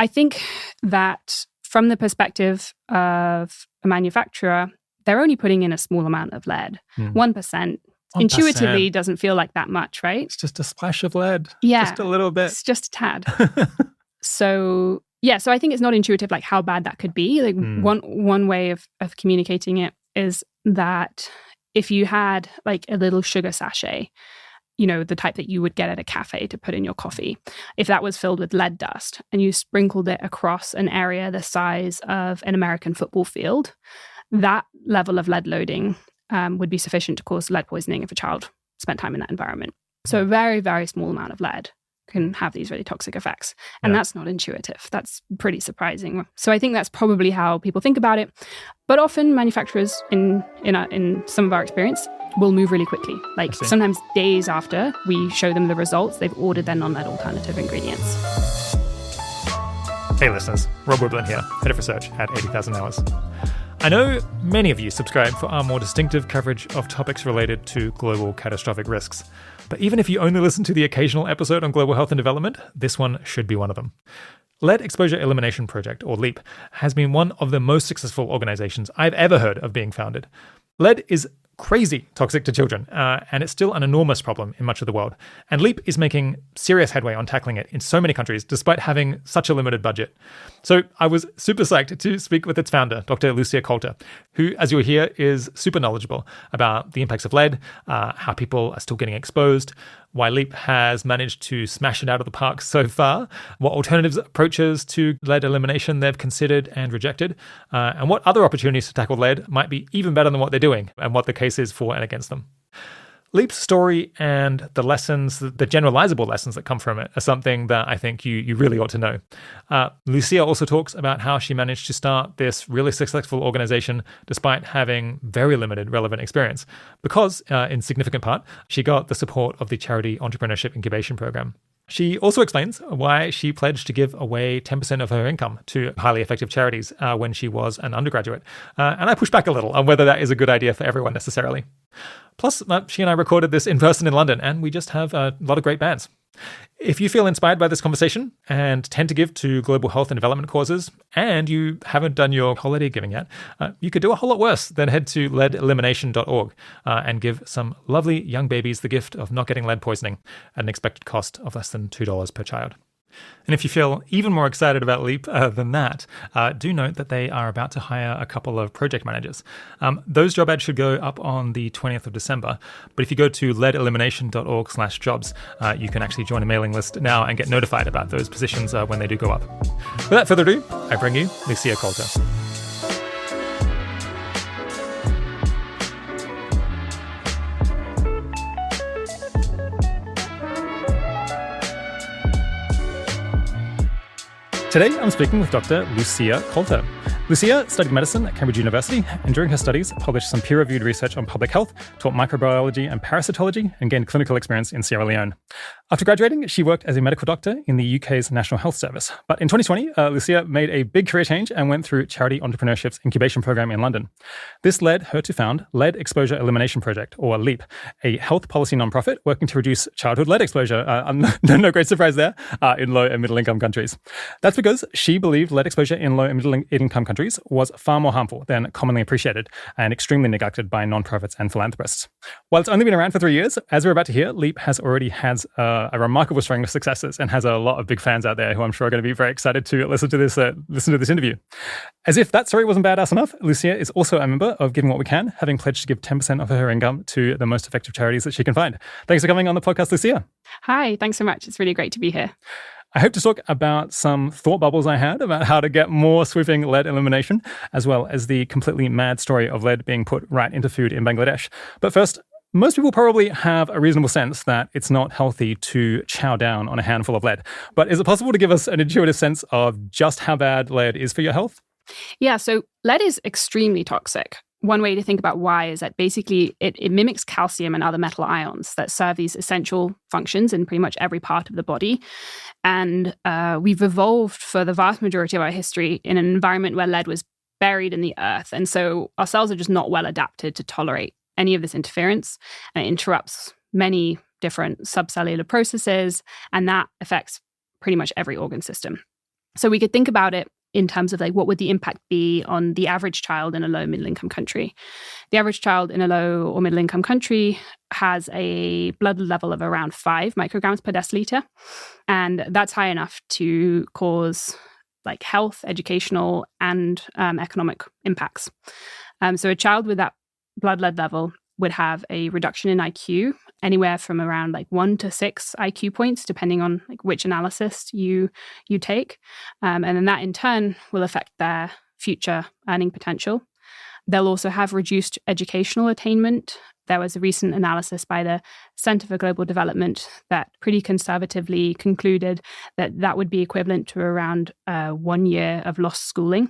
I think that from the perspective of a manufacturer, they're only putting in a small amount of lead. 1% intuitively doesn't feel like that much, right? It's just a splash of lead. Yeah. Just a little bit. It's just a tad. So I think it's not intuitive like how bad that could be. Like one way of communicating it is that if you had like a little sugar sachet, the type that you would get at a cafe to put in your coffee, if that was filled with lead dust and you sprinkled it across an area the size of an American football field, that level of lead loading would be sufficient to cause lead poisoning if a child spent time in that environment. So a very, very small amount of lead can have these really toxic effects. And that's not intuitive. That's pretty surprising. So I think that's probably how people think about it. But often manufacturers, in some of our experience, will move really quickly. Like sometimes days after we show them the results, they've ordered their non-lead alternative ingredients. Hey listeners, Rob Wiblin here, Head of Research at 80,000 Hours. I know many of you subscribe for our more distinctive coverage of topics related to global catastrophic risks. But even if you only listen to the occasional episode on global health and development, this one should be one of them. Lead Exposure Elimination Project, or LEEP, has been one of the most successful organizations I've ever heard of being founded. Lead is crazy toxic to children, and it's still an enormous problem in much of the world. And LEEP is making serious headway on tackling it in so many countries, despite having such a limited budget. So I was super psyched to speak with its founder, Dr. Lucia Coulter, who, as you'll hear, is super knowledgeable about the impacts of lead, how people are still getting exposed, why LEEP has managed to smash it out of the park so far, what alternative approaches to lead elimination they've considered and rejected, and what other opportunities to tackle lead might be even better than what they're doing, and what the case is for and against them. LEEP's story and the lessons, the generalizable lessons that come from it, are something that I think you really ought to know. Lucia also talks about how she managed to start this really successful organization despite having very limited relevant experience, because in significant part, she got the support of the charity Entrepreneurship Incubation Program. She also explains why she pledged to give away 10% of her income to highly effective charities when she was an undergraduate. And I push back a little on whether that is a good idea for everyone necessarily. Plus, she and I recorded this in person in London, and we just have a lot of great bands. If you feel inspired by this conversation and tend to give to global health and development causes, and you haven't done your holiday giving yet, you could do a whole lot worse than head to leadelimination.org and give some lovely young babies the gift of not getting lead poisoning at an expected cost of less than $2 per child. And if you feel even more excited about LEEP than that, do note that they are about to hire a couple of project managers. Those job ads should go up on the 20th of December. But if you go to leadelimination.org/jobs, you can actually join a mailing list now and get notified about those positions when they do go up. Without further ado, I bring you Lucia Coulter. Today, I'm speaking with Dr. Lucia Coulter. Lucia studied medicine at Cambridge University, and during her studies, published some peer-reviewed research on public health, taught microbiology and parasitology, and gained clinical experience in Sierra Leone. After graduating, she worked as a medical doctor in the UK's National Health Service. But in 2020, Lucia made a big career change and went through Charity Entrepreneurship's incubation program in London. This led her to found Lead Exposure Elimination Project, or LEEP, a health policy nonprofit working to reduce childhood lead exposure. No great surprise there, in low and middle-income countries. That's because she believed lead exposure in low and middle-income countries was far more harmful than commonly appreciated and extremely neglected by nonprofits and philanthropists. While it's only been around for 3 years, as we're about to hear, LEEP has already had a remarkable string of successes and has a lot of big fans out there who I'm sure are going to be very excited to listen to this interview. As if that story wasn't badass enough, Lucia is also a member of Giving What We Can, having pledged to give 10% of her income to the most effective charities that she can find. Thanks for coming on the podcast, Lucia. Hi, thanks so much. It's really great to be here. I hope to talk about some thought bubbles I had about how to get more sweeping lead elimination, as well as the completely mad story of lead being put right into food in Bangladesh. But first, most people probably have a reasonable sense that it's not healthy to chow down on a handful of lead. But is it possible to give us an intuitive sense of just how bad lead is for your health? Yeah, so lead is extremely toxic. One way to think about why is that basically it mimics calcium and other metal ions that serve these essential functions in pretty much every part of the body. And we've evolved for the vast majority of our history in an environment where lead was buried in the earth. And so our cells are just not well adapted to tolerate any of this interference. And it interrupts many different subcellular processes, and that affects pretty much every organ system. So we could think about it in terms of like what would the impact be on the average child in a low middle income country. The average child in a low or middle income country has a blood level of around 5 micrograms per deciliter. And that's high enough to cause like health, educational, and economic impacts. So a child with that blood lead level would have a reduction in IQ anywhere from around like 1 to 6 IQ points, depending on like which analysis you take. And then that in turn will affect their future earning potential. They'll also have reduced educational attainment. There was a recent analysis by the Center for Global Development that pretty conservatively concluded that that would be equivalent to around 1 year of lost schooling.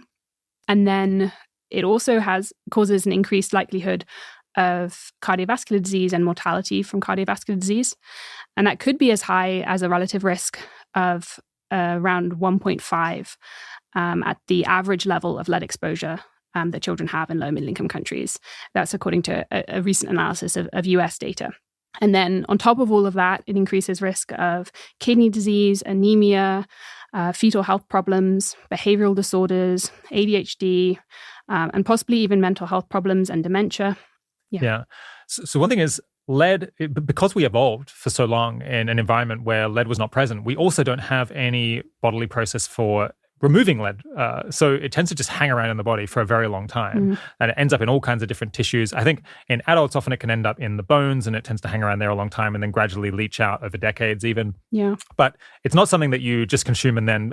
And then it also causes an increased likelihood of cardiovascular disease and mortality from cardiovascular disease. And that could be as high as a relative risk of around 1.5 at the average level of lead exposure that children have in low middle income countries. That's according to a recent analysis of US data. And then on top of all of that, it increases risk of kidney disease, anemia, fetal health problems, behavioral disorders, ADHD, and possibly even mental health problems and dementia. Yeah. So one thing is lead, because we evolved for so long in an environment where lead was not present, we also don't have any bodily process for removing lead. So it tends to just hang around in the body for a very long time. And it ends up in all kinds of different tissues. I think in adults, often it can end up in the bones and it tends to hang around there a long time and then gradually leach out over decades even. Yeah. But it's not something that you just consume and then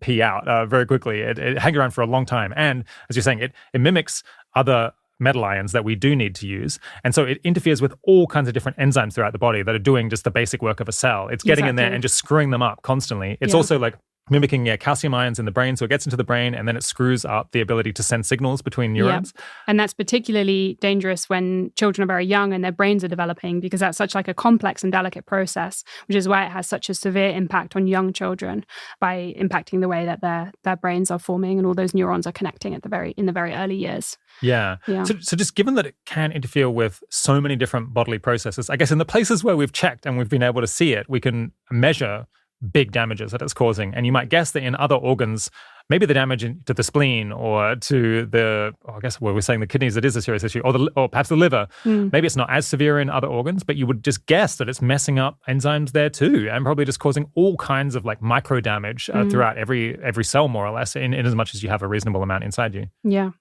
pee out very quickly. It hangs around for a long time. And as you're saying, it mimics other metal ions that we do need to use. And so it interferes with all kinds of different enzymes throughout the body that are doing just the basic work of a cell. It's getting in there and just screwing them up constantly. It's also like mimicking calcium ions in the brain. So it gets into the brain and then it screws up the ability to send signals between neurons. Yeah. And that's particularly dangerous when children are very young and their brains are developing, because that's such like a complex and delicate process, which is why it has such a severe impact on young children by impacting the way that their brains are forming and all those neurons are connecting in the very early years. Yeah. So just given that it can interfere with so many different bodily processes, I guess in the places where we've checked and we've been able to see it, we can measure big damages that it's causing. And you might guess that in other organs, maybe the damage to the spleen or to I guess we're saying the kidneys, it is a serious issue, or perhaps the liver. Maybe it's not as severe in other organs, but you would just guess that it's messing up enzymes there too, and probably just causing all kinds of like micro damage throughout every cell, more or less, in as much as you have a reasonable amount inside you. Yeah.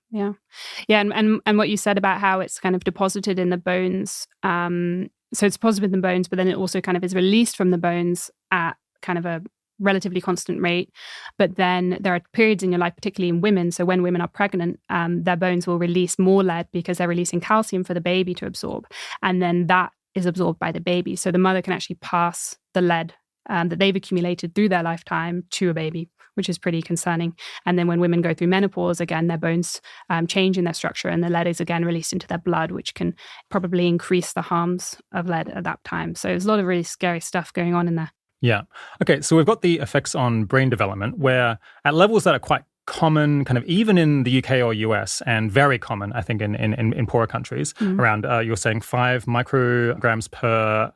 And what you said about how it's kind of deposited in the bones. So it's deposited in the bones, but then it also kind of is released from the bones at kind of a relatively constant rate. But then there are periods in your life, particularly in women. So when women are pregnant, their bones will release more lead because they're releasing calcium for the baby to absorb. And then that is absorbed by the baby. So the mother can actually pass the lead that they've accumulated through their lifetime to a baby, which is pretty concerning. And then when women go through menopause, again, their bones change in their structure and the lead is again released into their blood, which can probably increase the harms of lead at that time. So there's a lot of really scary stuff going on in there. Yeah. Okay, so we've got the effects on brain development where at levels that are quite common, kind of even in the UK or US, and very common, I think, in poorer countries, around, you're saying 5 micrograms per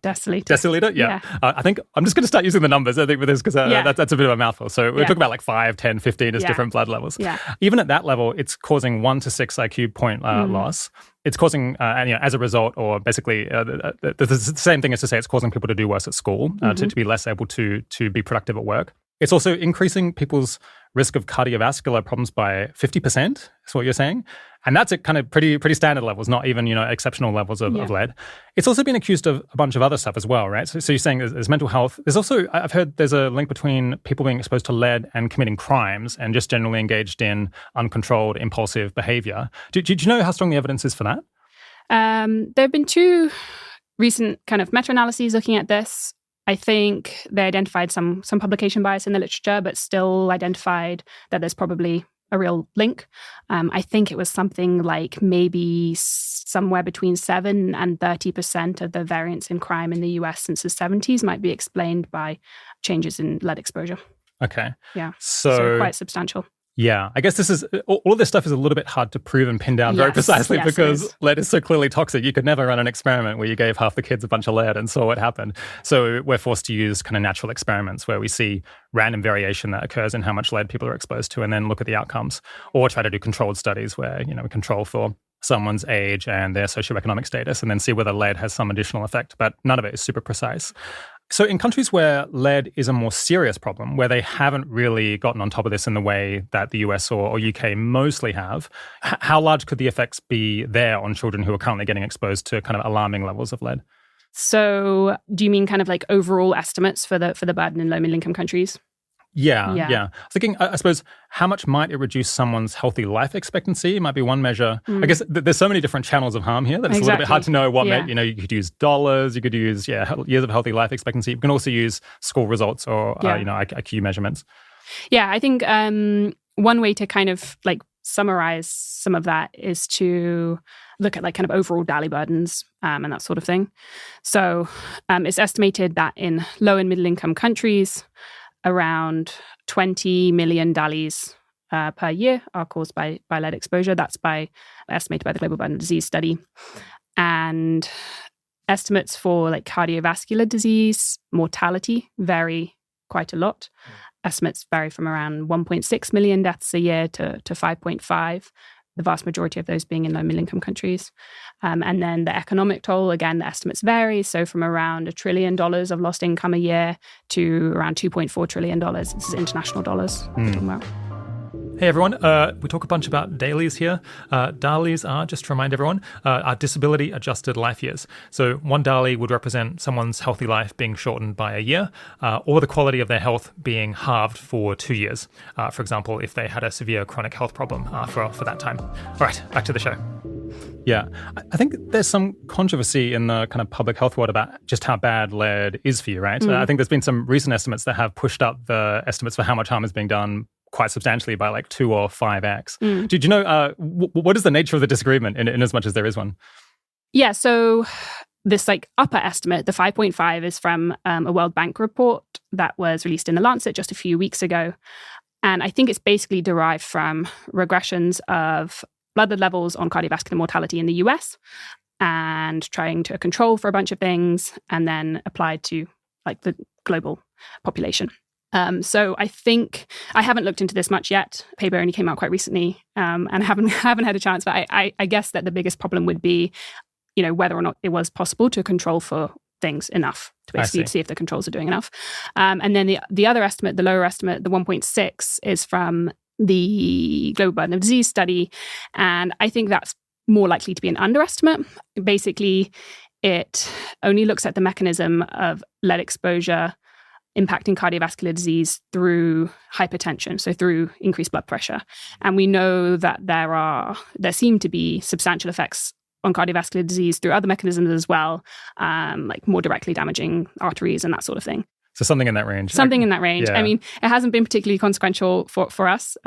deciliter? Yeah. I think I'm just going to start using the numbers, I think, with this, because that's a bit of a mouthful. So we're talking about like 5, 10, 15 as different blood levels. Yeah. Even at that level, it's causing 1 to 6 IQ point loss. It's causing, as a result, or basically, the same thing as to say it's causing people to do worse at school, to be less able to be productive at work. It's also increasing people's risk of cardiovascular problems by 50%, is what you're saying. And that's at kind of pretty standard levels, not even, exceptional levels of lead. It's also been accused of a bunch of other stuff as well, right? So you're saying there's mental health. There's also, I've heard there's a link between people being exposed to lead and committing crimes and just generally engaged in uncontrolled, impulsive behavior. Do you know how strong the evidence is for that? There have been 2 recent kind of meta-analyses looking at this. I think they identified some publication bias in the literature, but still identified that there's probably a real link. I think it was something like maybe somewhere between 7 and 30% of the variance in crime in the US since the 70s might be explained by changes in lead exposure. Okay. Yeah. So quite substantial. Yeah, I guess all of this stuff is a little bit hard to prove and pin down very precisely because lead is so clearly toxic. You could never run an experiment where you gave half the kids a bunch of lead and saw what happened. So we're forced to use kind of natural experiments where we see random variation that occurs in how much lead people are exposed to and then look at the outcomes, or try to do controlled studies where, we control for someone's age and their socioeconomic status and then see whether lead has some additional effect. But none of it is super precise. So in countries where lead is a more serious problem, where they haven't really gotten on top of this in the way that the US or UK mostly have, how large could the effects be there on children who are currently getting exposed to kind of alarming levels of lead? So do you mean kind of like overall estimates for the burden in low middle income countries? Yeah. I was thinking, I suppose, how much might it reduce someo's healthy life expectancy? It might be one measure. I guess there's so many different channels of harm here that it's a little bit hard to know what, you could use dollars, you could use, years of healthy life expectancy. You can also use school results or, IQ measurements. Yeah, I think one way to kind of like summarize some of that is to look at like kind of overall DALY burdens and that sort of thing. So it's estimated that in low and middle income countries, around 20 million DALYs per year are caused by lead exposure. That's estimated by the Global Burden of Disease Study. And estimates for like cardiovascular disease mortality vary quite a lot. Estimates vary from around 1.6 million deaths a year to 5.5. The vast majority of those being in low middle income countries. And then the economic toll, again, the estimates vary. So from around $1 trillion of lost income a year to around $2.4 trillion. This is international dollars. Hey everyone, we talk a bunch about DALYs here. DALYs are, just to remind everyone, are disability adjusted life years. So one DALY would represent someone's healthy life being shortened by a year, or the quality of their health being halved for 2 years. For example, if they had a severe chronic health problem for that time. All right, back to the show. Yeah, I think there's some controversy in the kind of public health world about just how bad lead is for you, right? I think there's been some recent estimates that have pushed up the estimates for how much harm is being done quite substantially by like 2 or 5x. Did you know, what is the nature of the disagreement in as much as there is one? Yeah, so this like upper estimate, the 5.5, is from a World Bank report that was released in The Lancet just a few weeks ago. And I think it's basically derived from regressions of blood levels on cardiovascular mortality in the US and trying to control for a bunch of things and then applied to like the global population. So I think I haven't looked into this much yet. The paper only came out quite recently, and I haven't had a chance. But I guess that the biggest problem would be, whether or not it was possible to control for things enough to basically see if the controls are doing enough. And then the other estimate, the lower estimate, the 1.6, is from the Global Burden of Disease Study, and I think that's more likely to be an underestimate. Basically, it only looks at the mechanism of lead exposure impacting cardiovascular disease through hypertension, so through increased blood pressure. And we know that there seem to be substantial effects on cardiovascular disease through other mechanisms as well, like more directly damaging arteries and that sort of thing. So something in that range. Something in that range. Yeah. I mean, it hasn't been particularly consequential for us.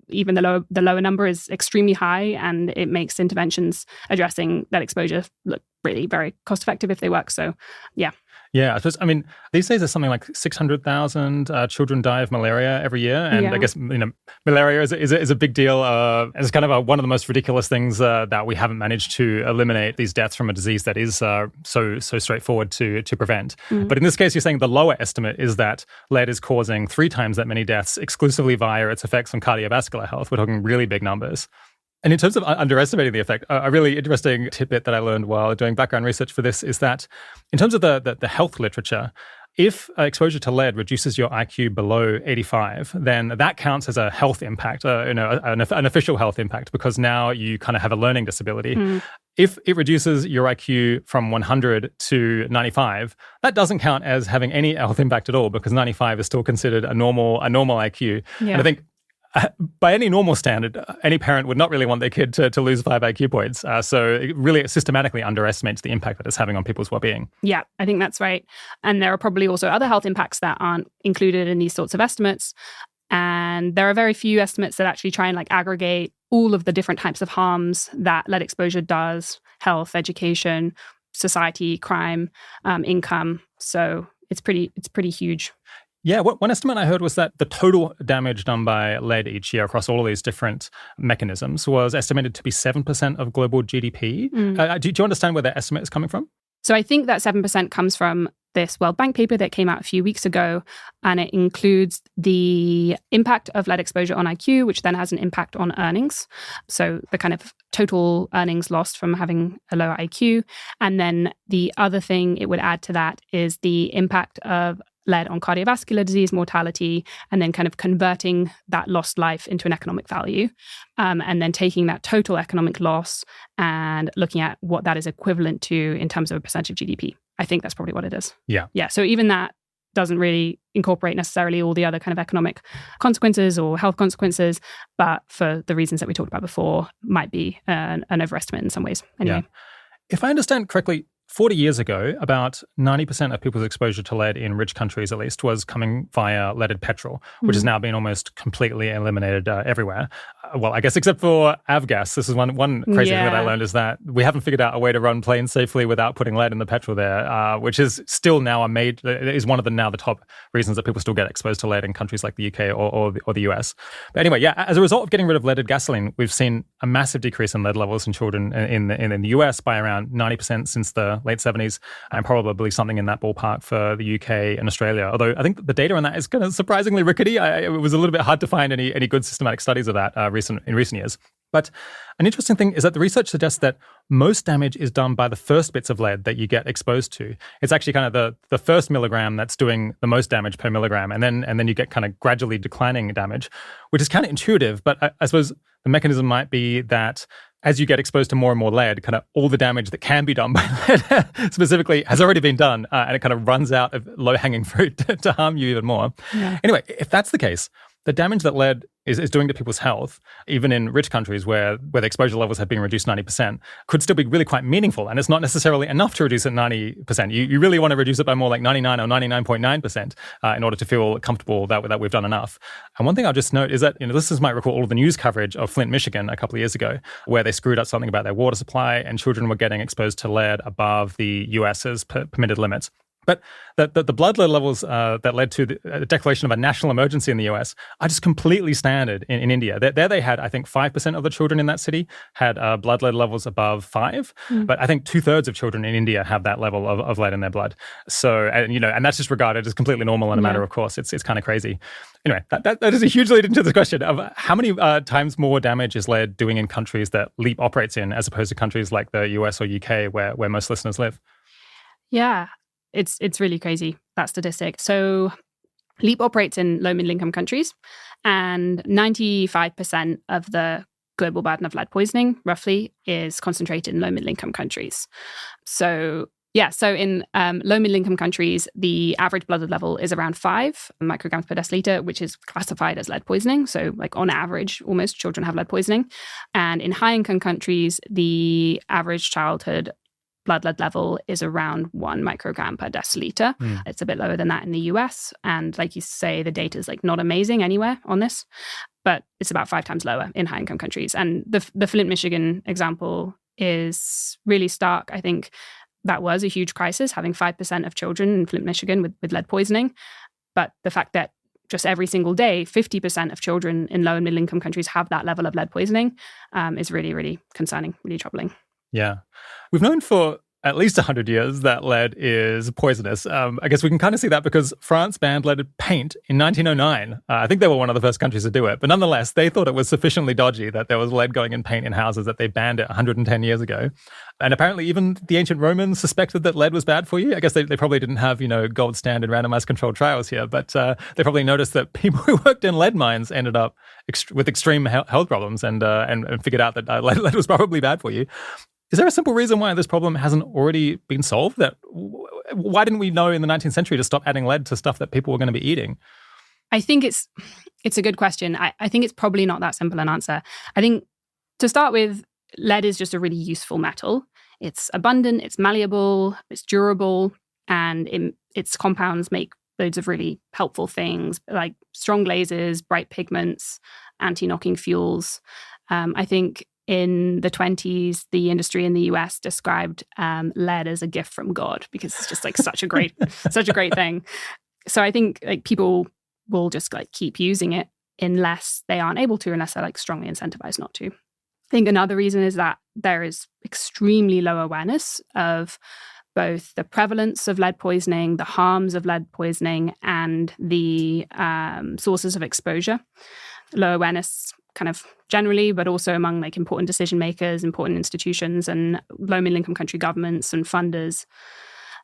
Even the lower number is extremely high, and it makes interventions addressing that exposure look really very cost effective if they work. So, yeah. Yeah, I suppose, these days there's something like 600,000 children die of malaria every year. And I guess, malaria is a big deal. It's kind of one of the most ridiculous things that we haven't managed to eliminate these deaths from a disease that is so straightforward to prevent. But in this case, you're saying the lower estimate is that lead is causing 3 times that many deaths exclusively via its effects on cardiovascular health. We're talking really big numbers. And in terms of underestimating the effect, a really interesting tidbit that I learned while doing background research for this is that in terms of the health literature, if exposure to lead reduces your IQ below 85, then that counts as a health impact, an official health impact, because now you kind of have a learning disability. If it reduces your IQ from 100 to 95, that doesn't count as having any health impact at all, because 95 is still considered a normal IQ. Yeah. And I think by any normal standard, any parent would not really want their kid to lose 5 IQ points. So it really systematically underestimates the impact that it's having on people's well-being. Yeah, I think that's right. And there are probably also other health impacts that aren't included in these sorts of estimates. And there are very few estimates that actually try and aggregate all of the different types of harms that lead exposure does: health, education, society, crime, income. So it's pretty huge. Yeah, one estimate I heard was that the total damage done by lead each year across all of these different mechanisms was estimated to be 7% of global GDP. Do you understand where that estimate is coming from? So I think that 7% comes from this World Bank paper that came out a few weeks ago, and it includes the impact of lead exposure on IQ, which then has an impact on earnings. So the kind of total earnings lost from having a lower IQ. And then the other thing it would add to that is the impact of lead on cardiovascular disease mortality, and then kind of converting that lost life into an economic value, and then taking that total economic loss and looking at what that is equivalent to in terms of a percentage of GDP. I think that's probably what it is. Yeah. So even that doesn't really incorporate necessarily all the other kind of economic consequences or health consequences, but for the reasons that we talked about before, might be an overestimate in some ways. Anyway. Yeah. If I understand correctly, 40 years ago, about 90% of people's exposure to lead in rich countries, at least, was coming via leaded petrol, which has now been almost completely eliminated everywhere. Well, I guess except for avgas. This is one crazy thing that I learned, is that we haven't figured out a way to run planes safely without putting lead in the petrol there, which is still now is one of the top reasons that people still get exposed to lead in countries like the UK or the US. But anyway, as a result of getting rid of leaded gasoline, we've seen a massive decrease in lead levels in children in the US by around 90% since the late 70s, and probably something in that ballpark for the UK and Australia. Although I think the data on that is kind of surprisingly rickety. It was a little bit hard to find any good systematic studies of that in recent years. But an interesting thing is that the research suggests that most damage is done by the first bits of lead that you get exposed to. It's actually kind of the first milligram that's doing the most damage per milligram, and then you get kind of gradually declining damage, which is counterintuitive. But I suppose the mechanism might be that as you get exposed to more and more lead, kind of all the damage that can be done by lead specifically has already been done, and it kind of runs out of low-hanging fruit to harm you even more. Yeah. Anyway, if that's the case, the damage that lead is doing to people's health, even in rich countries where the exposure levels have been reduced 90%, could still be really quite meaningful. And it's not necessarily enough to reduce it 90%. You really want to reduce it by more like 99 or 99.9% in order to feel comfortable that we've done enough. And one thing I'll just note is that listeners might recall all of the news coverage of Flint, Michigan a couple of years ago, where they screwed up something about their water supply and children were getting exposed to lead above the US's permitted limits. But the blood lead levels that led to the declaration of a national emergency in the US are just completely standard in India. There they had, I think, 5% of the children in that city had blood lead levels above 5. But I think 2/3 of children in India have that level of lead in their blood. So, and that's just regarded as completely normal and a matter of course. It's kind of crazy. Anyway, that is a huge lead into this question of how many times more damage is lead doing in countries that LEEP operates in, as opposed to countries like the US or UK where most listeners live. Yeah. It's really crazy, that statistic. So LEEP operates in low middle income countries, and 95% of the global burden of lead poisoning, roughly, is concentrated in low middle income countries. So in low middle income countries, the average blood lead level is around 5 micrograms per deciliter, which is classified as lead poisoning. So like on average, almost children have lead poisoning. And in high income countries, the average childhood blood lead level is around 1 microgram per deciliter. It's a bit lower than that in the US. And like you say, the data is like not amazing anywhere on this, but it's about 5 times lower in high income countries. And the Flint, Michigan example is really stark. I think that was a huge crisis, having 5% of children in Flint, Michigan with lead poisoning. But the fact that just every single day, 50% of children in low and middle income countries have that level of lead poisoning is really, really concerning, really troubling. Yeah. We've known for at least 100 years that lead is poisonous. I guess we can kind of see that because France banned leaded paint in 1909. I think they were one of the first countries to do it. But nonetheless, they thought it was sufficiently dodgy that there was lead going in paint in houses that they banned it 110 years ago. And apparently even the ancient Romans suspected that lead was bad for you. I guess they probably didn't have, gold standard randomized controlled trials here, but they probably noticed that people who worked in lead mines ended up with extreme health problems and figured out that lead was probably bad for you. Is there a simple reason why this problem hasn't already been solved? Why didn't we know in the 19th century to stop adding lead to stuff that people were going to be eating? I think it's a good question. I think it's probably not that simple an answer. I think to start with, lead is just a really useful metal. It's abundant, it's malleable, it's durable, and its compounds make loads of really helpful things like strong glazes, bright pigments, anti-knocking fuels. I think in the 20s, the industry in the US described lead as a gift from God because it's just like such a great thing. So I think like people will just like keep using it unless they aren't able to, unless they're like strongly incentivized not to. I think another reason is that there is extremely low awareness of both the prevalence of lead poisoning, the harms of lead poisoning, and the sources of exposure. Low awareness kind of generally, but also among like important decision makers, important institutions, and low middle income country governments and funders.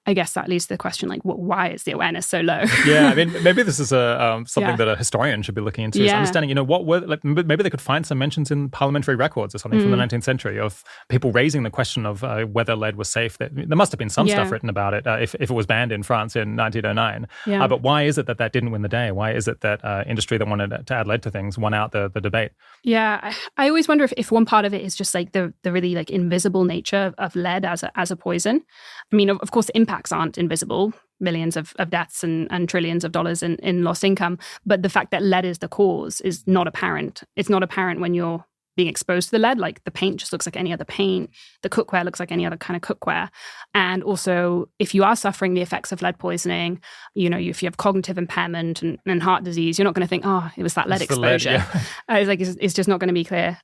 I guess that leads to the question, like, why is the awareness so low? Yeah, I mean, maybe this is something that a historian should be looking into. Is understanding, what were, like, maybe they could find some mentions in parliamentary records or something from the 19th century of people raising the question of whether lead was safe. There must have been some stuff written about it if it was banned in France in 1909. But why is it that didn't win the day? Why is it that industry that wanted to add lead to things won out the debate? Yeah, I always wonder if one part of it is just like the really like invisible nature of lead as a poison. I mean, of course, the impacts aren't invisible, millions of deaths and trillions of dollars in lost income. But the fact that lead is the cause is not apparent. It's not apparent when you're being exposed to the lead. Like the paint just looks like any other paint. The cookware looks like any other kind of cookware. And also, if you are suffering the effects of lead poisoning, if you have cognitive impairment and heart disease, you're not going to think, oh, it was that lead exposure. It's just not going to be clear.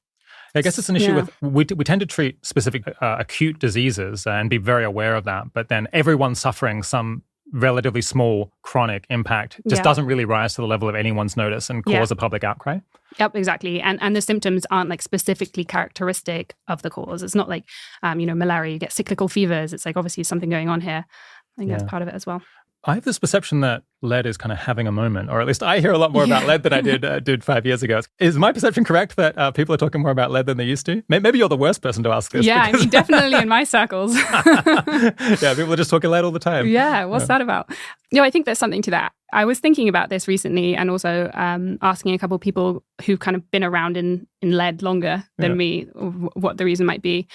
I guess it's an issue with, we tend to treat specific acute diseases and be very aware of that, but then everyone suffering some relatively small chronic impact just doesn't really rise to the level of anyone's notice and cause a public outcry. Yep, exactly. And the symptoms aren't like specifically characteristic of the cause. It's not like, malaria, you get cyclical fevers. It's like obviously something going on here. I think that's part of it as well. I have this perception that lead is kind of having a moment, or at least I hear a lot more about lead than I did 5 years ago. Is my perception correct that people are talking more about lead than they used to? Maybe you're the worst person to ask this. Yeah, I mean, definitely in my circles. Yeah, people are just talking lead all the time. Yeah, what's that about? I think there's something to that. I was thinking about this recently and also asking a couple of people who've kind of been around in lead longer than me what the reason might be.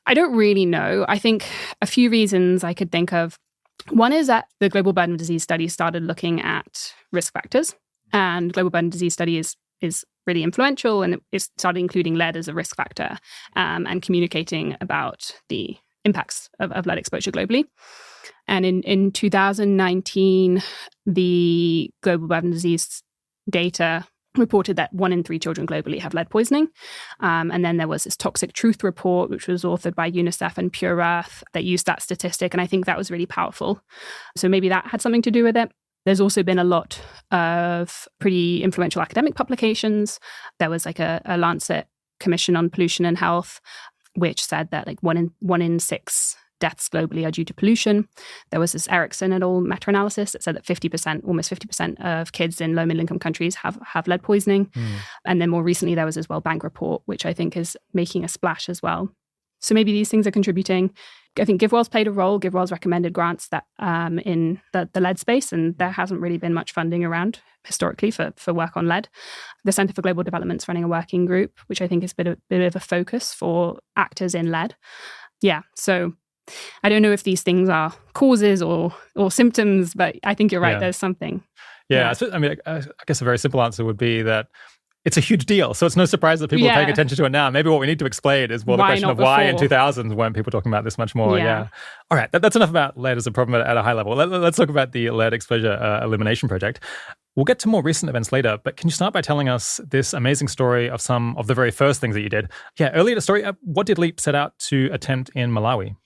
I don't really know. I think a few reasons I could think of. One is that the Global Burden of Disease study started looking at risk factors, and Global Burden of Disease study is really influential, and it started including lead as a risk factor and communicating about the impacts of lead exposure globally. And in 2019, the Global Burden of Disease data reported that 1 in 3 children globally have lead poisoning. And then there was this Toxic Truth report, which was authored by UNICEF and Pure Earth that used that statistic. And I think that was really powerful. So maybe that had something to do with it. There's also been a lot of pretty influential academic publications. There was like a Lancet Commission on Pollution and Health, which said that like 1 in 6 deaths globally are due to pollution. There was this Erickson et al. Meta-analysis that said that almost 50% of kids in low middle income countries have lead poisoning. And then more recently, there was this World Bank report, which I think is making a splash as well. So maybe these things are contributing. I think GiveWell's played a role. GiveWell's recommended grants that in the lead space, and there hasn't really been much funding around historically for work on lead. The Centre for Global Development's running a working group, which I think is a bit of a focus for actors in lead. Yeah, so I don't know if these things are causes or symptoms, but I think you're right. There's something. Yeah. I mean, I guess a very simple answer would be that it's a huge deal. So it's no surprise that people are paying attention to it now. Maybe what we need to explain is more the question of why in 2000s weren't people talking about this much more. Yeah. All right. That's enough about lead as a problem at a high level. Let's talk about the Lead Exposure Elimination Project. We'll get to more recent events later, but can you start by telling us this amazing story of some of the very first things that you did? Yeah. Earlier in the story, what did LEEP set out to attempt in Malawi?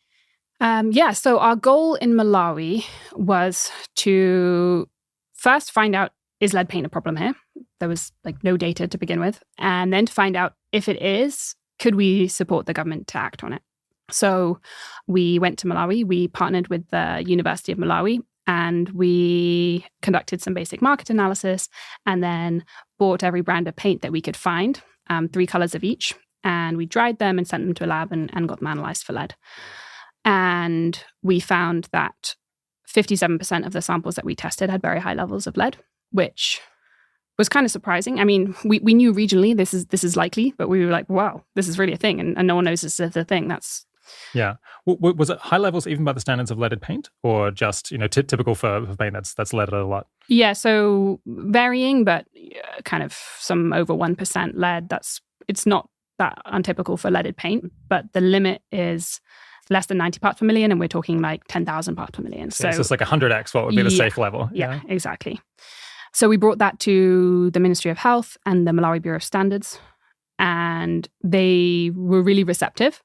So our goal in Malawi was to first find out, is lead paint a problem here? There was like no data to begin with. And then to find out if it is, could we support the government to act on it? So we went to Malawi. We partnered with the University of Malawi, and we conducted some basic market analysis and then bought every brand of paint that we could find, 3 colors of each. And we dried them and sent them to a lab and got them analyzed for lead. And we found that 57% of the samples that we tested had very high levels of lead, which was kind of surprising. I mean, we knew regionally this is likely, but we were like, wow, this is really a thing. And no one knows this is a thing. That's... Yeah. Was it high levels even by the standards of leaded paint, or just, typical for paint that's leaded a lot? Yeah, so varying, but kind of some over 1% lead. It's not that untypical for leaded paint, but the limit is less than 90 parts per million, and we're talking like 10,000 parts per million. So it's like 100x what would be the safe level. Yeah, exactly. So we brought that to the Ministry of Health and the Malawi Bureau of Standards, and they were really receptive.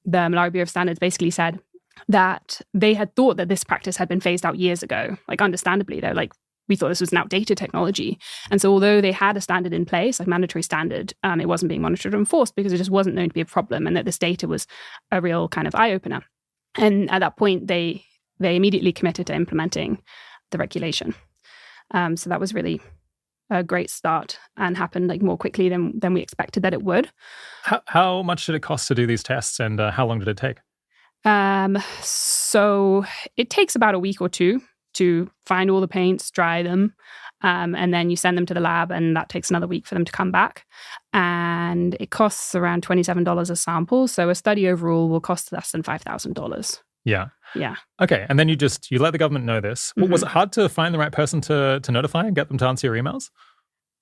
The Malawi Bureau of Standards basically said that they had thought that this practice had been phased out years ago. Like, understandably, they're like, we thought this was an outdated technology. And so although they had a standard in place, like mandatory standard, it wasn't being monitored or enforced because it just wasn't known to be a problem, and that this data was a real kind of eye-opener. And at that point, they immediately committed to implementing the regulation. So that was really a great start and happened like more quickly than we expected that it would. How much did it cost to do these tests, and how long did it take? So it takes about a week or two to find all the paints, dry them, and then you send them to the lab, and that takes another week for them to come back. And it costs around $27 a sample. So a study overall will cost less than $5,000. Yeah. Yeah. Okay. And then you let the government know this. Mm-hmm. Was it hard to find the right person to notify and get them to answer your emails?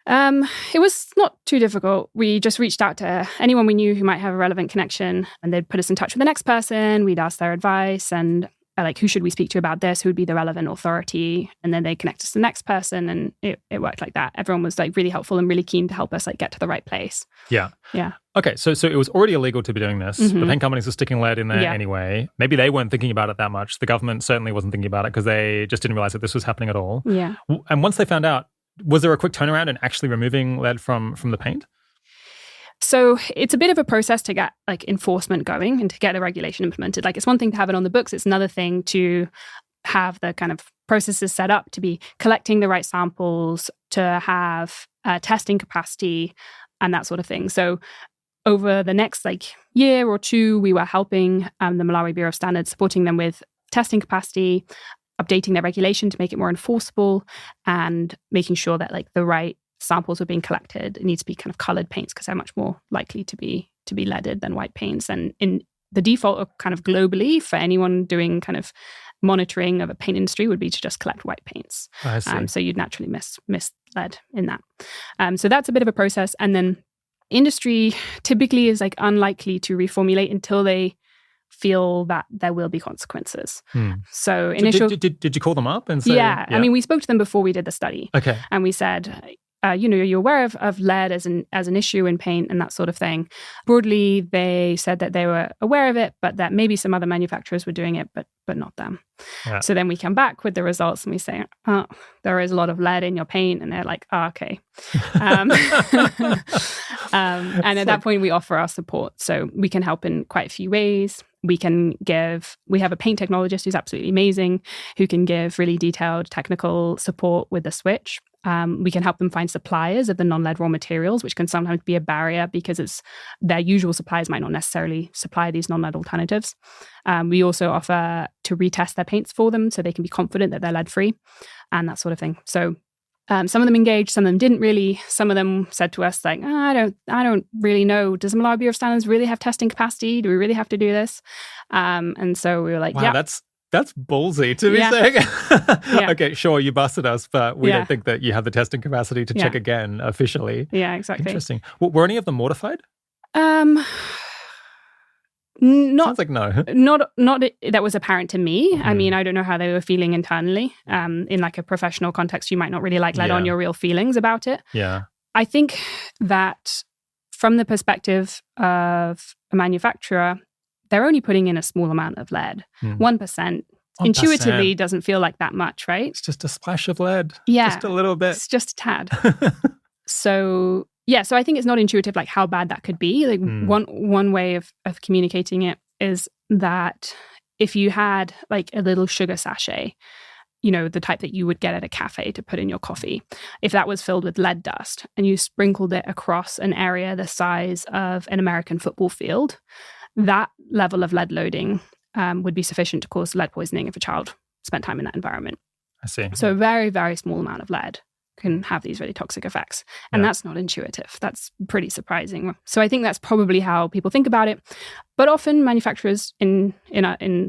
It was not too difficult. We just reached out to anyone we knew who might have a relevant connection, and they'd put us in touch with the next person. We'd ask their advice and like, who should we speak to about this? Who would be the relevant authority? And then they connect us to the next person, and it worked like that. Everyone was like really helpful and really keen to help us like get to the right place. Yeah. Yeah. Okay, so it was already illegal to be doing this. Mm-hmm. The paint companies were sticking lead in there anyway. Maybe they weren't thinking about it that much. The government certainly wasn't thinking about it because they just didn't realize that this was happening at all. Yeah. And once they found out, was there a quick turnaround in actually removing lead from the paint? So it's a bit of a process to get like enforcement going and to get the regulation implemented. Like, it's one thing to have it on the books. It's another thing to have the kind of processes set up to be collecting the right samples, to have testing capacity and that sort of thing. So over the next like year or two, we were helping the Malawi Bureau of Standards, supporting them with testing capacity, updating their regulation to make it more enforceable, and making sure that like the right samples were being collected. It needs to be kind of colored paints because they're much more likely to be leaded than white paints. And in the default kind of globally for anyone doing kind of monitoring of a paint industry would be to just collect white paints. I see. So you'd naturally miss lead in that. So that's a bit of a process. And then industry typically is like unlikely to reformulate until they feel that there will be consequences. So initial... Did you call them up and say... Yeah. I mean, we spoke to them before we did the study. Okay. And we said... you're aware of lead as an issue in paint and that sort of thing. Broadly, they said that they were aware of it, but that maybe some other manufacturers were doing it, but not them. Yeah. So then we come back with the results and we say, oh, there is a lot of lead in your paint. And they're like, oh, okay. And at that point, we offer our support. So we can help in quite a few ways. We have a paint technologist who's absolutely amazing, who can give really detailed technical support with the switch. We can help them find suppliers of the non-lead raw materials, which can sometimes be a barrier because their usual suppliers might not necessarily supply these non-lead alternatives. We also offer to retest their paints for them so they can be confident that they're lead-free and that sort of thing. So some of them engaged, some of them didn't really. Some of them said to us like, I don't really know. Does the Malawi Bureau of Standards really have testing capacity? Do we really have to do this? And so we were like, wow, yeah. That's ballsy to be saying. Okay, sure, you busted us, but we don't think that you have the testing capacity to check again officially. Yeah, exactly. Interesting. Were any of them mortified? Sounds like no. Not that was apparent to me. I mean, I don't know how they were feeling internally. In like a professional context, you might not really like let on your real feelings about it. Yeah. I think that from the perspective of a manufacturer, they're only putting in a small amount of lead. 1% intuitively doesn't feel like that much, right? It's just a splash of lead. Yeah. Just a little bit. It's just a tad. So I think it's not intuitive like how bad that could be. Like one way of communicating it is that if you had like a little sugar sachet, the type that you would get at a cafe to put in your coffee, if that was filled with lead dust and you sprinkled it across an area the size of an American football field, that level of lead loading would be sufficient to cause lead poisoning if a child spent time in that environment. I see. So a very, very small amount of lead can have these really toxic effects. And that's not intuitive. That's pretty surprising. So I think that's probably how people think about it. But often manufacturers, in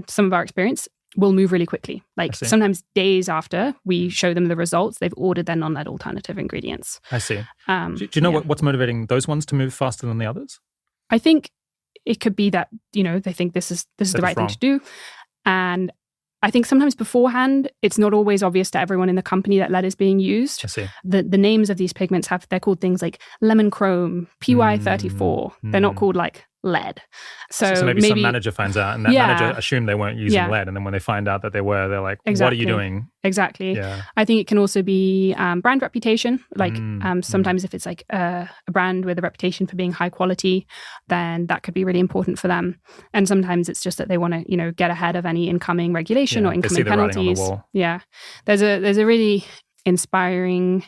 some of our experience, will move really quickly. Like sometimes days after we show them the results, they've ordered their non-lead alternative ingredients. I see. Do you know what's motivating those ones to move faster than the others? I think it could be that, they think this is the right thing to do. And I think sometimes beforehand, it's not always obvious to everyone in the company that lead is being used. I see. The names of these pigments they're called things like lemon chrome, PY34. They're not called like lead. So maybe some manager finds out, and that manager assumed they weren't using lead, and then when they find out that they were, they're like, what are you doing? Exactly. Yeah. I think it can also be brand reputation. Like sometimes if it's like a brand with a reputation for being high quality, then that could be really important for them. And sometimes it's just that they want to, get ahead of any incoming regulation or incoming penalties. Yeah. There's a really inspiring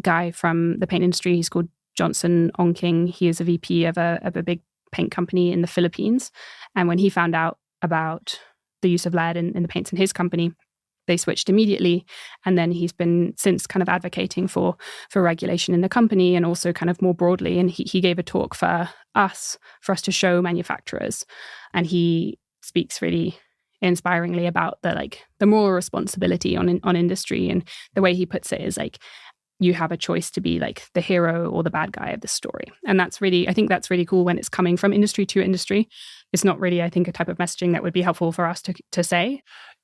guy from the paint industry. He's called Johnson Ongking. He is a VP of a big paint company in the Philippines. And when he found out about the use of lead in the paints in his company, they switched immediately. And then he's been since kind of advocating for regulation in the company and also kind of more broadly. And he gave a talk for us to show manufacturers. And he speaks really inspiringly about the moral responsibility on industry. And the way he puts it is like, you have a choice to be like the hero or the bad guy of the story. And I think that's really cool when it's coming from industry to industry. It's not really, I think, a type of messaging that would be helpful for us to say.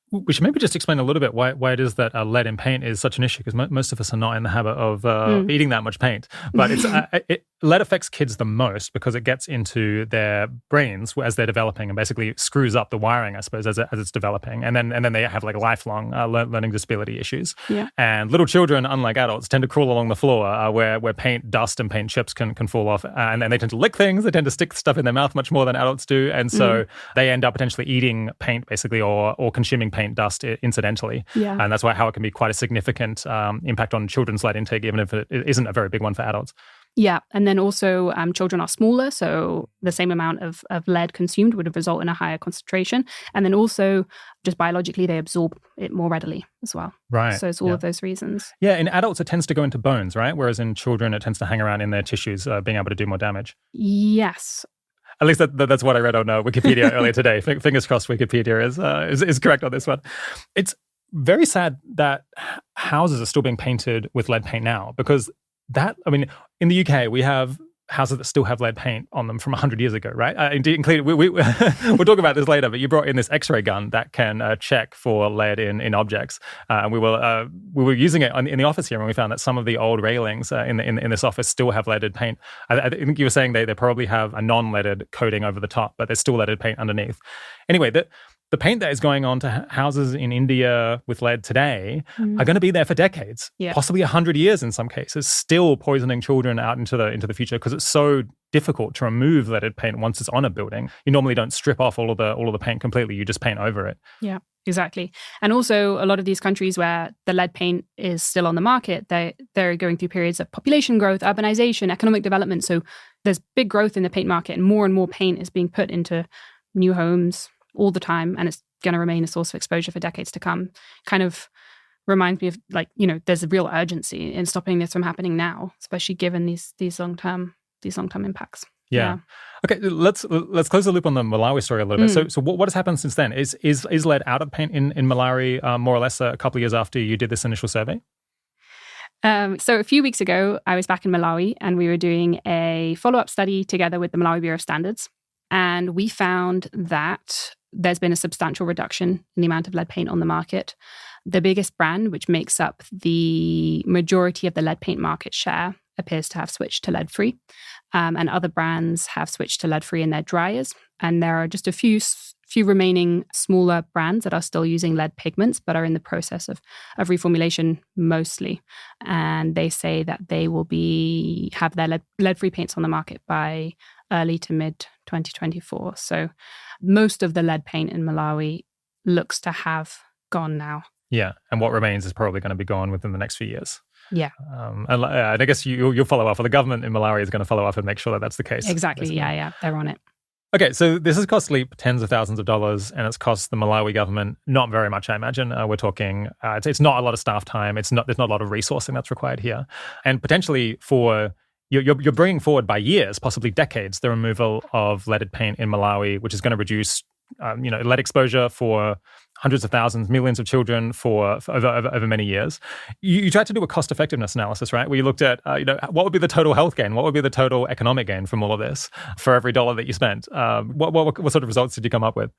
We should maybe just explain a little bit why it is that lead in paint is such an issue, because most of us are not in the habit of eating that much paint. But lead affects kids the most because it gets into their brains as they're developing and basically screws up the wiring, I suppose, as it's developing. And then they have like lifelong learning disability issues. Yeah. And little children, unlike adults, tend to crawl along the floor where paint dust and paint chips can fall off. And then they tend to lick things. They tend to stick stuff in their mouth much more than adults do. And so they end up potentially eating paint, basically, or consuming paint dust incidentally. Yeah. And that's how it can be quite a significant impact on children's lead intake, even if it isn't a very big one for adults. Yeah. And then also children are smaller, so the same amount of lead consumed would result in a higher concentration. And then also just biologically, they absorb it more readily as well. Right. So it's all of those reasons. Yeah. In adults, it tends to go into bones, right? Whereas in children, it tends to hang around in their tissues, being able to do more damage. Yes. At least that's what I read on Wikipedia earlier today. Fingers crossed Wikipedia is correct on this one. It's very sad that houses are still being painted with lead paint now, because in the UK, we have houses that still have lead paint on them from 100 years ago, right? Including, we'll talk about this later, but you brought in this X-ray gun that can check for lead in objects. And we were using it in the office here, and we found that some of the old railings in this office still have leaded paint. I think you were saying they probably have a non-leaded coating over the top, but there's still leaded paint underneath. Anyway, the paint that is going on to houses in India with lead today are going to be there for decades, possibly 100 years in some cases, still poisoning children out into the future, because it's so difficult to remove leaded paint once it's on a building. You normally don't strip off all of the paint completely; you just paint over it. Yeah, exactly. And also, a lot of these countries where the lead paint is still on the market, they're going through periods of population growth, urbanization, economic development. So there's big growth in the paint market, and more paint is being put into new homes all the time, and it's going to remain a source of exposure for decades to come. Kind of reminds me of there's a real urgency in stopping this from happening now, especially given these long-term impacts. Yeah. Okay, let's close the loop on the Malawi story a little bit. So what has happened since then? Is lead out of paint in Malawi more or less a couple of years after you did this initial survey? So a few weeks ago, I was back in Malawi, and we were doing a follow-up study together with the Malawi Bureau of Standards. And we found that there's been a substantial reduction in the amount of lead paint on the market. The biggest brand, which makes up the majority of the lead paint market share, appears to have switched to lead-free. And other brands have switched to lead-free in their dryers. And there are just a few remaining smaller brands that are still using lead pigments, but are in the process of reformulation mostly. And they say that they will have their lead-free paints on the market by early to mid 2024. So most of the lead paint in Malawi looks to have gone now. Yeah, and what remains is probably going to be gone within the next few years. Yeah. And I guess you'll follow up, or the government in Malawi is going to follow up and make sure that that's the case. Exactly, basically. Yeah, they're on it. Okay, so this has cost LEEP tens of thousands of dollars, and it's cost the Malawi government not very much, I imagine. We're talking, it's not a lot of staff time. There's not a lot of resourcing that's required here. And potentially you're bringing forward by years, possibly decades, the removal of leaded paint in Malawi, which is going to reduce lead exposure for hundreds of thousands, millions of children for over many years. You tried to do a cost effectiveness analysis, right? Where you looked at, what would be the total health gain? What would be the total economic gain from all of this for every dollar that you spent? What sort of results did you come up with?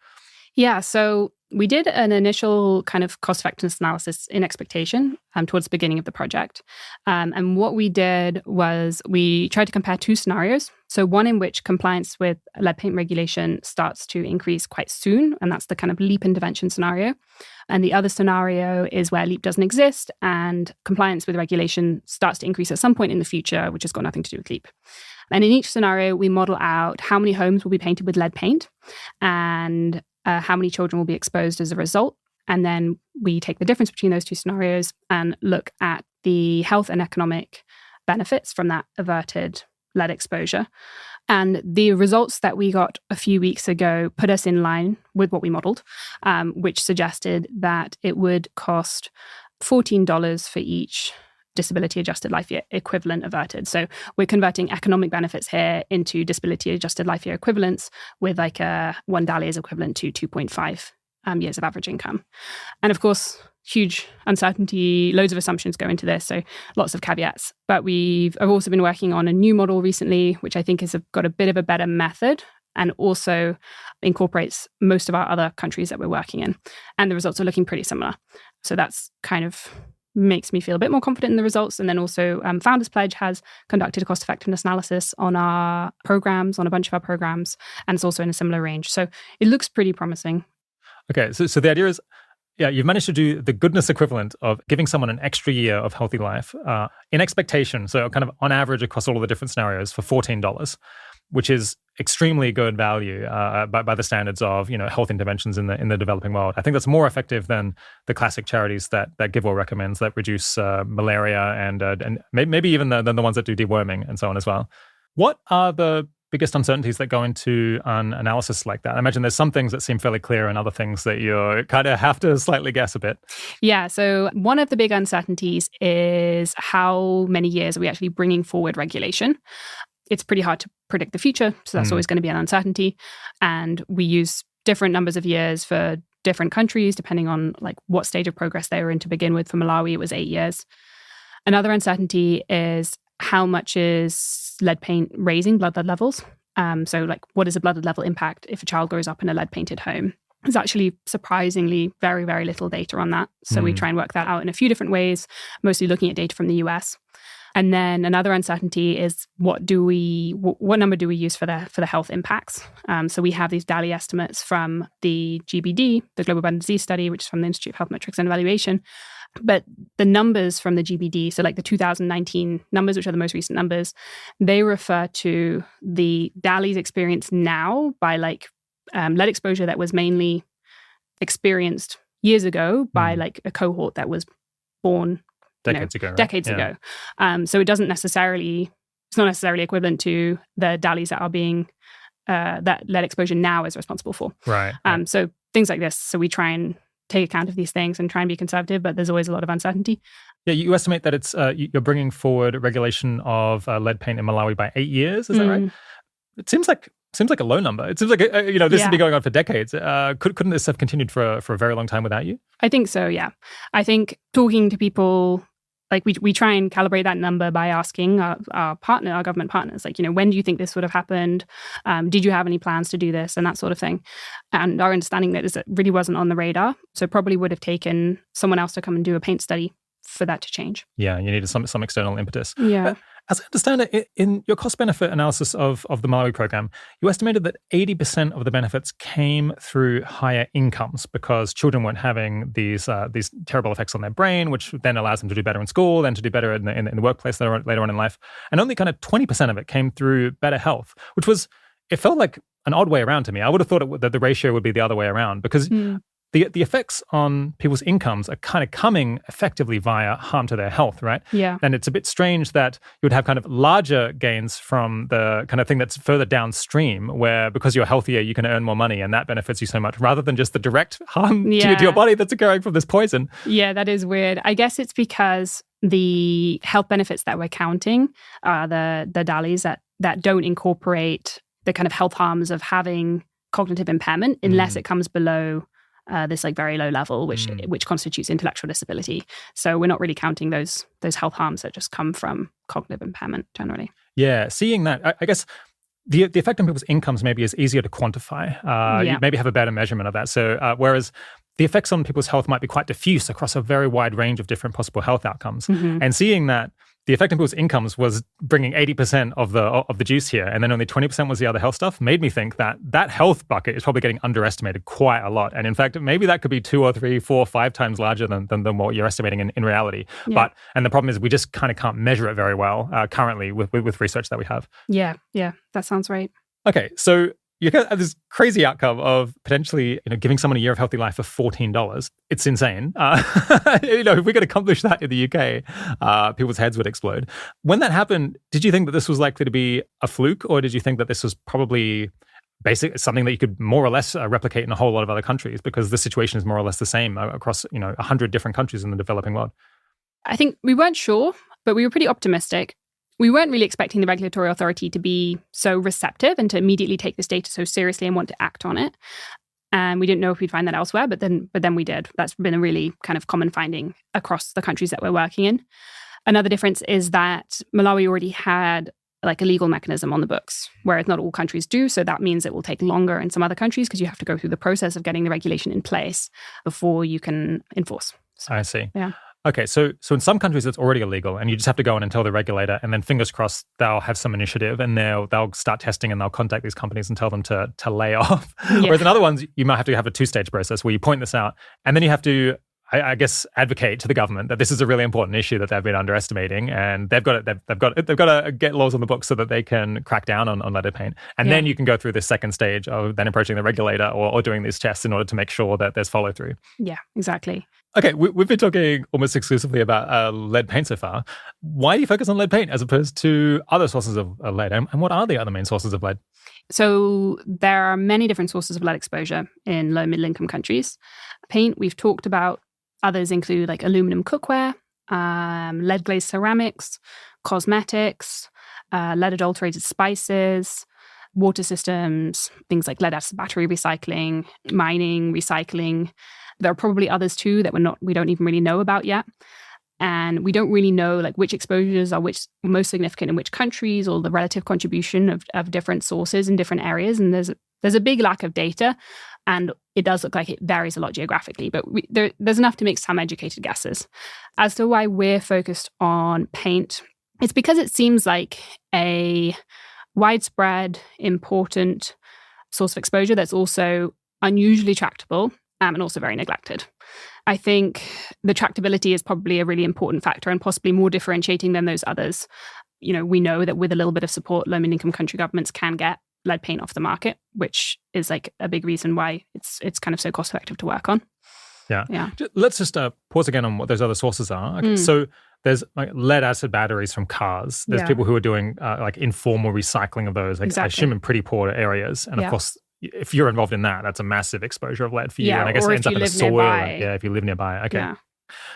Yeah, so we did an initial kind of cost effectiveness analysis in expectation towards the beginning of the project. And what we did was we tried to compare two scenarios. So one in which compliance with lead paint regulation starts to increase quite soon, and that's the kind of LEEP intervention scenario. And the other scenario is where LEEP doesn't exist and compliance with regulation starts to increase at some point in the future, which has got nothing to do with LEEP. And in each scenario, we model out how many homes will be painted with lead paint and how many children will be exposed as a result. And then we take the difference between those two scenarios and look at the health and economic benefits from that averted lead exposure. And the results that we got a few weeks ago put us in line with what we modeled, which suggested that it would cost $14 for each disability adjusted life year equivalent averted. So we're converting economic benefits here into disability adjusted life year equivalents with like one DALY is equivalent to 2.5 years of average income. And of course, huge uncertainty, loads of assumptions go into this, so lots of caveats. But I've also been working on a new model recently, which I think has got a bit of a better method and also incorporates most of our other countries that we're working in. And the results are looking pretty similar. So that's kind of makes me feel a bit more confident in the results. And then also Founders Pledge has conducted a cost effectiveness analysis on our programs, on a bunch of our programs, and it's also in a similar range. So it looks pretty promising. Okay, so the idea is, you've managed to do the goodness equivalent of giving someone an extra year of healthy life in expectation, so kind of on average across all of the different scenarios for $14, which is extremely good value by the standards of health interventions in the developing world. I think that's more effective than the classic charities that GiveWell recommends that reduce malaria and maybe even than the ones that do deworming and so on as well. What are the biggest uncertainties that go into an analysis like that? I imagine there's some things that seem fairly clear and other things that you kind of have to slightly guess a bit. Yeah, so one of the big uncertainties is how many years are we actually bringing forward regulation? It's pretty hard to predict the future, so that's always going to be an uncertainty. And we use different numbers of years for different countries, depending on like what stage of progress they were in to begin with. For Malawi, it was 8 years. Another uncertainty is how much is lead paint raising blood levels? So like what is a blood level impact if a child grows up in a lead-painted home? There's actually surprisingly very, very little data on that. So we try and work that out in a few different ways, mostly looking at data from the US. And then another uncertainty is what number do we use for the health impacts? So we have these DALY estimates from the GBD, the Global Burden Disease Study, which is from the Institute of Health Metrics and Evaluation. But the numbers from the GBD, so like the 2019 numbers, which are the most recent numbers, they refer to the DALYs experienced now by like lead exposure that was mainly experienced years ago by like a cohort that was born decades ago. So it's not necessarily equivalent to the DALYs that are being that lead exposure now is responsible for. Right. So things like this. So we try and take account of these things and try and be conservative, but there's always a lot of uncertainty. Yeah, you estimate that it's you're bringing forward regulation of lead paint in Malawi by 8 years. Is that right? It seems like a low number. It seems like this has been going on for decades. Couldn't this have continued for a very long time without you? I think so. Yeah, I think talking to people, like we try and calibrate that number by asking our government partners, like, when do you think this would have happened? Did you have any plans to do this and that sort of thing? And our understanding that is it really wasn't on the radar. So probably would have taken someone else to come and do a paint study for that to change. Yeah, you needed some external impetus. Yeah. As I understand it, in your cost-benefit analysis of the Malawi program, you estimated that 80% of the benefits came through higher incomes because children weren't having these terrible effects on their brain, which then allows them to do better in school, then to do better in the workplace later on in life. And only kind of 20% of it came through better health, it felt like an odd way around to me. I would have thought that the ratio would be the other way around because the effects on people's incomes are kind of coming effectively via harm to their health, right? Yeah. And it's a bit strange that you would have kind of larger gains from the kind of thing that's further downstream, where because you're healthier, you can earn more money and that benefits you so much, rather than just the direct harm to your body that's occurring from this poison. Yeah, that is weird. I guess it's because the health benefits that we're counting are the DALYs that don't incorporate the kind of health harms of having cognitive impairment unless it comes below this like very low level, which constitutes intellectual disability. So we're not really counting those health harms that just come from cognitive impairment generally. Yeah, seeing that, I guess the effect on people's incomes maybe is easier to quantify. You maybe have a better measurement of that. So whereas the effects on people's health might be quite diffuse across a very wide range of different possible health outcomes. And seeing that the effect on people's incomes was bringing 80% of the juice here, and then only 20% was the other health stuff, made me think that health bucket is probably getting underestimated quite a lot. And in fact, maybe that could be 2 or 3, 4, 5 times larger than what you're estimating in reality. Yeah. And the problem is we just kind of can't measure it very well currently with research that we have. Yeah, that sounds right. Okay, so you have this crazy outcome of potentially, giving someone a year of healthy life for $14. It's insane. If we could accomplish that in the UK, people's heads would explode. When that happened, did you think that this was likely to be a fluke, or did you think that this was probably something that you could more or less replicate in a whole lot of other countries, because the situation is more or less the same across 100 different countries in the developing world? I think we weren't sure, but we were pretty optimistic. We weren't really expecting the regulatory authority to be so receptive and to immediately take this data so seriously and want to act on it. And we didn't know if we'd find that elsewhere, but then we did. That's been a really kind of common finding across the countries that we're working in. Another difference is that Malawi already had like a legal mechanism on the books, whereas not all countries do. So that means it will take longer in some other countries because you have to go through the process of getting the regulation in place before you can enforce. So, I see. Yeah. Okay, so in some countries it's already illegal, and you just have to go in and tell the regulator, and then fingers crossed they'll have some initiative, and they'll start testing, and they'll contact these companies and tell them to lay off. Yeah. Whereas in other ones, you might have a 2-stage process where you point this out, and then you have to, I guess, advocate to the government that this is a really important issue that they've been underestimating, and they've got to get laws on the books so that they can crack down on leaded paint, and then you can go through this second stage of then approaching the regulator or doing these tests in order to make sure that there's follow through. Yeah, exactly. Okay, we've been talking almost exclusively about lead paint so far. Why do you focus on lead paint as opposed to other sources of lead? And what are the other main sources of lead? So there are many different sources of lead exposure in low middle income countries. Paint, we've talked about. Others include like aluminum cookware, lead glazed ceramics, cosmetics, lead adulterated spices, water systems, things like lead acid battery recycling, mining, recycling. There are probably others too that we don't even really know about yet. And we don't really know like which exposures are most significant in which countries, or the relative contribution of different sources in different areas. And there's a big lack of data, and it does look like it varies a lot geographically, but there's enough to make some educated guesses. As to why we're focused on paint, it's because it seems like a widespread, important source of exposure that's also unusually tractable and also very neglected. I think the tractability is probably a really important factor and possibly more differentiating than those others. We know that with a little bit of support, low-income country governments can get lead paint off the market, which is like a big reason why it's kind of so cost-effective to work on. Yeah. Let's just pause again on what those other sources are. Okay, so there's like lead acid batteries from cars. There's people who are doing like informal recycling of those, like, I assume in pretty poor areas. And of course, if you're involved in that, that's a massive exposure of lead for you. And I guess it ends up in the soil. If you live nearby. Okay. Yeah.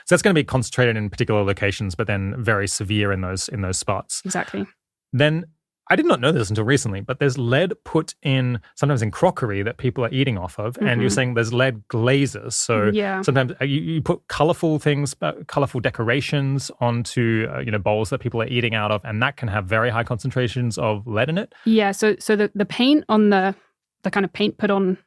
So that's going to be concentrated in particular locations, but then very severe in those spots. Exactly. Then I did not know this until recently, but there's lead put in sometimes in crockery that people are eating off of. And you're saying there's lead glazes. So sometimes you put colorful things, colorful decorations onto bowls that people are eating out of, and that can have very high concentrations of lead in it. Yeah. So the paint on the kind of paint put on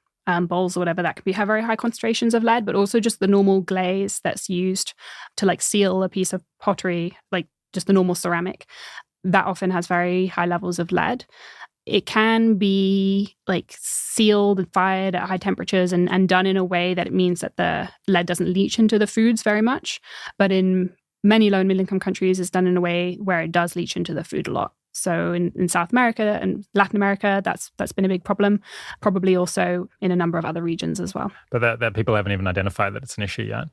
bowls or whatever, that could have very high concentrations of lead, but also just the normal glaze that's used to like seal a piece of pottery, like just the normal ceramic, that often has very high levels of lead. It can be like sealed and fired at high temperatures and done in a way that it means that the lead doesn't leach into the foods very much. But in many low and middle income countries, it's done in a way where it does leach into the food a lot. So in South America and Latin America, that's been a big problem, probably also in a number of other regions as well. But that people haven't even identified that it's an issue yet.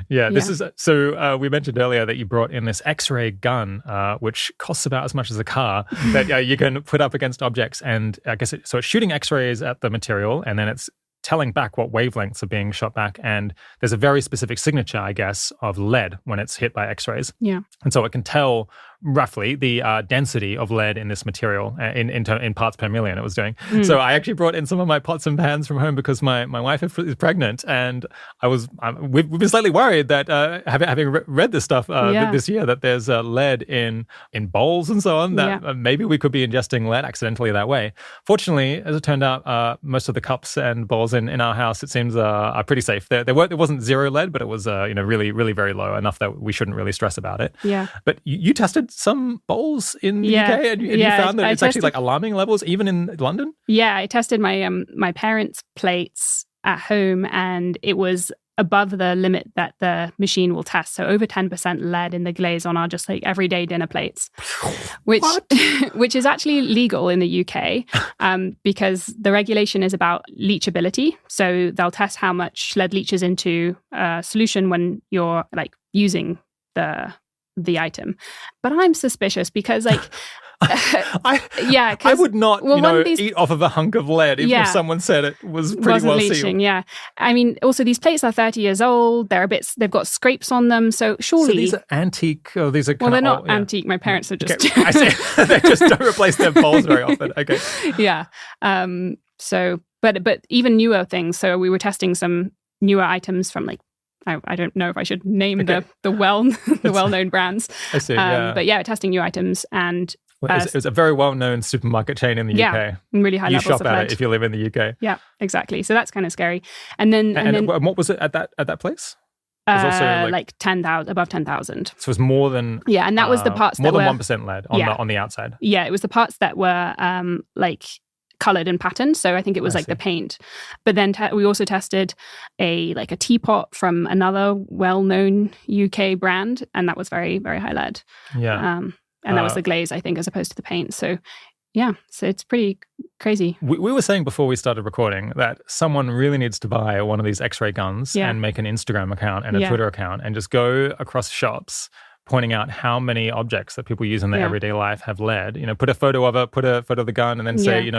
Yeah, this is, so we mentioned earlier that you brought in this X-ray gun, which costs about as much as a car, that you can put up against objects. And I guess so it's shooting X-rays at the material, and then it's telling back what wavelengths are being shot back. And there's a very specific signature, I guess, of lead when it's hit by X-rays. Yeah. And so it can tell roughly the density of lead in this material in parts per million it was doing. So I actually brought in some of my pots and pans from home because my wife is pregnant, and we've been slightly worried that having read this stuff this year, that there's lead in bowls and so on, that maybe we could be ingesting lead accidentally that way. Fortunately, as it turned out, most of the cups and bowls in our house, it seems, are pretty safe. There wasn't zero lead, but it was really, really very low, enough that we shouldn't really stress about it. Yeah. But you tested some bowls in the UK, and you found that it's actually like alarming levels even in London? Yeah, I tested my parents' plates at home, and it was above the limit that the machine will test. So over 10% lead in the glaze on our just like everyday dinner plates, which is actually legal in the UK because the regulation is about leachability. So they'll test how much lead leaches into a solution when you're like using the item. But I'm suspicious because like I would not, eat off of a hunk of lead if someone said it was pretty well leaching, sealed. Yeah, I mean, also these plates are 30 years old. They've got scrapes on them. So surely, so these are antique. Or these are they're not antique. My parents are just. Okay. I see. They just don't replace their bowls very often. Okay. Yeah. So, but even newer things. So we were testing some newer items from like. I don't know if I should name the well-known brands. I see. But testing new items and. It was a very well-known supermarket chain in the UK. Really high levels of lead. You shop at it if you live in the UK. Yeah, exactly. So that's kind of scary. And then what was it at that place? It was also like 10,000, above 10,000. So it was more than and that was the parts more that than were 1% lead on the outside. Yeah, it was the parts that were like colored and patterned. So I think it was the paint. But then we also tested a teapot from another well-known UK brand, and that was very, very high lead. Yeah. And that was the glaze, I think, as opposed to the paint. So, so it's pretty crazy. We were saying before we started recording that someone really needs to buy one of these X-ray guns and make an Instagram account and a Twitter account and just go across shops pointing out how many objects that people use in their everyday life have lead. Put a photo of it, put a photo of the gun, and then say,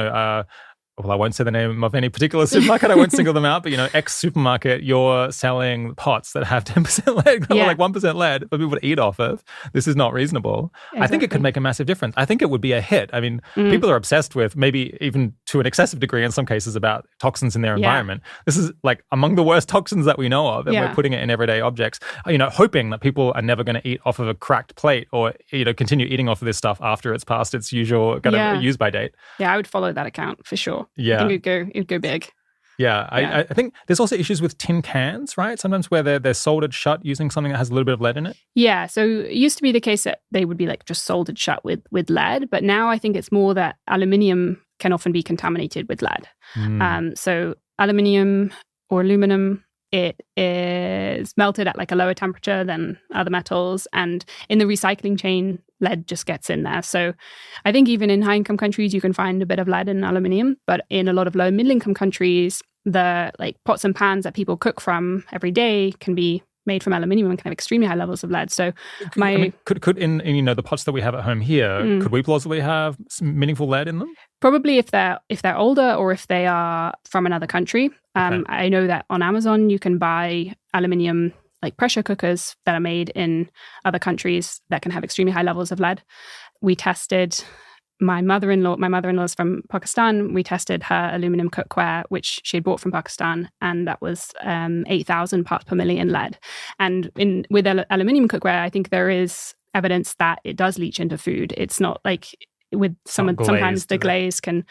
well, I won't say the name of any particular supermarket. I won't single them out. But, X supermarket, you're selling pots that have 10% lead, or like 1% lead for people to eat off of. This is not reasonable. Exactly. I think it could make a massive difference. I think it would be a hit. I mean, people are obsessed with, maybe even to an excessive degree in some cases, about toxins in their environment. This is like among the worst toxins that we know of, and we're putting it in everyday objects, hoping that people are never going to eat off of a cracked plate or, continue eating off of this stuff after it's past its usual kind of use by date. Yeah, I would follow that account for sure. Yeah. I think it'd go big. Yeah, I think there's also issues with tin cans, right? Sometimes where they're soldered shut using something that has a little bit of lead in it. Yeah, so it used to be the case that they would be like just soldered shut with lead, but now I think it's more that aluminium can often be contaminated with lead. So aluminium or aluminum, it is melted at like a lower temperature than other metals, and in the recycling chain, lead just gets in there. So I think even in high-income countries, you can find a bit of lead in aluminium, but in a lot of low and middle-income countries, the like pots and pans that people cook from every day can be made from aluminium and kind of extremely high levels of lead. So could in the pots that we have at home here, could we plausibly have some meaningful lead in them? Probably if they're older or if they are from another country. I know that on Amazon you can buy aluminium like pressure cookers that are made in other countries that can have extremely high levels of lead. We tested my mother-in-law is from Pakistan. We tested her aluminum cookware, which she had bought from Pakistan, and that was 8,000 parts per million lead. And with aluminum cookware, I think there is evidence that it does leach into food. It's not like with sometimes the glaze can,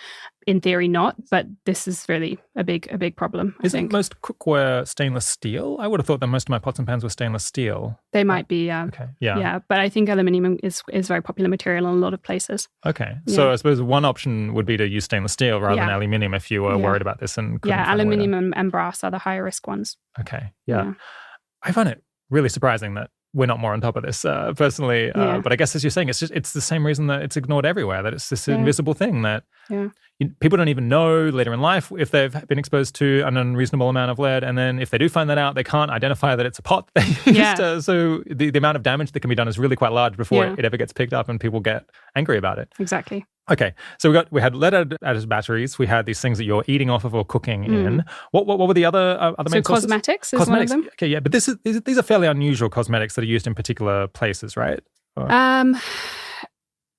in theory, not, but this is really a big problem. Isn't most cookware stainless steel? I would have thought that most of my pots and pans were stainless steel. They might be, Okay, yeah. Yeah, but I think aluminium is a very popular material in a lot of places. Okay, so I suppose one option would be to use stainless steel rather than aluminium if you were worried about this and couldn't find aluminium and brass are the higher risk ones. Okay, yeah. I find it really surprising that we're not more on top of this personally. But I guess as you're saying, it's the same reason that it's ignored everywhere, that it's this invisible thing that people don't even know later in life if they've been exposed to an unreasonable amount of lead. And then if they do find that out, they can't identify that it's a pot they used. So the amount of damage that can be done is really quite large before it ever gets picked up and people get angry about it. Exactly. Okay, so we had lead-added batteries. We had these things that you're eating off of or cooking in. What were the other main sources? Cosmetics is one of them. Okay, yeah, but these are fairly unusual cosmetics that are used in particular places, right? Or?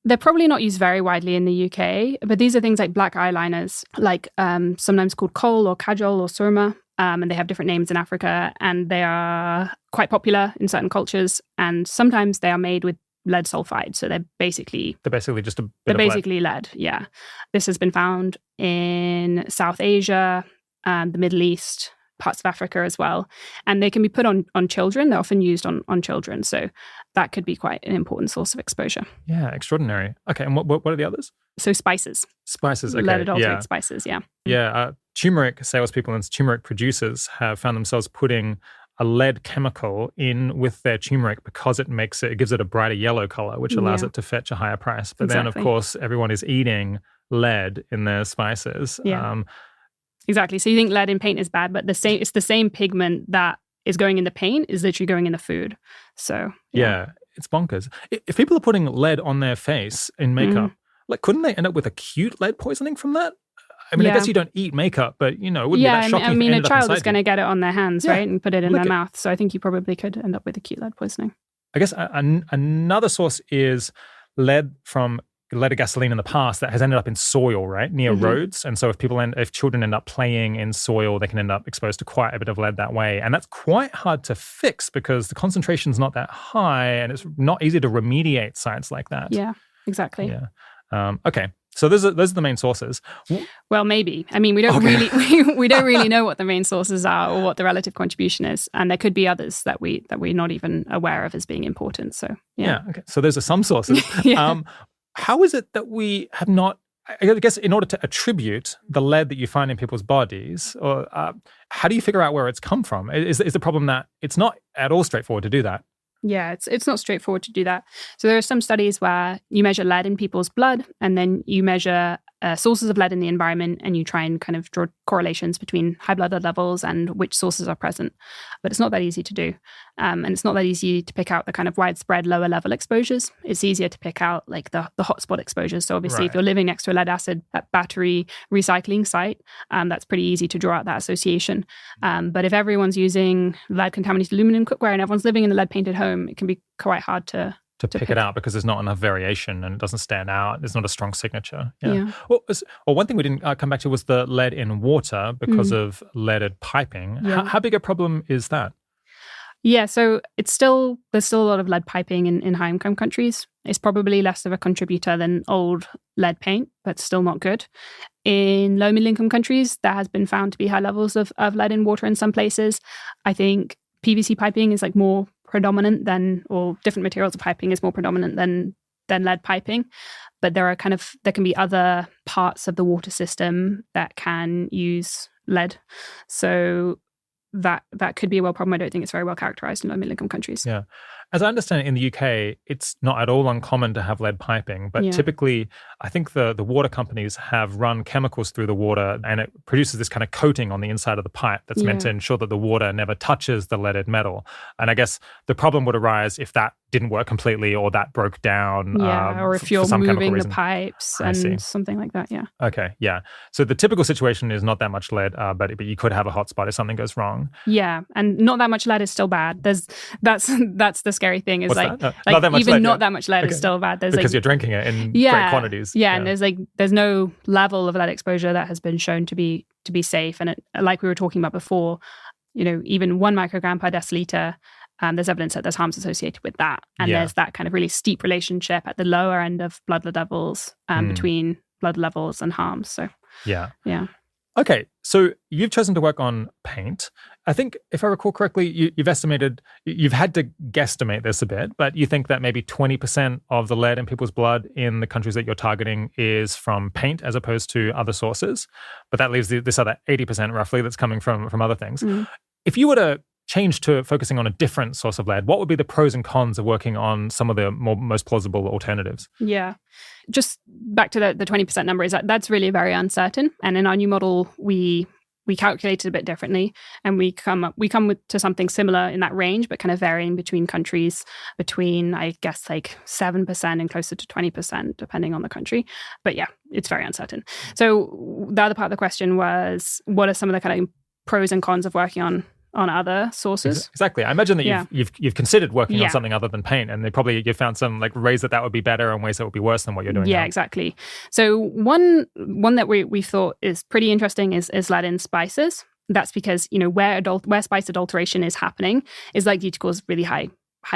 They're probably not used very widely in the UK, but these are things like black eyeliners, like sometimes called kohl or kajol or surma, and they have different names in Africa, and they are quite popular in certain cultures, and sometimes they are made with lead sulfide, so they're basically just a bit of lead. Yeah, this has been found in South Asia, the Middle East, parts of Africa as well, and they can be put on children. They're often used on children, so that could be quite an important source of exposure. Yeah, extraordinary. Okay, and what are the others? So spices, okay, lead adulterated spices. Yeah. Turmeric salespeople and turmeric producers have found themselves putting a lead chemical in with their turmeric because it gives it a brighter yellow color, which allows it to fetch a higher price. But then, of course, everyone is eating lead in their spices. Yeah. Exactly. So you think lead in paint is bad, but it's the same pigment that is going in the paint is literally going in the food. So yeah, it's bonkers. If people are putting lead on their face in makeup, couldn't they end up with acute lead poisoning from that? I mean, I guess you don't eat makeup, but wouldn't be that shocking? I mean, a child is going to get it on their hands, right, and put it in their mouth. So I think you probably could end up with acute lead poisoning. I guess another source is leaded gasoline in the past that has ended up in soil, right, near roads. And so if children end up playing in soil, they can end up exposed to quite a bit of lead that way. And that's quite hard to fix because the concentration's not that high and it's not easy to remediate sites like that. Yeah, exactly. Yeah. Okay. So those are the main sources. Well, maybe. I mean, we don't really know what the main sources are or what the relative contribution is, and there could be others that we're not even aware of as being important. So yeah. Okay. So those are some sources. How is it that we have not? I guess in order to attribute the lead that you find in people's bodies, or how do you figure out where it's come from? Is the problem that it's not at all straightforward to do that? Yeah, it's not straightforward to do that. So there are some studies where you measure lead in people's blood, and then you measure sources of lead in the environment, and you try and kind of draw correlations between high blood lead levels and which sources are present. But it's not that easy to do. And it's not that easy to pick out the kind of widespread lower level exposures. It's easier to pick out like the hotspot exposures. So obviously, if you're living next to a lead acid battery recycling site, that's pretty easy to draw out that association. But if everyone's using lead contaminated aluminum cookware and everyone's living in a lead painted home, it can be quite hard to pick it out because there's not enough variation and it doesn't stand out. There's not a strong signature. Yeah. Well, one thing we didn't come back to was the lead in water because of leaded piping. Yeah. How big a problem is that? Yeah, so there's still a lot of lead piping in high-income countries. It's probably less of a contributor than old lead paint, but still not good. In low-middle-income countries, there has been found to be high levels of lead in water in some places. I think PVC piping is like more predominant or different materials of piping is more predominant than lead piping. But there can be other parts of the water system that can use lead. So that could be a real problem. I don't think it's very well characterized in low-middle-income countries. Yeah. As I understand it, in the UK, it's not at all uncommon to have lead piping, but typically, I think the water companies have run chemicals through the water and it produces this kind of coating on the inside of the pipe that's meant to ensure that the water never touches the leaded metal. And I guess the problem would arise if that didn't work completely or that broke down. Or if you're moving the pipes and something like that, Okay, yeah. So the typical situation is not that much lead, but you could have a hotspot if something goes wrong. Yeah, and not that much lead is still bad. That's the scary thing is not that much lead is still bad. There's because you're drinking it in great quantities. Yeah, and there's no level of lead exposure that has been shown to be safe. And like we were talking about before, even 1 microgram per deciliter, there's evidence that there's harms associated with that. And there's that kind of really steep relationship at the lower end of blood lead levels between blood levels and harms. So yeah. Okay, so you've chosen to work on paint. I think, if I recall correctly, you've had to guesstimate this a bit, but you think that maybe 20% of the lead in people's blood in the countries that you're targeting is from paint as opposed to other sources. But that leaves this other 80% roughly that's coming from other things. Mm. If you were to change to focusing on a different source of lead, what would be the pros and cons of working on some of the most plausible alternatives? Yeah. Just back to the 20% number, is that's really very uncertain. And in our new model, we calculate it a bit differently, and we come to something similar in that range, but kind of varying between countries between, I guess, like 7% and closer to 20%, depending on the country. But yeah, it's very uncertain. So the other part of the question was, what are some of the kind of pros and cons of working on on other sources. Exactly. I imagine that you've considered working on something other than paint, and you found some like ways that would be better and ways that would be worse than what you're doing now. Exactly. So one that we thought is pretty interesting is lead in spices. That's because, where spice adulteration is happening is likely to cause really high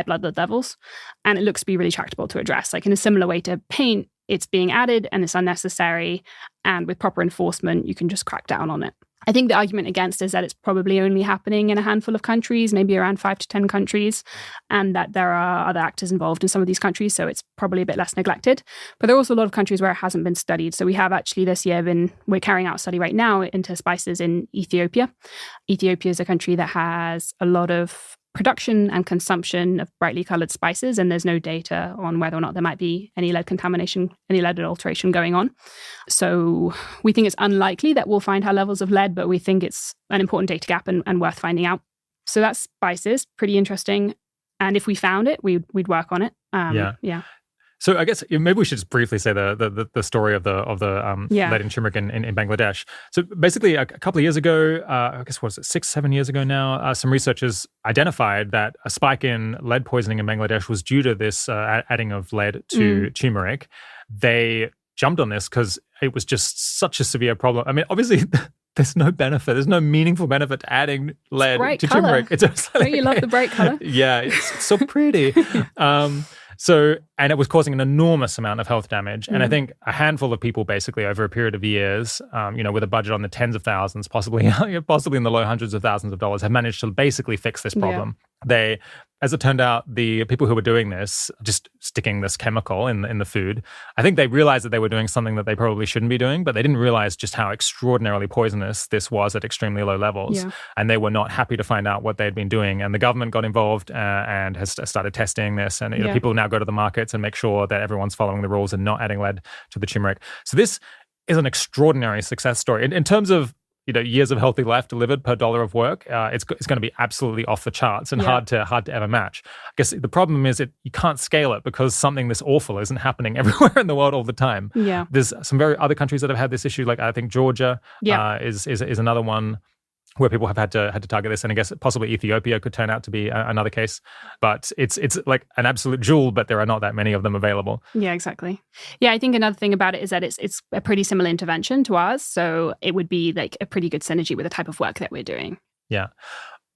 blood levels, and it looks to be really tractable to address. Like in a similar way to paint, it's being added and it's unnecessary, and with proper enforcement, you can just crack down on it. I think the argument against is that it's probably only happening in a handful of countries, maybe around 5 to 10 countries, and that there are other actors involved in some of these countries, so it's probably a bit less neglected. But there are also a lot of countries where it hasn't been studied. So we have actually this year we're carrying out a study right now into spices in Ethiopia. Ethiopia is a country that has a lot of production and consumption of brightly colored spices, and there's no data on whether or not there might be any lead contamination, any lead adulteration going on. So we think it's unlikely that we'll find high levels of lead, but we think it's an important data gap and worth finding out. So that's spices, pretty interesting. And if we found it, we'd work on it. Yeah. So I guess maybe we should just briefly say the story of the lead in turmeric in Bangladesh. So basically, a couple of years ago, I guess 6-7 years ago now, some researchers identified that a spike in lead poisoning in Bangladesh was due to this adding of lead to turmeric. They jumped on this because it was just such a severe problem. I mean, obviously. There's no benefit. There's no meaningful benefit to adding lead to turmeric. Don't you love the bright color? Yeah, it's so pretty. And it was causing an enormous amount of health damage. And I think a handful of people basically over a period of years, with a budget on the tens of thousands, possibly in the low hundreds of thousands of dollars, have managed to basically fix this problem. They, as it turned out, the people who were doing this, just sticking this chemical in the food, I think they realized that they were doing something that they probably shouldn't be doing, but they didn't realize just how extraordinarily poisonous this was at extremely low levels. Yeah. And they were not happy to find out what they'd been doing. And the government got involved and has started testing this. And people now go to the markets and make sure that everyone's following the rules and not adding lead to the turmeric. So this is an extraordinary success story. In terms of years of healthy life delivered per dollar of work, it's going to be absolutely off the charts and hard to ever match. I guess the problem is you can't scale it because something this awful isn't happening everywhere in the world all the time. Yeah. There's some very other countries that have had this issue, like I think Georgia is another one where people have had to target this, and I guess possibly Ethiopia could turn out to be another case. But it's like an absolute jewel, but there are not that many of them available. Yeah, exactly. Yeah, I think another thing about it is that it's a pretty similar intervention to ours, so it would be like a pretty good synergy with the type of work that we're doing. Yeah.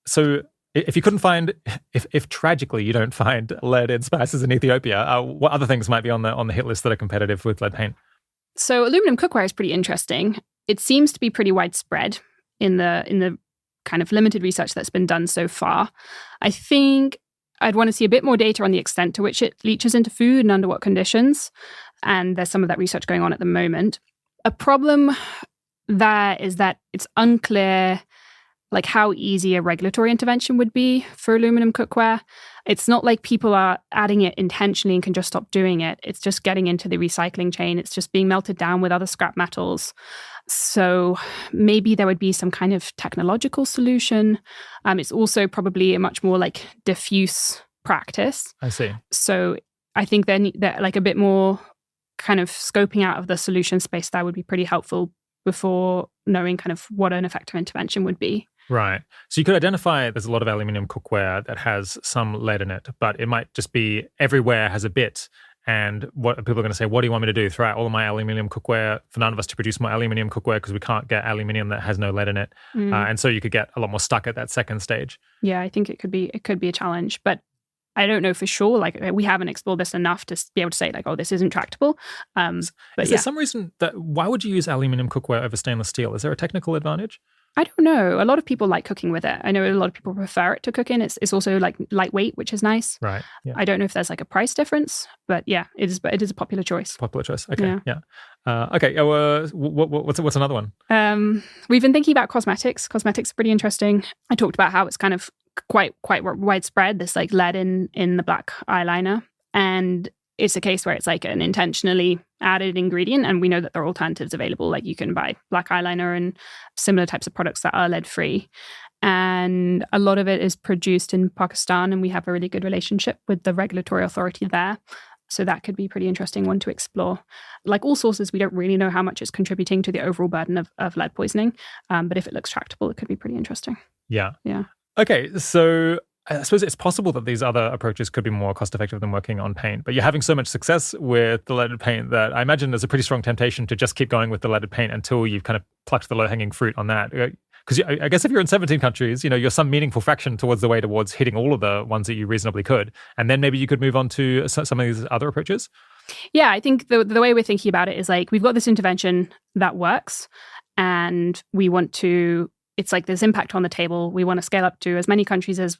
So if you couldn't find, if tragically you don't find lead in spices in Ethiopia, what other things might be on the hit list that are competitive with lead paint? So aluminum cookware is pretty interesting. It seems to be pretty widespread in the kind of limited research that's been done so far. I think I'd want to see a bit more data on the extent to which it leaches into food and under what conditions. And there's some of that research going on at the moment. A problem there is that it's unclear like how easy a regulatory intervention would be for aluminum cookware. It's not like people are adding it intentionally and can just stop doing it. It's just getting into the recycling chain. It's just being melted down with other scrap metals. So maybe there would be some kind of technological solution. It's also probably a much more like diffuse practice. I see. So I think they're like a bit more kind of scoping out of the solution space that would be pretty helpful before knowing kind of what an effective intervention would be. Right. So you could identify there's a lot of aluminium cookware that has some lead in it, but it might just be everywhere has a bit. And what people are going to say, what do you want me to do? Throw out all of my aluminium cookware for none of us to produce more aluminium cookware because we can't get aluminium that has no lead in it. And so you could get a lot more stuck at that second stage. Yeah, I think it could be a challenge, but I don't know for sure. Like we haven't explored this enough to be able to say like, oh, this isn't tractable. But is there some reason why would you use aluminium cookware over stainless steel? Is there a technical advantage? I don't know. A lot of people like cooking with it. I know a lot of people prefer it to cook in. It's also like lightweight, which is nice. Right. Yeah. I don't know if there's like a price difference, but yeah, it is a popular choice. Popular choice. Okay. Yeah. Okay. What's another one? We've been thinking about cosmetics. Cosmetics are pretty interesting. I talked about how it's kind of quite widespread. There's like lead in the black eyeliner, and it's a case where it's like an intentionally added ingredient, and we know that there are alternatives available. Like you can buy black eyeliner and similar types of products that are lead-free. And a lot of it is produced in Pakistan, and we have a really good relationship with the regulatory authority there. So that could be a pretty interesting one to explore. Like all sources, we don't really know how much it's contributing to the overall burden of lead poisoning. But if it looks tractable, it could be pretty interesting. Yeah. Yeah. Okay, so I suppose it's possible that these other approaches could be more cost-effective than working on paint, but you're having so much success with the leaded paint that I imagine there's a pretty strong temptation to just keep going with the leaded paint until you've kind of plucked the low-hanging fruit on that. Because I guess if you're in 17 countries, you're some meaningful fraction towards the way towards hitting all of the ones that you reasonably could, and then maybe you could move on to some of these other approaches. Yeah, I think the way we're thinking about it is like we've got this intervention that works, and we want to. It's like there's impact on the table. We want to scale up to as many countries as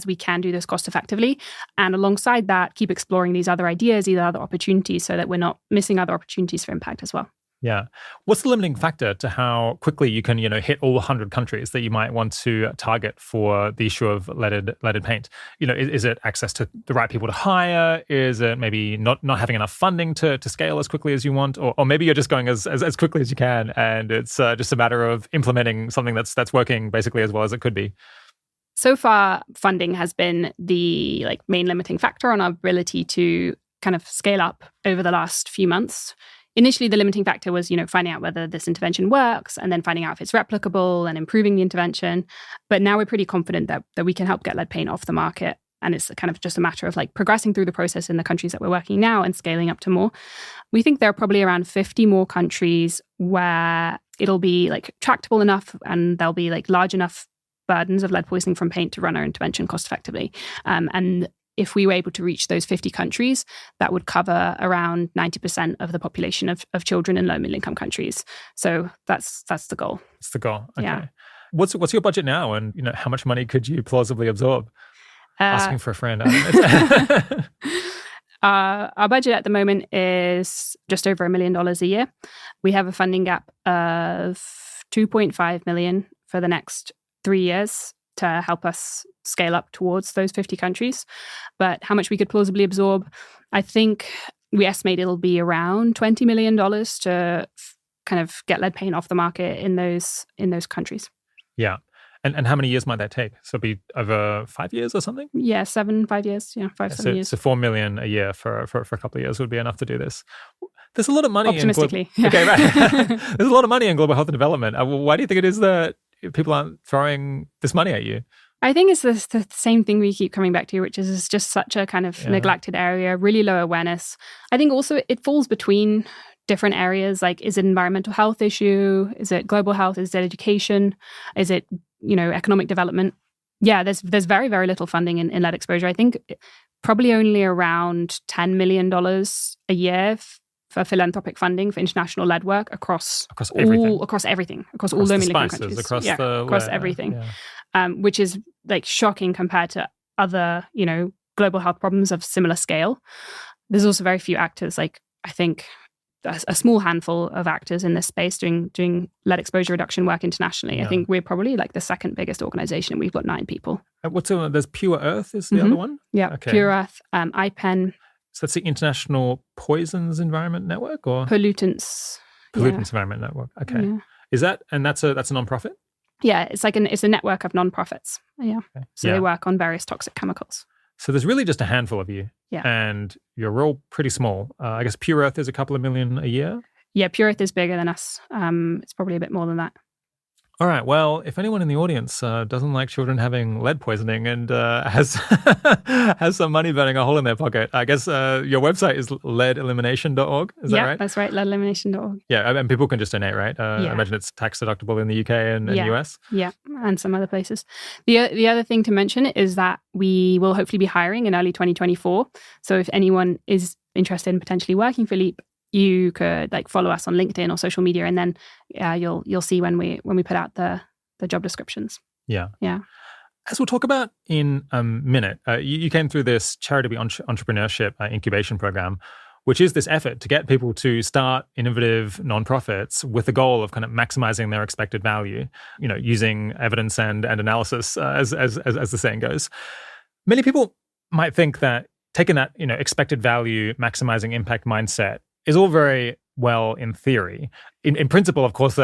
we can do this cost effectively. And alongside that, keep exploring these other ideas, these other opportunities so that we're not missing other opportunities for impact as well. Yeah. What's the limiting factor to how quickly you can, hit all 100 countries that you might want to target for the issue of leaded paint? Is it access to the right people to hire? Is it maybe not having enough funding to scale as quickly as you want? Or maybe you're just going as quickly as you can and it's just a matter of implementing something that's working basically as well as it could be? So far, funding has been the main limiting factor on our ability to kind of scale up over the last few months. Initially, the limiting factor was, finding out whether this intervention works and then finding out if it's replicable and improving the intervention. But now we're pretty confident that we can help get lead paint off the market. And it's kind of just a matter of progressing through the process in the countries that we're working now and scaling up to more. We think there are probably around 50 more countries where it'll be tractable enough and there'll be large enough burdens of lead poisoning from paint to run our intervention cost effectively. And if we were able to reach those 50 countries, that would cover around 90% of the population of children in low middle income countries. So that's the goal. It's the goal. Okay. Yeah. What's your budget now, and how much money could you plausibly absorb? Asking for a friend. Our budget at the moment is just over $1 million a year. We have a funding gap of $2.5 million for the next 3 years to help us scale up towards those 50 countries. But how much we could plausibly absorb, I think we estimate it'll be around $20 million to kind of get lead paint off the market in those countries. Yeah. And how many years might that take? So it'd be over 5 years or something? Yeah, 5 years. Yeah, 7 years. So $4 million a year for a couple of years would be enough to do this. There's a lot of money optimistically. Okay, right. There's a lot of money in global health and development. Why do you think it is that people aren't throwing this money at you? I think it's the same thing we keep coming back to, which is it's just such a kind of neglected area, really low awareness. I think also it falls between different areas. Is it an environmental health issue? Is it global health? Is it education? Is it, economic development? Yeah, there's very, very little funding in lead exposure. I think probably only around $10 million a year for philanthropic funding for international lead work across everything, across all low middle income countries, across everything, which is shocking compared to other global health problems of similar scale. There's also very few actors. I think a small handful of actors in this space doing lead exposure reduction work internationally. I think we're probably the second biggest organization. We've got 9 people. There's Pure Earth is the other one? Yeah, okay. Pure Earth, IPEN. So that's the International Poisons Environment Network, or Pollutants Environment Network. Okay, yeah. Is that that's a nonprofit? Yeah, it's it's a network of nonprofits. Yeah, okay. So they work on various toxic chemicals. So there's really just a handful of you, and you're all pretty small. I guess Pure Earth is a couple of million a year. Yeah, Pure Earth is bigger than us. It's probably a bit more than that. All right. Well, if anyone in the audience doesn't like children having lead poisoning and has some money burning a hole in their pocket, I guess your website is leadelimination.org. Is that right? Yeah, that's right. Leadelimination.org. Yeah, and people can just donate, right? I imagine it's tax deductible in the UK and US. Yeah, and some other places. The other thing to mention is that we will hopefully be hiring in early 2024. So if anyone is interested in potentially working for LEEP, you could follow us on LinkedIn or social media, and then you'll see when we put out the job descriptions. Yeah. Yeah. As we'll talk about in a minute, you came through this Charity Entrepreneurship incubation program, which is this effort to get people to start innovative nonprofits with the goal of kind of maximizing their expected value, using evidence and analysis, as the saying goes. Many people might think that taking that expected value, maximizing impact mindset is all very well in theory. In principle, of course,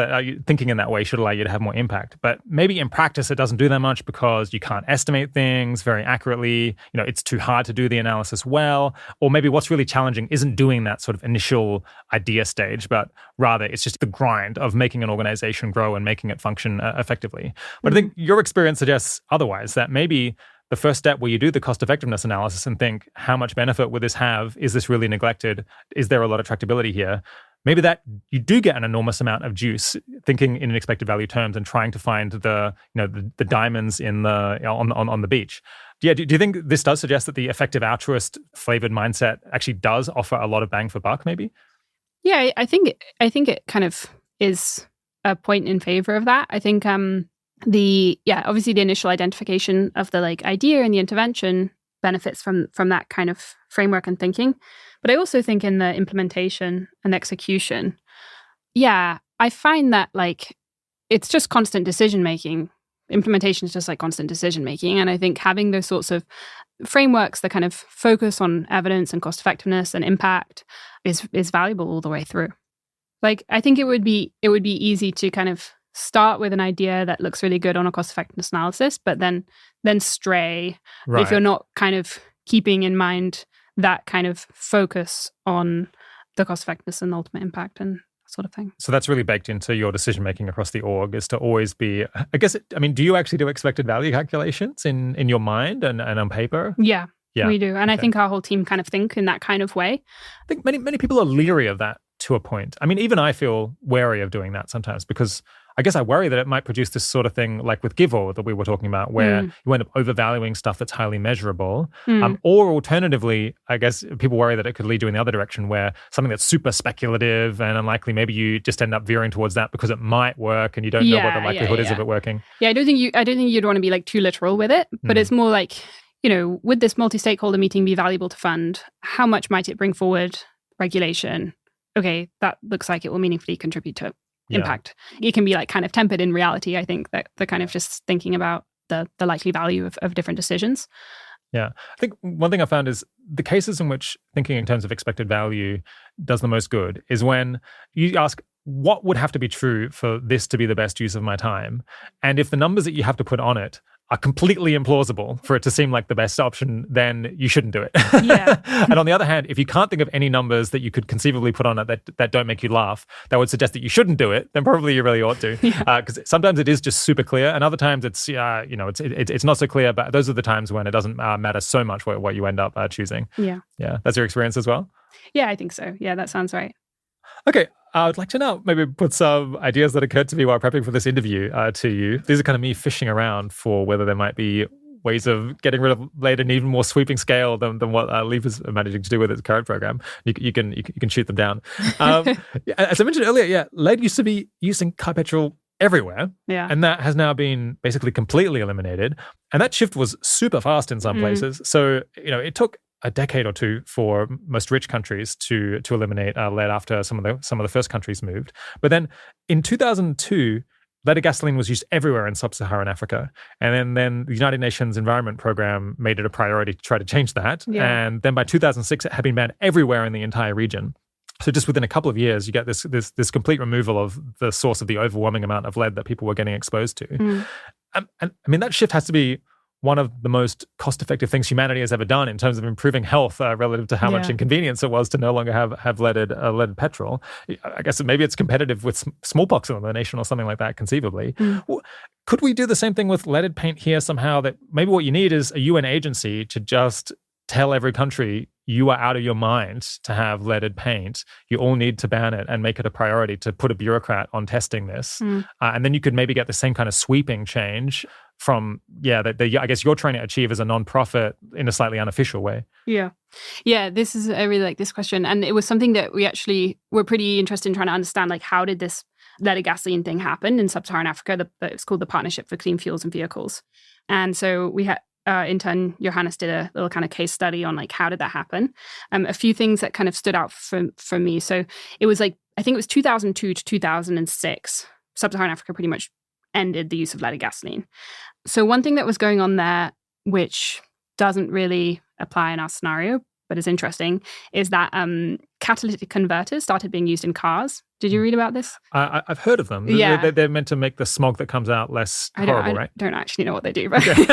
thinking in that way should allow you to have more impact. But maybe in practice, it doesn't do that much because you can't estimate things very accurately. It's too hard to do the analysis well. Or maybe what's really challenging isn't doing that sort of initial idea stage, but rather it's just the grind of making an organization grow and making it function effectively. But I think your experience suggests otherwise, that maybe the first step where you do the cost effectiveness analysis and think, how much benefit would this have? Is this really neglected? Is there a lot of tractability here? Maybe that you do get an enormous amount of juice thinking in expected value terms and trying to find the diamonds on the beach. Yeah, do you think this does suggest that the effective altruist flavored mindset actually does offer a lot of bang for buck? Maybe. Yeah, I think it kind of is a point in favor of that. I think obviously the initial identification of the idea and the intervention benefits from that kind of framework and thinking. But I also think in the implementation and execution, I find that it's just constant decision making. Implementation is just constant decision making. And I think having those sorts of frameworks that kind of focus on evidence and cost effectiveness and impact is valuable all the way through. I think it would be easy to kind of start with an idea that looks really good on a cost effectiveness analysis, but then stray if you're not kind of keeping in mind that kind of focus on the cost effectiveness and ultimate impact and that sort of thing. So that's really baked into your decision making across the org, is to always be, I guess, do you actually do expected value calculations in your mind and on paper? Yeah, we do. And I think our whole team kind of think in that kind of way. I think many people are leery of that to a point. Even I feel wary of doing that sometimes because I guess I worry that it might produce this sort of thing like with GiveWell that we were talking about, where you end up overvaluing stuff that's highly measurable. Or alternatively, I guess people worry that it could lead you in the other direction, where something that's super speculative and unlikely, maybe you just end up veering towards that because it might work and you don't know what the likelihood is of it working. Yeah, I don't think you'd want to be too literal with it, but it's more would this multi-stakeholder meeting be valuable to fund? How much might it bring forward regulation? Okay, that looks like it will meaningfully contribute to impact. It can be kind of tempered in reality, I think, that the kind of just thinking about the likely value of different decisions. Yeah. I think one thing I found is the cases in which thinking in terms of expected value does the most good is when you ask, what would have to be true for this to be the best use of my time? And if the numbers that you have to put on it are completely implausible for it to seem like the best option, then you shouldn't do it. Yeah. And on the other hand, if you can't think of any numbers that you could conceivably put on it that don't make you laugh, that would suggest that you shouldn't do it, then probably you really ought to. Because sometimes it is just super clear, and other times it's it's not so clear, but those are the times when it doesn't matter so much what you end up choosing. Yeah. Yeah. That's your experience as well? Yeah, I think so. Yeah, that sounds right. Okay. I would like to now maybe put some ideas that occurred to me while prepping for this interview to you. These are kind of me fishing around for whether there might be ways of getting rid of lead in an even more sweeping scale than what LEEP is managing to do with its current program. You can shoot them down. As I mentioned earlier, lead used to be used in car petrol everywhere. Yeah. And that has now been basically completely eliminated. And that shift was super fast in some places. So, it took a decade or two for most rich countries to eliminate lead after some of the first countries moved. But then in 2002, leaded gasoline was used everywhere in sub-Saharan Africa. And then the United Nations Environment Programme made it a priority to try to change that. Yeah. And then by 2006, it had been banned everywhere in the entire region. So just within a couple of years, you get this complete removal of the source of the overwhelming amount of lead that people were getting exposed to. And that shift has to be one of the most cost-effective things humanity has ever done in terms of improving health relative to how much inconvenience it was to no longer have leaded petrol. I guess maybe it's competitive with smallpox elimination or something like that, conceivably. Could we do the same thing with leaded paint here somehow, that maybe what you need is a UN agency to just tell every country, you are out of your mind to have leaded paint. You all need to ban it and make it a priority to put a bureaucrat on testing this. And then you could maybe get the same kind of sweeping change from, that I guess you're trying to achieve as a non-profit in a slightly unofficial way. Yeah, this is, I really like this question. And it was something that we actually were pretty interested in trying to understand, how did this leaded gasoline thing happen in sub-Saharan Africa? It's called the Partnership for Clean Fuels and Vehicles. And so we had, intern Johannes did a little kind of case study on how did that happen. A few things that kind of stood out for me. So it was I think it was 2002 to 2006. Sub-Saharan Africa pretty much ended the use of leaded gasoline. So one thing that was going on there, which doesn't really apply in our scenario, but is interesting, is that catalytic converters started being used in cars. Did you read about this? I've heard of them. Yeah. They're meant to make the smog that comes out less horrible, right? I don't actually know what they do, but Okay.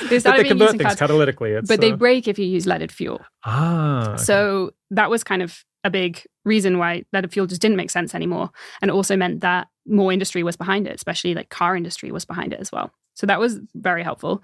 they convert things catalytically. But they break if you use leaded fuel. Okay. So that was kind of a big reason why leaded fuel just didn't make sense anymore. And it also meant that more industry was behind it, especially like car industry was behind it as well. So that was very helpful.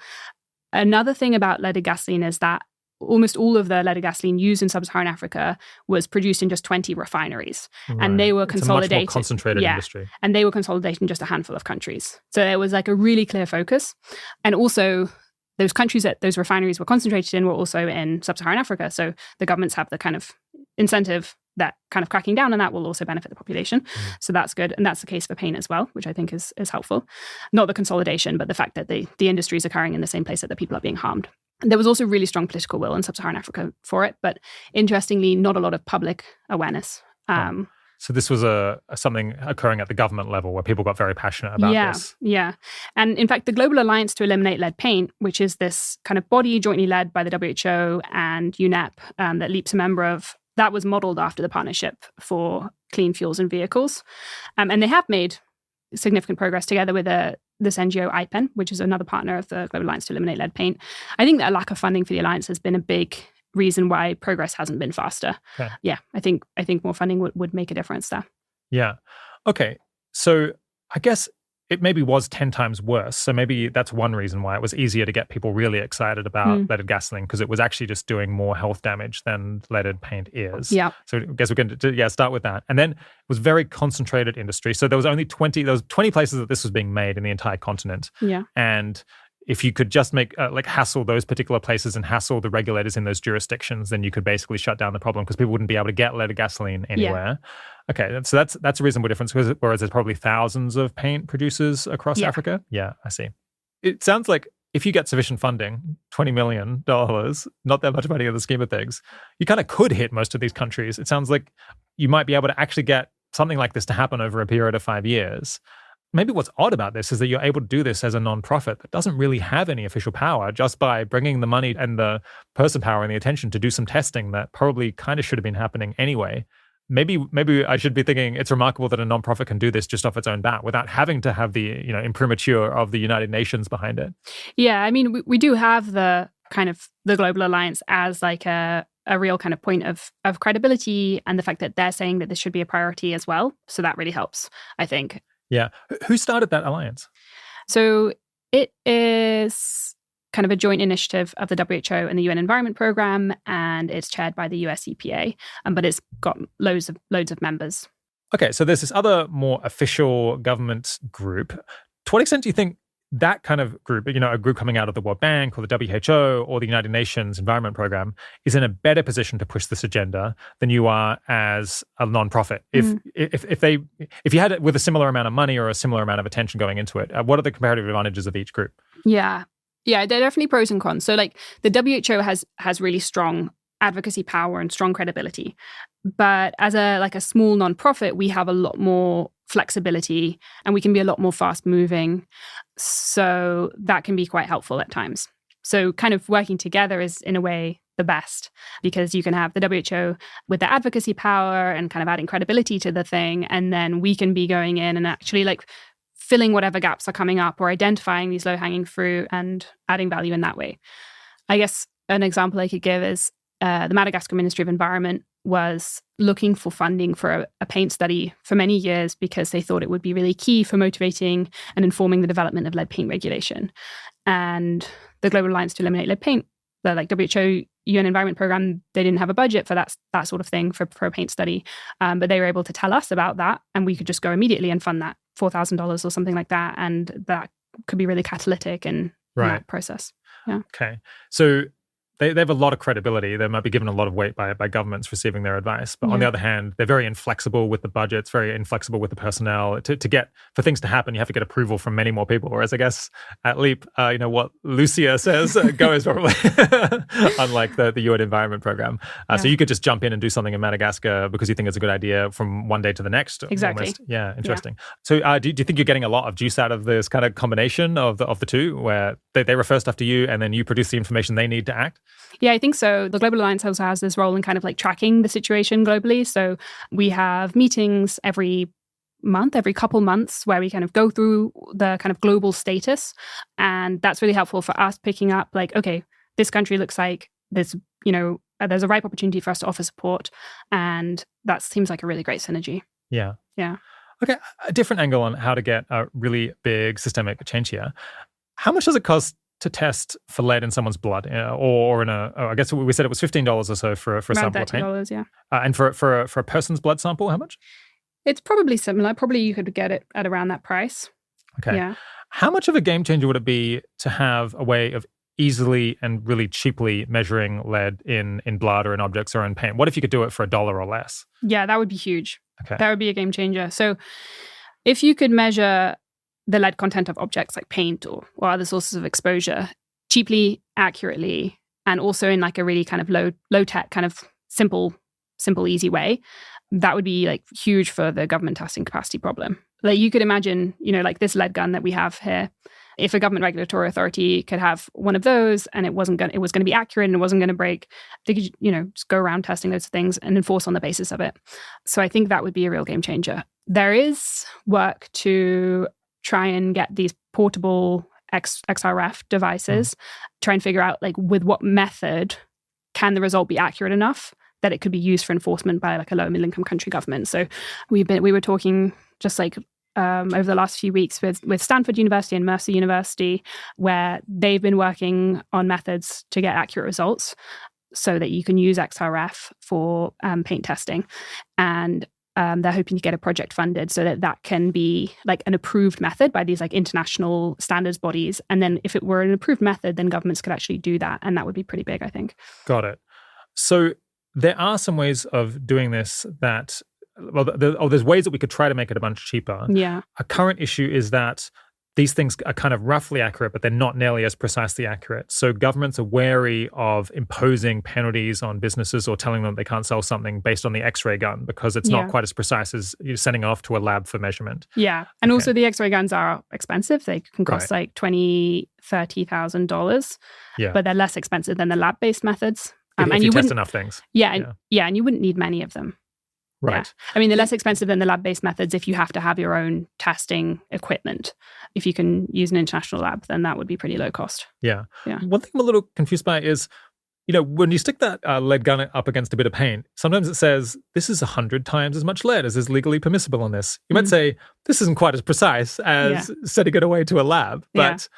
Another thing about leaded gasoline is that almost all of the leaded gasoline used in sub-Saharan Africa was produced in just 20 refineries. Right. And they were consolidated. It's a much more concentrated industry. And they were consolidated in just a handful of countries. So there was like a really clear focus. And also those countries that those refineries were concentrated in were also in sub-Saharan Africa. So the governments have the kind of incentive that kind of cracking down on that will also benefit the population. So that's good. And that's the case for paint as well, which I think is helpful. Not the consolidation, but the fact that the industry is occurring in the same place that the people are being harmed. There was also really strong political will in sub-Saharan Africa for it, but interestingly, not a lot of public awareness. So this was something occurring at the government level where people got very passionate about this. Yeah. And in fact, the Global Alliance to Eliminate Lead Paint, which is this kind of body jointly led by the WHO and UNEP that LEEP's a member of, that was modeled after the Partnership for Clean Fuels and Vehicles. And they have made significant progress together with this NGO IPEN, which is another partner of the Global Alliance to Eliminate Lead Paint. I think that a lack of funding for the alliance has been a big reason why progress hasn't been faster. Okay. Yeah, I think more funding would make a difference there. Yeah. Okay. So I guess it maybe was 10 times worse. So maybe that's one reason why it was easier to get people really excited about leaded gasoline, because it was actually just doing more health damage than leaded paint is. Yeah. So I guess we're going to start with that. And then it was very concentrated industry. So there was only 20 places that this was being made in the entire continent. Yeah. And if you could just make hassle those particular places and hassle the regulators in those jurisdictions, then you could basically shut down the problem because people wouldn't be able to get leaded gasoline anywhere. Yeah. Okay, so that's a reasonable difference, whereas there's probably thousands of paint producers across Africa. Yeah, I see. It sounds like if you get sufficient funding, $20 million, not that much money in the scheme of things, you kind of could hit most of these countries. It sounds like you might be able to actually get something like this to happen over a period of 5 years. Maybe what's odd about this is that you're able to do this as a nonprofit that doesn't really have any official power, just by bringing the money and the person power and the attention to do some testing that probably kind of should have been happening anyway. Maybe I should be thinking it's remarkable that a nonprofit can do this just off its own bat without having to have the imprimatur of the United Nations behind it. Yeah, I mean, we do have the kind of the Global Alliance as like a real kind of point of credibility, and the fact that they're saying that this should be a priority as well. So that really helps, I think. Yeah. Who started that alliance? So it is kind of a joint initiative of the WHO and the UN Environment Programme, and it's chaired by the US EPA, but it's got loads of members. Okay, so there's this other more official government group. To what extent do you think that kind of group, a group coming out of the World Bank or the WHO or the United Nations Environment Programme, is in a better position to push this agenda than you are as a nonprofit? If you had it with a similar amount of money or a similar amount of attention going into it, what are the comparative advantages of each group? Yeah, there are definitely pros and cons. So like the WHO has really strong advocacy power and strong credibility. But as a small nonprofit, we have a lot more flexibility and we can be a lot more fast moving. So that can be quite helpful at times. So kind of working together is in a way the best, because you can have the WHO with the advocacy power and kind of adding credibility to the thing. And then we can be going in and actually like filling whatever gaps are coming up or identifying these low hanging fruit and adding value in that way. I guess an example I could give is the Madagascar Ministry of Environment was looking for funding for a paint study for many years because they thought it would be really key for motivating and informing the development of lead paint regulation. And the Global Alliance to Eliminate Lead Paint, the WHO UN Environment Programme, they didn't have a budget for that sort of thing for a paint study. But they were able to tell us about that, and we could just go immediately and fund that $4,000 or something like that. And that could be really catalytic in that process. Yeah. Okay. So they have a lot of credibility. They might be given a lot of weight by governments receiving their advice. But on the other hand, they're very inflexible with the budgets, very inflexible with the personnel. For things to happen, you have to get approval from many more people. Whereas I guess at LEEP, what Lucia says goes probably, unlike the UN Environment Programme. So you could just jump in and do something in Madagascar because you think it's a good idea from one day to the next. Exactly. Almost. Yeah, interesting. So do you think you're getting a lot of juice out of this kind of combination of the two, where they refer stuff to you and then you produce the information they need to act? Yeah, I think so. The Global Alliance also has this role in kind of like tracking the situation globally. So we have meetings every couple months, where we kind of go through the kind of global status. And that's really helpful for us picking up like, okay, this country looks like there's a ripe opportunity for us to offer support. And that seems like a really great synergy. Yeah. Yeah. Okay, a different angle on how to get a really big systemic change here. How much does it cost to test for lead in someone's blood, or in I guess we said it was $15 or so for a sample of paint? $30, yeah. And for a person's blood sample, how much? It's probably similar. Probably you could get it at around that price. Okay. Yeah. How much of a game changer would it be to have a way of easily and really cheaply measuring lead in blood or in objects or in paint? What if you could do it for $1 or less? Yeah, that would be huge. Okay. That would be a game changer. So if you could measure the lead content of objects like paint or other sources of exposure cheaply, accurately, and also in like a really kind of low tech, kind of simple, easy way, that would be like huge for the government testing capacity problem. Like you could imagine, like this lead gun that we have here, if a government regulatory authority could have one of those and it was going to be accurate and it wasn't going to break, they could, just go around testing those things and enforce on the basis of it. So I think that would be a real game changer. There is work to try and get these portable XRF devices, try and figure out like with what method can the result be accurate enough that it could be used for enforcement by like a low middle income country government. So we were talking just like over the last few weeks with Stanford University and Mercer University, where they've been working on methods to get accurate results so that you can use XRF for paint testing. And they're hoping to get a project funded so that can be like an approved method by these like international standards bodies. And then if it were an approved method, then governments could actually do that. And that would be pretty big, I think. Got it. So there are some ways of doing this that, there's ways that we could try to make it a bunch cheaper. Yeah. A current issue is that these things are kind of roughly accurate, but they're not nearly as precisely accurate. So governments are wary of imposing penalties on businesses or telling them they can't sell something based on the X-ray gun because it's not quite as precise as you're sending off to a lab for measurement. Yeah. And also the X-ray guns are expensive. They can cost like $20,000, $30,000. Yeah. But they're less expensive than the lab-based methods. If you test enough things. And you wouldn't need many of them. Right. Yeah. I mean, they're less expensive than the lab-based methods if you have to have your own testing equipment. If you can use an international lab, then that would be pretty low cost. Yeah. One thing I'm a little confused by is, when you stick that lead gun up against a bit of paint, sometimes it says, this is 100 times as much lead as is legally permissible on this. You might say, this isn't quite as precise as sending it away to a lab, but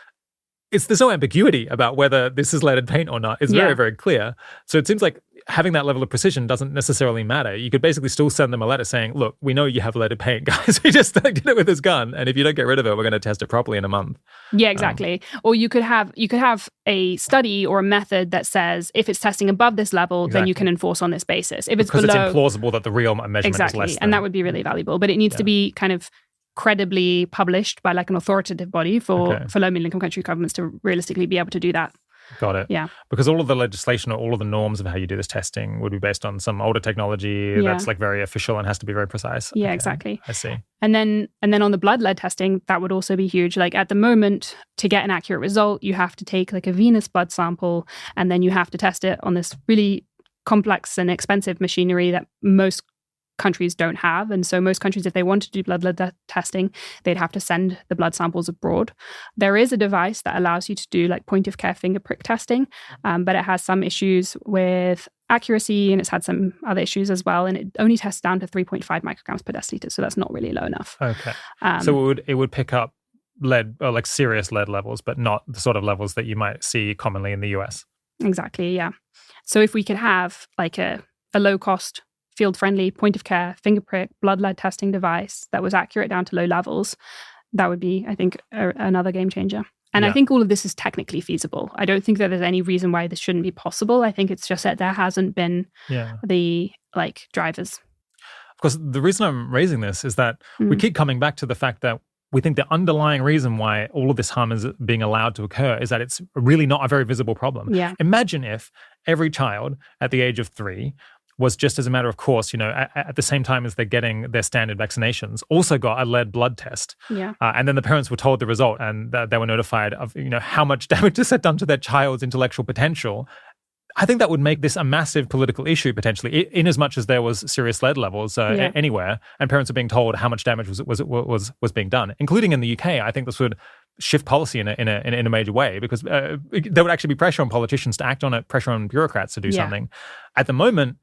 there's no ambiguity about whether this is leaded paint or not. It's very, very clear. So it seems like having that level of precision doesn't necessarily matter. You could basically still send them a letter saying, look, we know you have leaded paint, guys. We just did it with this gun. And if you don't get rid of it, we're going to test it properly in a month. Yeah, exactly. Or you could have a study or a method that says if it's testing above this level, then you can enforce on this basis. If it's because below, it's implausible that the real measurement is less than. And that would be really valuable. But it needs to be kind of credibly published by like an authoritative body for low middle income country governments to realistically be able to do that. Got it. Yeah. Because all of the legislation or all of the norms of how you do this testing would be based on some older technology that's like very official and has to be very precise. Yeah, exactly. I see. And then on the blood lead testing, that would also be huge. Like at the moment, to get an accurate result, you have to take like a venous blood sample and then you have to test it on this really complex and expensive machinery that most countries don't have. And so most countries, if they want to do blood lead testing, they'd have to send the blood samples abroad. There is a device that allows you to do like point of care finger prick testing, but it has some issues with accuracy and it's had some other issues as well. And it only tests down to 3.5 micrograms per deciliter. So that's not really low enough. Okay. So it would pick up lead or like serious lead levels, but not the sort of levels that you might see commonly in the US. Exactly. Yeah. So if we could have like a low cost, field-friendly, point-of-care, finger prick, blood lead testing device that was accurate down to low levels, that would be, I think, another game changer. And I think all of this is technically feasible. I don't think that there's any reason why this shouldn't be possible. I think it's just that there hasn't been the drivers. Of course, the reason I'm raising this is that we keep coming back to the fact that we think the underlying reason why all of this harm is being allowed to occur is that it's really not a very visible problem. Yeah. Imagine if every child at the age of 3 was just as a matter of course, at the same time as they're getting their standard vaccinations, also got a lead blood test. Yeah. And then the parents were told the result and they were notified of, how much damage is done to their child's intellectual potential. I think that would make this a massive political issue potentially, in as much as there was serious lead levels anywhere, and parents are being told how much damage was being done, including in the UK. I think this would shift policy in a major way, because there would actually be pressure on politicians to act on it, pressure on bureaucrats to do something. At the moment,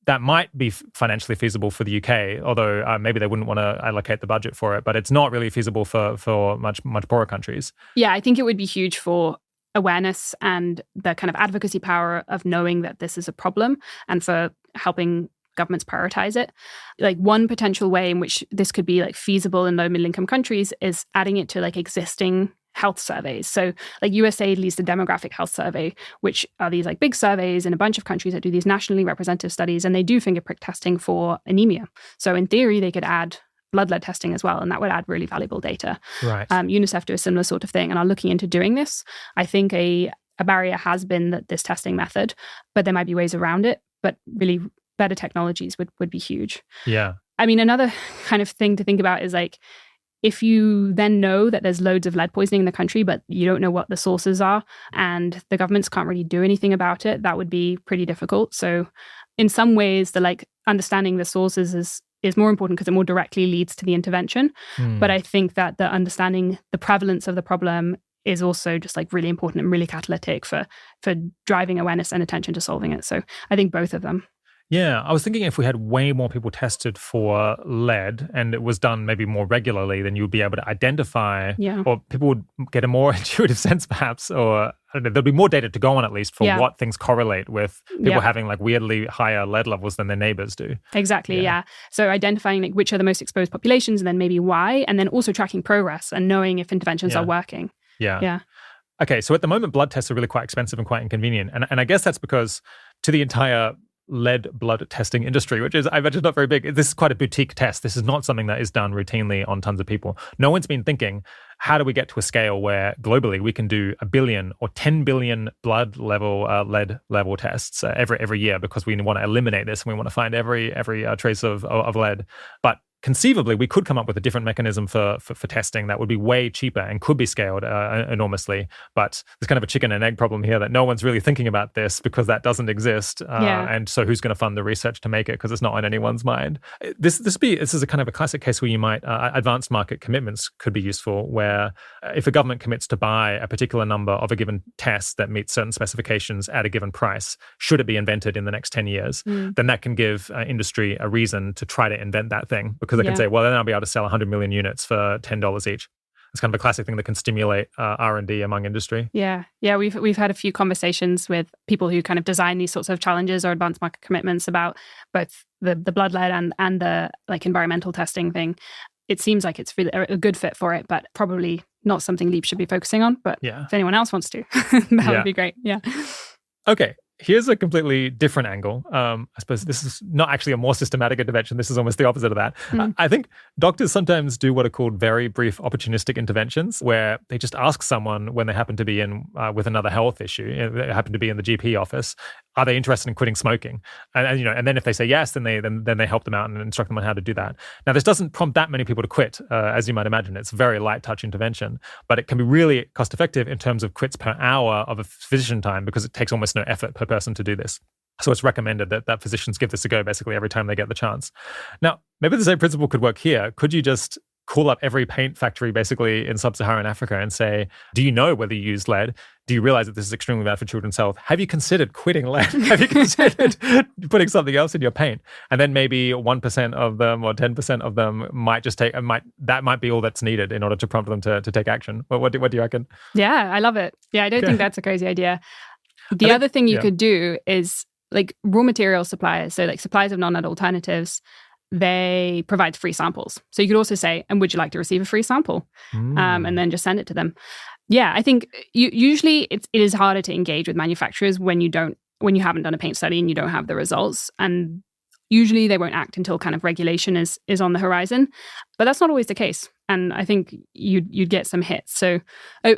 that might be financially feasible for the UK, although maybe they wouldn't want to allocate the budget for it, but it's not really feasible for much poorer countries. Yeah, I think it would be huge for awareness and the kind of advocacy power of knowing that this is a problem, and for helping governments prioritize it. Like, one potential way in which this could be like feasible in low middle income countries is adding it to like existing health surveys. So like USAID leads the demographic health survey, which are these like big surveys in a bunch of countries that do these nationally representative studies, and they do finger prick testing for anemia. So in theory, they could add blood lead testing as well, and that would add really valuable data. Right. UNICEF do a similar sort of thing and are looking into doing this. I think a barrier has been that this testing method, but there might be ways around it. But really, better technologies would be huge. Yeah. I mean, another kind of thing to think about is like, if you then know that there's loads of lead poisoning in the country, but you don't know what the sources are, and the governments can't really do anything about it, that would be pretty difficult. So in some ways, the like understanding the sources is more important because it more directly leads to the intervention. But I think that the understanding the prevalence of the problem is also just like really important and really catalytic for driving awareness and attention to solving it. So I think both of them. Yeah, I was thinking if we had way more people tested for lead and it was done maybe more regularly, then you would be able to identify, or people would get a more intuitive sense perhaps, or I don't know, there'd be more data to go on at least for what things correlate with people having like weirdly higher lead levels than their neighbors do. Exactly, yeah. So identifying like which are the most exposed populations and then maybe why, and then also tracking progress and knowing if interventions are working. Yeah. Okay, so at the moment, blood tests are really quite expensive and quite inconvenient. And I guess that's because to the entire lead blood testing industry, which is, I imagine, not very big. This is quite a boutique test. This is not something that is done routinely on tons of people. No one's been thinking, how do we get to a scale where globally we can do 1 billion or 10 billion blood level lead level tests every year, because we want to eliminate this and we want to find every trace of lead. But conceivably, we could come up with a different mechanism for testing that would be way cheaper and could be scaled enormously. But there's kind of a chicken and egg problem here that no one's really thinking about this because that doesn't exist. And so who's going to fund the research to make it, because it's not on anyone's mind? This is a kind of a classic case where you might, advanced market commitments could be useful, where if a government commits to buy a particular number of a given test that meets certain specifications at a given price, should it be invented in the next 10 years, then that can give industry a reason to try to invent that thing, because they can say, well, then I'll be able to sell 100 million units for $10 each. It's kind of a classic thing that can stimulate R&D among industry. Yeah. We've had a few conversations with people who kind of design these sorts of challenges or advanced market commitments about both the blood lead and the like environmental testing thing. It seems like it's really a good fit for it, but probably not something LEEP should be focusing on. But if anyone else wants to, that would be great. Yeah. Okay. Here's a completely different angle. I suppose this is not actually a more systematic intervention. This is almost the opposite of that. I think doctors sometimes do what are called very brief opportunistic interventions, where they just ask someone when they happen to be in with another health issue, they happen to be in the GP office, are they interested in quitting smoking? And then if they say yes, then they help them out and instruct them on how to do that. Now, this doesn't prompt that many people to quit, as you might imagine. It's a very light touch intervention, but it can be really cost effective in terms of quits per hour of a physician time, because it takes almost no effort per person to do this. So it's recommended that physicians give this a go basically every time they get the chance. Now, maybe the same principle could work here. Could you just call up every paint factory basically in sub-Saharan Africa and say, do you know whether you use lead? Do you realize that this is extremely bad for children's health? Have you considered quitting lead? Have you considered putting something else in your paint? And then maybe 1% of them or 10% of them might just that might be all that's needed in order to prompt them to take action. What do you reckon? Yeah, I love it. Yeah, I don't think that's a crazy idea. The other thing you could do is like raw material suppliers, so like suppliers of non-lead alternatives, they provide free samples. So you could also say, and would you like to receive a free sample? And then just send it to them. Yeah, I think usually it is harder to engage with manufacturers when you haven't done a paint study and you don't have the results. And usually they won't act until kind of regulation is on the horizon. But that's not always the case. And I think you'd get some hits. So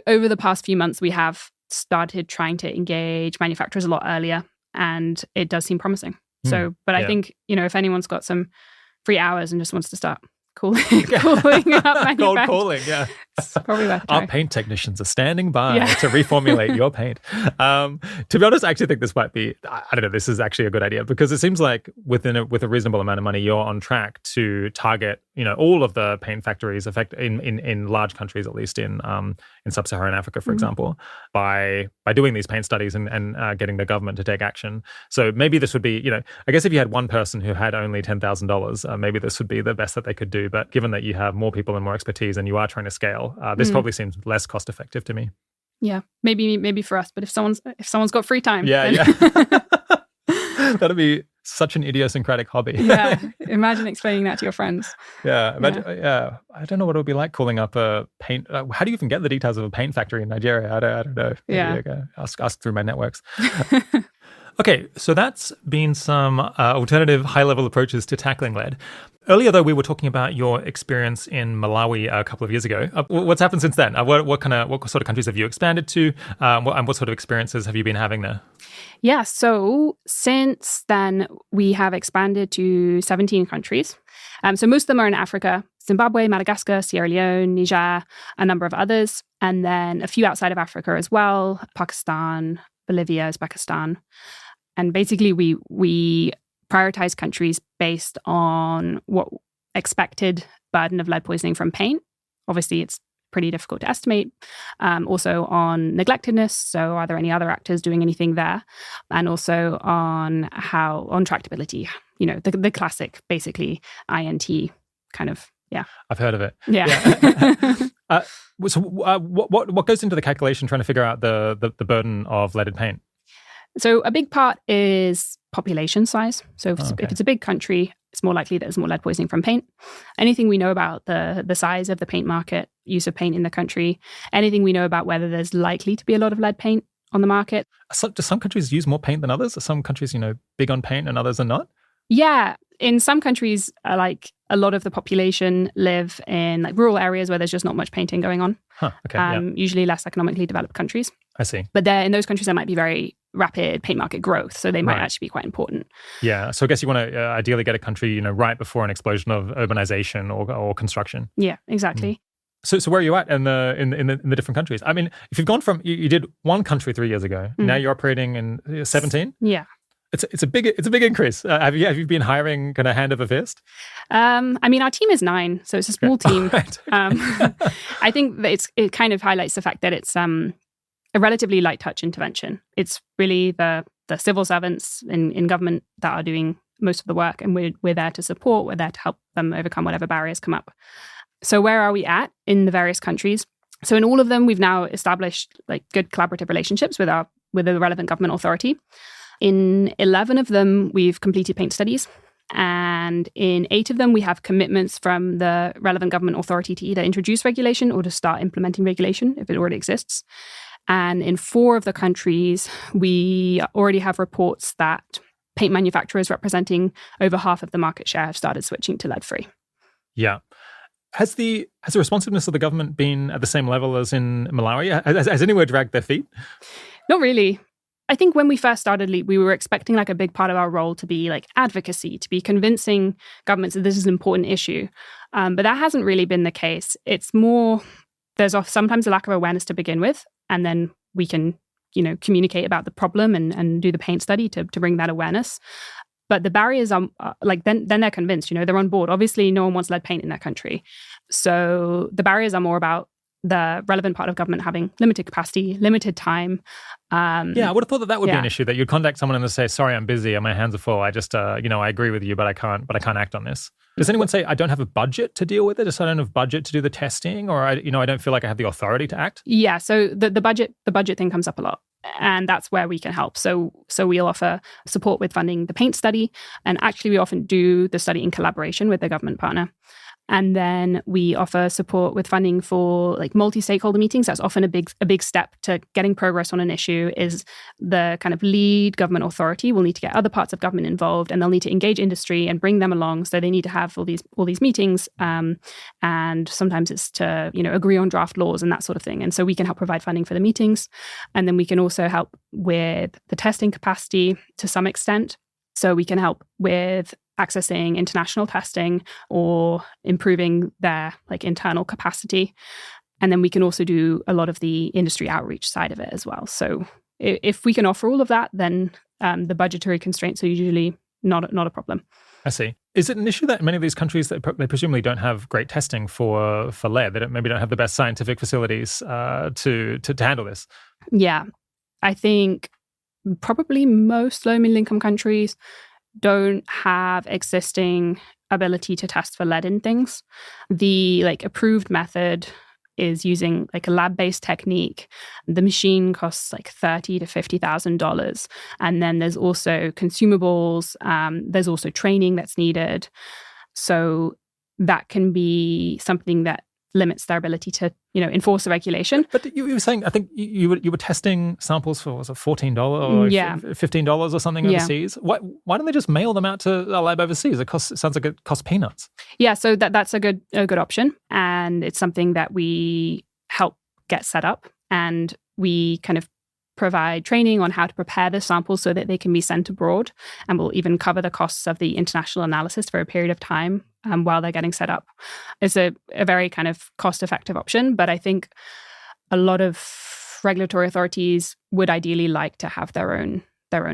over the past few months, we have started trying to engage manufacturers a lot earlier, and it does seem promising. So, but I think, if anyone's got some free hours and just wants to start calling up manufacturers. Cold calling, It's probably worth Our trying. paint technicians are standing by to reformulate your paint. To be honest, I actually think this might be, I don't know, this is actually a good idea because it seems like with a reasonable amount of money, you're on track to target, all of the paint factories in large countries, at least in sub-Saharan Africa, for example, by doing these paint studies and getting the government to take action. So maybe this would be, I guess if you had one person who had only $10,000, maybe this would be the best that they could do. But given that you have more people and more expertise and you are trying to scale, this probably seems less cost effective to me. Yeah, maybe for us, but if someone's got free time, that'd be such an idiosyncratic hobby. Yeah, imagine explaining that to your friends. I don't know what it would be like calling up a paint. How do you even get the details of a paint factory in Nigeria? I don't know. Maybe ask through my networks. Okay, so that's been some alternative high-level approaches to tackling lead. Earlier, though, we were talking about your experience in Malawi a couple of years ago. What's happened since then? What sort of countries have you expanded to? And what sort of experiences have you been having there? Yeah, so since then, we have expanded to 17 countries. So most of them are in Africa: Zimbabwe, Madagascar, Sierra Leone, Niger, a number of others, and then a few outside of Africa as well: Pakistan, Bolivia, Uzbekistan. And basically, we prioritize countries based on what expected burden of lead poisoning from paint. Obviously, it's pretty difficult to estimate. Also on neglectedness. So are there any other actors doing anything there? And also on tractability, the classic, basically, INT kind of, yeah. I've heard of it. Yeah. So what goes into the calculation trying to figure out the burden of leaded paint? So a big part is population size. So if it's a big country, it's more likely that there's more lead poisoning from paint. Anything we know about the size of the paint market, use of paint in the country, anything we know about whether there's likely to be a lot of lead paint on the market. Do some countries use more paint than others? Are some countries, big on paint and others are not? Yeah. In some countries, like a lot of the population live in like rural areas where there's just not much painting going on. Usually less economically developed countries. I see. But in those countries, there might be very rapid paint market growth. So they might actually be quite important. Yeah. So I guess you want to ideally get a country, right before an explosion of urbanization or construction. Yeah, exactly. So where are you at in the different countries? I mean, if you've gone from, you did one country 3 years ago, now you're operating in 17? Yeah. It's a big increase. Have you been hiring kind of hand over fist? I mean, our team is 9, so it's a small team. Right. I think that it kind of highlights the fact that it's a relatively light touch intervention. It's really the civil servants in government that are doing most of the work, and we're there to support. We're there to help them overcome whatever barriers come up. So where are we at in the various countries? So in all of them, we've now established like good collaborative relationships with the relevant government authority. In 11 of them, we've completed paint studies. And in 8 of them, we have commitments from the relevant government authority to either introduce regulation or to start implementing regulation if it already exists. And in 4 of the countries, we already have reports that paint manufacturers representing over half of the market share have started switching to lead-free. Yeah. Has the responsiveness of the government been at the same level as in Malawi? Has anywhere dragged their feet? Not really. I think when we first started LEEP, we were expecting like a big part of our role to be like advocacy, to be convincing governments that this is an important issue. But that hasn't really been the case. It's more, there's sometimes a lack of awareness to begin with, and then we can, communicate about the problem and do the paint study to bring that awareness. But the barriers are then they're convinced, they're on board. Obviously, no one wants lead paint in their country. So the barriers are more about the relevant part of government having limited capacity, limited time. I would have thought that would be an issue, that you'd contact someone and they say, sorry, I'm busy and my hands are full. I just, I agree with you, but I can't act on this. Does anyone say, I don't have a budget to deal with it? Just I don't have budget to do the testing, or I don't feel like I have the authority to act? Yeah. So the budget thing comes up a lot. And that's where we can help. So we'll offer support with funding the paint study. And actually, we often do the study in collaboration with the government partner. And then we offer support with funding for like multi-stakeholder meetings. That's often a big step to getting progress on an issue. Is the kind of lead government authority will need to get other parts of government involved, and they'll need to engage industry and bring them along. So they need to have all these meetings, and sometimes it's to agree on draft laws and that sort of thing. And so we can help provide funding for the meetings, and then we can also help with the testing capacity to some extent. So we can help with accessing international testing or improving their like internal capacity. And then we can also do a lot of the industry outreach side of it as well. So if we can offer all of that, then the budgetary constraints are usually not a problem. I see. Is it an issue that many of these countries, they presumably don't have great testing for lead? They maybe don't have the best scientific facilities to handle this? Yeah. I think probably most low middle income countries don't have existing ability to test for lead in things. The approved method is using a lab-based technique. The machine costs $30,000 to $50,000. And then there's also consumables. There's also training that's needed. So that can be something that limits their ability to, enforce a regulation. But you were saying, I think you were testing samples for, was it $14 or $15 or something overseas? Why don't they just mail them out to a lab overseas? It sounds like it costs peanuts. Yeah, so that's a good option, and it's something that we help get set up, and we kind of provide training on how to prepare the samples so that they can be sent abroad, and we'll even cover the costs of the international analysis for a period of time while they're getting set up. It's a very kind of cost-effective option, but I think a lot of regulatory authorities would ideally like to have their own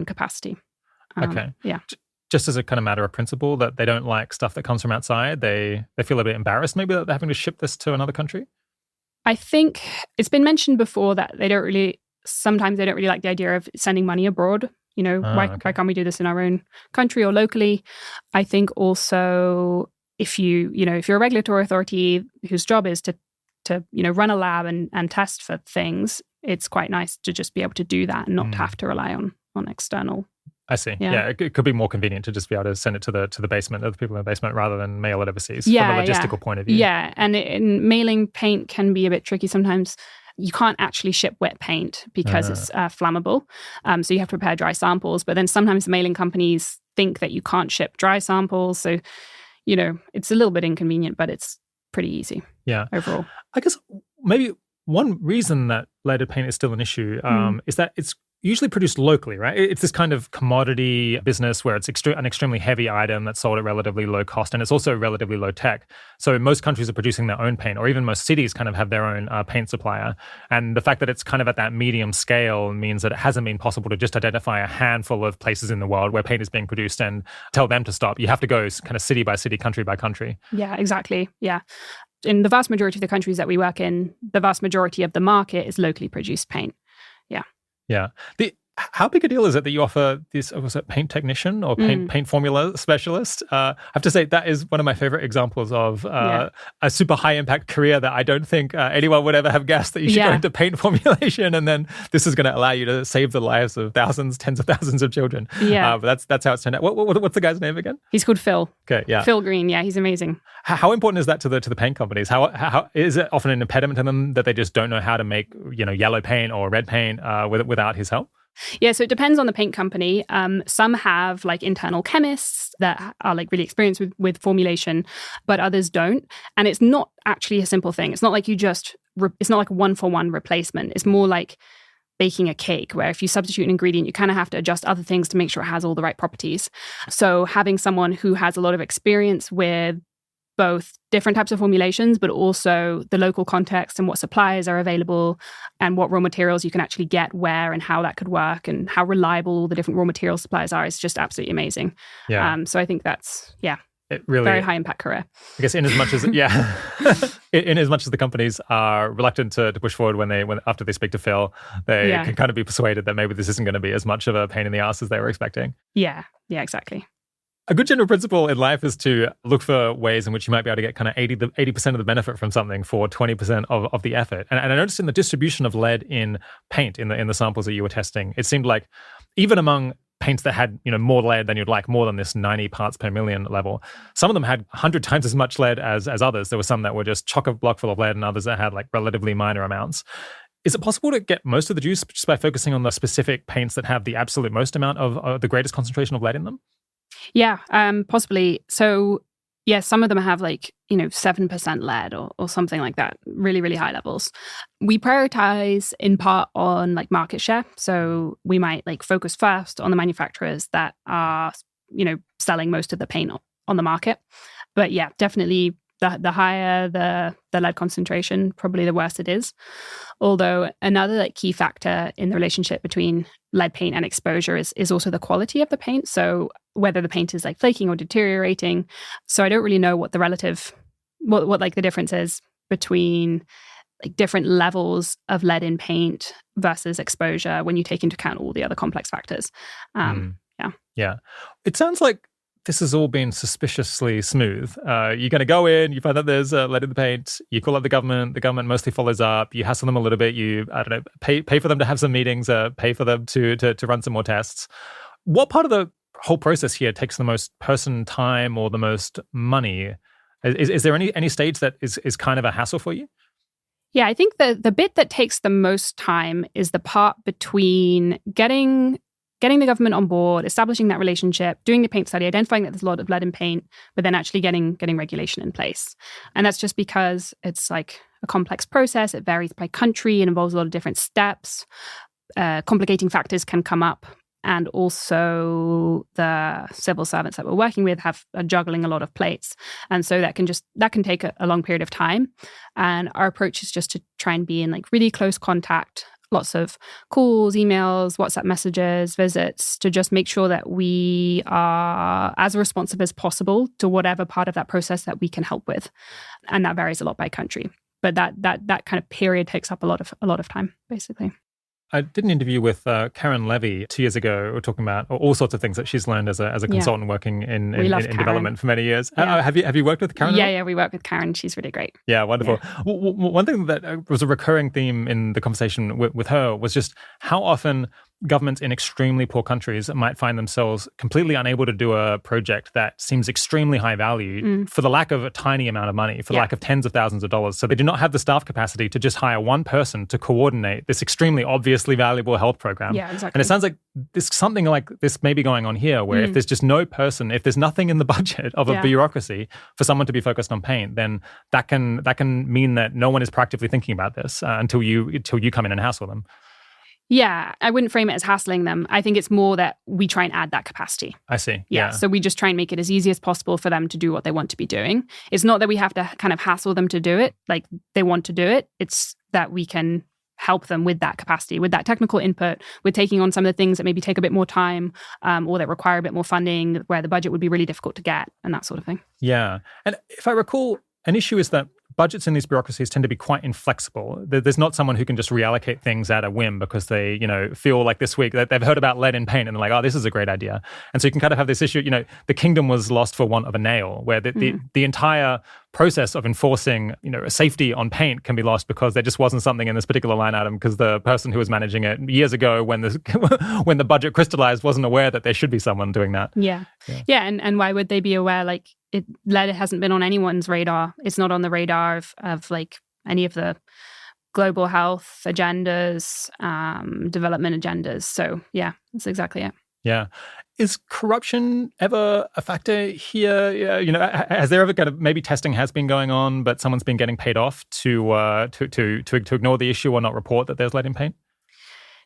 capacity. Okay. Yeah. Just as a kind of matter of principle, that they don't like stuff that comes from outside. They feel a bit embarrassed maybe that they're having to ship this to another country? I think it's been mentioned before that sometimes they don't really like the idea of sending money abroad. Why can't we do this in our own country or locally? I think also if you're a regulatory authority whose job is to run a lab and test for things, it's quite nice to just be able to do that and not have to rely on external. I see. Yeah, it could be more convenient to just be able to send it to the basement of the people in the basement rather than mail it overseas from a logistical point of view. Yeah, and mailing paint can be a bit tricky sometimes. You can't actually ship wet paint because it's flammable. So you have to prepare dry samples. But then sometimes the mailing companies think that you can't ship dry samples. So, it's a little bit inconvenient, but it's pretty easy overall. I guess maybe one reason that leaded paint is still an issue is that it's usually produced locally, right? It's this kind of commodity business where it's an extremely heavy item that's sold at relatively low cost, and it's also relatively low tech. So most countries are producing their own paint, or even most cities kind of have their own paint supplier. And the fact that it's kind of at that medium scale means that it hasn't been possible to just identify a handful of places in the world where paint is being produced and tell them to stop. You have to go kind of city by city, country by country. Yeah, exactly. Yeah. In the vast majority of the countries that we work in, the vast majority of the market is locally produced paint. Yeah. Yeah. How big a deal is it that you offer this, was it paint technician or paint formula specialist? I have to say that is one of my favorite examples of a super high impact career that I don't think anyone would ever have guessed that you should go into paint formulation, and then this is going to allow you to save the lives of thousands, tens of thousands of children. Yeah. But that's how it's turned out. What's the guy's name again? He's called Phil. Okay, yeah. Phil Green, yeah, he's amazing. How important is that to the paint companies? How is it often an impediment to them that they just don't know how to make yellow paint or red paint without his help? Yeah, so it depends on the paint company. Some have internal chemists that are really experienced with formulation, but others don't. And it's not actually a simple thing. It's not like it's not like a one-for-one replacement. It's more like baking a cake, where if you substitute an ingredient, you kind of have to adjust other things to make sure it has all the right properties. So having someone who has a lot of experience with both different types of formulations, but also the local context and what suppliers are available and what raw materials you can actually get where and how that could work and how reliable all the different raw material suppliers are is just absolutely amazing. Yeah. So I think that's, it really, very high impact career. I guess in as much as, in as much as the companies are reluctant to push forward when after they speak to Phil, they can kind of be persuaded that maybe this isn't going to be as much of a pain in the ass as they were expecting. Yeah, exactly. A good general principle in life is to look for ways in which you might be able to get kind of 80% of the benefit from something for 20% of the effort. And I noticed in the distribution of lead in paint, in the samples that you were testing, it seemed like even among paints that had more lead than you'd like, more than this 90 parts per million level, some of them had 100 times as much lead as others. There were some that were just chock-a-block full of lead and others that had relatively minor amounts. Is it possible to get most of the juice just by focusing on the specific paints that have the absolute most amount of the greatest concentration of lead in them? Yeah, possibly. So, some of them have 7% lead or something like that, really, really high levels. We prioritize in part on market share. So we might focus first on the manufacturers that are, selling most of the paint on the market. But definitely the higher the lead concentration, probably the worse it is. Although another like key factor in the relationship between lead paint and exposure is also the quality of the paint. So whether the paint is like flaking or deteriorating. So I don't really know what the relative, what like the difference is between like different levels of lead in paint versus exposure when you take into account all the other complex factors. Yeah. It sounds like this has all been suspiciously smooth. You're going to go in, you find that there's lead in the paint, you call up the government mostly follows up, you hassle them a little bit, you, I don't know, pay for them to have some meetings, pay for them to run some more tests. What part of the whole process here takes the most person time or the most money? Is there any stage that is kind of a hassle for you? Yeah, I think the bit that takes the most time is the part between getting the government on board, establishing that relationship, doing the paint study, identifying that there's a lot of lead in paint, but then actually getting regulation in place. And that's just because it's like a complex process. It varies by country. It involves a lot of different steps. Complicating factors can come up. And also the civil servants that we're working with are juggling a lot of plates. And so that can take a long period of time. And our approach is just to try and be in like really close contact, lots of calls, emails, WhatsApp messages, visits, to just make sure that we are as responsive as possible to whatever part of that process that we can help with. And that varies a lot by country. But that kind of period takes up a lot of time, basically. I did an interview with Karen Levy 2 years ago. We were talking about all sorts of things that she's learned as a consultant working in development for many years. Yeah. Have you worked with Karen? Yeah, we work with Karen. She's really great. Yeah, wonderful. Yeah. One thing that was a recurring theme in the conversation with her was just how often governments in extremely poor countries might find themselves completely unable to do a project that seems extremely high value for the lack of a tiny amount of money, for the lack of tens of thousands of dollars. So they do not have the staff capacity to just hire one person to coordinate this extremely obviously valuable health program. Yeah, exactly. And it sounds like there's something like this may be going on here, where if there's just no person, if there's nothing in the budget of a bureaucracy for someone to be focused on paint, then that can mean that no one is proactively thinking about this until you come in and hassle them. Yeah, I wouldn't frame it as hassling them. I think it's more that we try and add that capacity. I see. Yeah. So we just try and make it as easy as possible for them to do what they want to be doing. It's not that we have to kind of hassle them to do it, like they want to do it. It's that we can help them with that capacity, with that technical input, with taking on some of the things that maybe take a bit more time or that require a bit more funding, where the budget would be really difficult to get and that sort of thing. Yeah. And if I recall, an issue is that budgets in these bureaucracies tend to be quite inflexible. There's not someone who can just reallocate things at a whim because they, feel like this week that they've heard about lead in paint and they're like, oh, this is a great idea. And so you can kind of have this issue, the kingdom was lost for want of a nail, where the entire process of enforcing, a safety on paint can be lost because there just wasn't something in this particular line item because the person who was managing it years ago when the budget crystallized wasn't aware that there should be someone doing that. Yeah. And why would they be aware? Like lead hasn't been on anyone's radar. It's not on the radar of like any of the global health agendas, development agendas. So yeah, that's exactly it. Yeah. Is corruption ever a factor here? Has there ever kind of maybe testing has been going on, but someone's been getting paid off to ignore the issue or not report that there's lead in paint?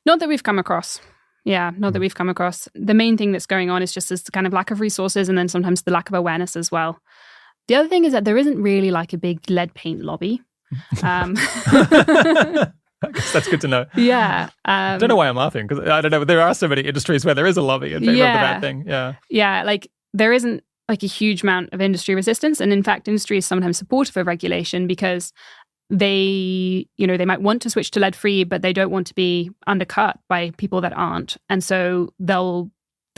Not that we've come across. Yeah, not that we've come across. The main thing that's going on is just this kind of lack of resources and then sometimes the lack of awareness as well. The other thing is that there isn't really like a big lead paint lobby. I guess that's good to know. Yeah. I don't know why I'm laughing because I don't know. There are so many industries where there is a lobby in favor of the bad thing. Yeah. Yeah. Like there isn't like a huge amount of industry resistance. And in fact, industry is sometimes supportive of regulation because they might want to switch to lead free, but they don't want to be undercut by people that aren't. And so they'll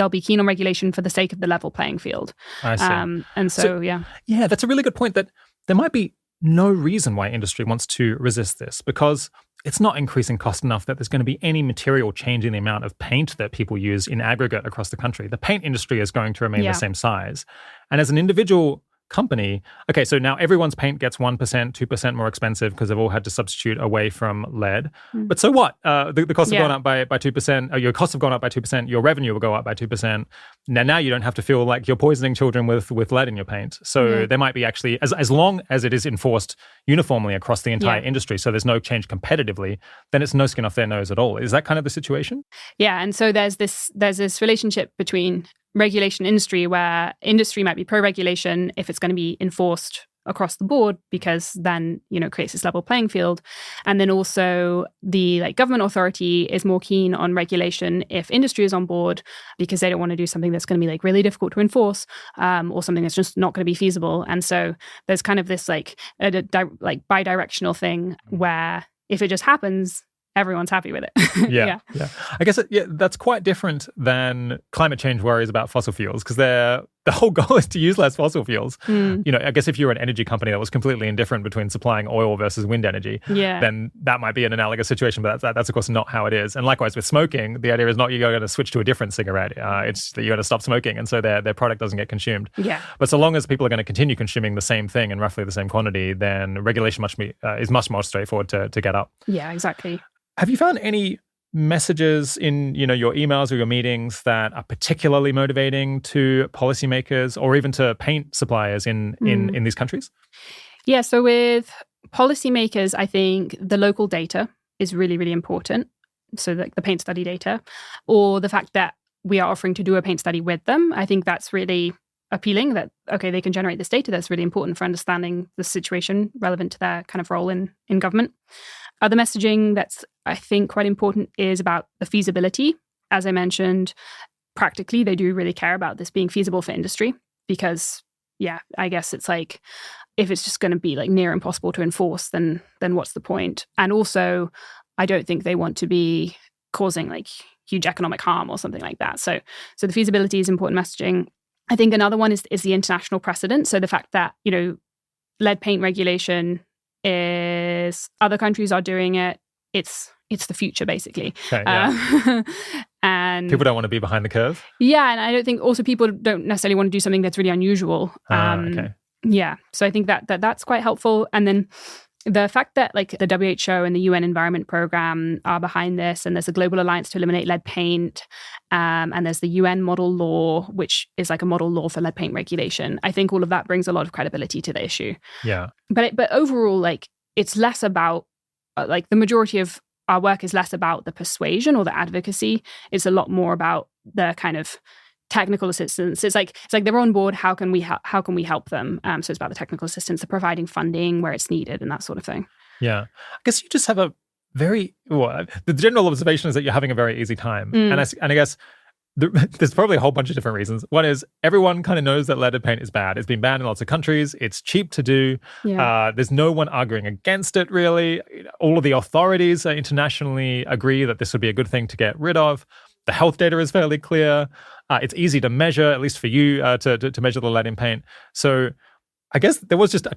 be keen on regulation for the sake of the level playing field. I see. And so, yeah. Yeah, that's a really good point that there might be no reason why industry wants to resist this because it's not increasing cost enough that there's going to be any material change in the amount of paint that people use in aggregate across the country. The paint industry is going to remain the same size. And as an individual company, okay, so now everyone's paint gets 1%, 2% more expensive because they've all had to substitute away from lead. But so what? The costs have gone up by 2%. Your costs have gone up by 2%. Your revenue will go up by 2%. Now you don't have to feel like you're poisoning children with lead in your paint. So there might be actually, as long as it is enforced uniformly across the entire industry, so there's no change competitively, then it's no skin off their nose at all. Is that kind of the situation? Yeah, and so there's this relationship between regulation industry where industry might be pro-regulation if it's going to be enforced across the board, because then, creates this level playing field. And then also the government authority is more keen on regulation if industry is on board, because they don't want to do something that's going to be really difficult to enforce, or something that's just not going to be feasible. And so there's kind of this bi-directional thing where if it just happens, everyone's happy with it. Yeah. I guess that's quite different than climate change worries about fossil fuels, because the whole goal is to use less fossil fuels. I guess if you're an energy company that was completely indifferent between supplying oil versus wind energy, then that might be an analogous situation, but that's of course not how it is. And likewise with smoking, the idea is not you're going to switch to a different cigarette, it's that you're going to stop smoking, and so their product doesn't get consumed. But so long as people are going to continue consuming the same thing in roughly the same quantity, then regulation is much more straightforward to get up. Yeah, exactly. Have you found any messages in your emails or your meetings that are particularly motivating to policymakers or even to paint suppliers in these countries? Yeah, so with policymakers, I think the local data is really, really important. So the paint study data, or the fact that we are offering to do a paint study with them, I think that's really appealing, that, okay, they can generate this data that's really important for understanding the situation relevant to their kind of role in government. Other messaging that's, I think, quite important is about the feasibility. As I mentioned, practically, they do really care about this being feasible for industry, because, I guess it's if it's just going to be near impossible to enforce, then what's the point? And also, I don't think they want to be causing huge economic harm or something like that. So the feasibility is important messaging. I think another one is the international precedent. So the fact that, lead paint regulation is, other countries are doing it. It's the future, basically. Okay, and people don't want to be behind the curve. Yeah, and I don't think also people don't necessarily want to do something that's really unusual. Okay. Yeah, so I think that's quite helpful. And then the fact that the WHO and the UN Environment Programme are behind this, and there's a Global Alliance to Eliminate Lead Paint, and there's the UN Model Law, which is a model law for lead paint regulation. I think all of that brings a lot of credibility to the issue. Yeah. But overall, it's less about, the majority of our work is less about the persuasion or the advocacy. It's a lot more about the kind of technical assistance. It's they're on board. How can we help them? So it's about the technical assistance, the providing funding where it's needed, and that sort of thing. Yeah, I guess you just have a very the general observation is that you're having a very easy time, and I guess there's probably a whole bunch of different reasons. One is everyone kind of knows that leaded paint is bad. It's been banned in lots of countries. It's cheap to do. Yeah. There's no one arguing against it, really. All of the authorities internationally agree that this would be a good thing to get rid of. The health data is fairly clear. It's easy to measure, at least for you, to measure the lead in paint. So I guess there was just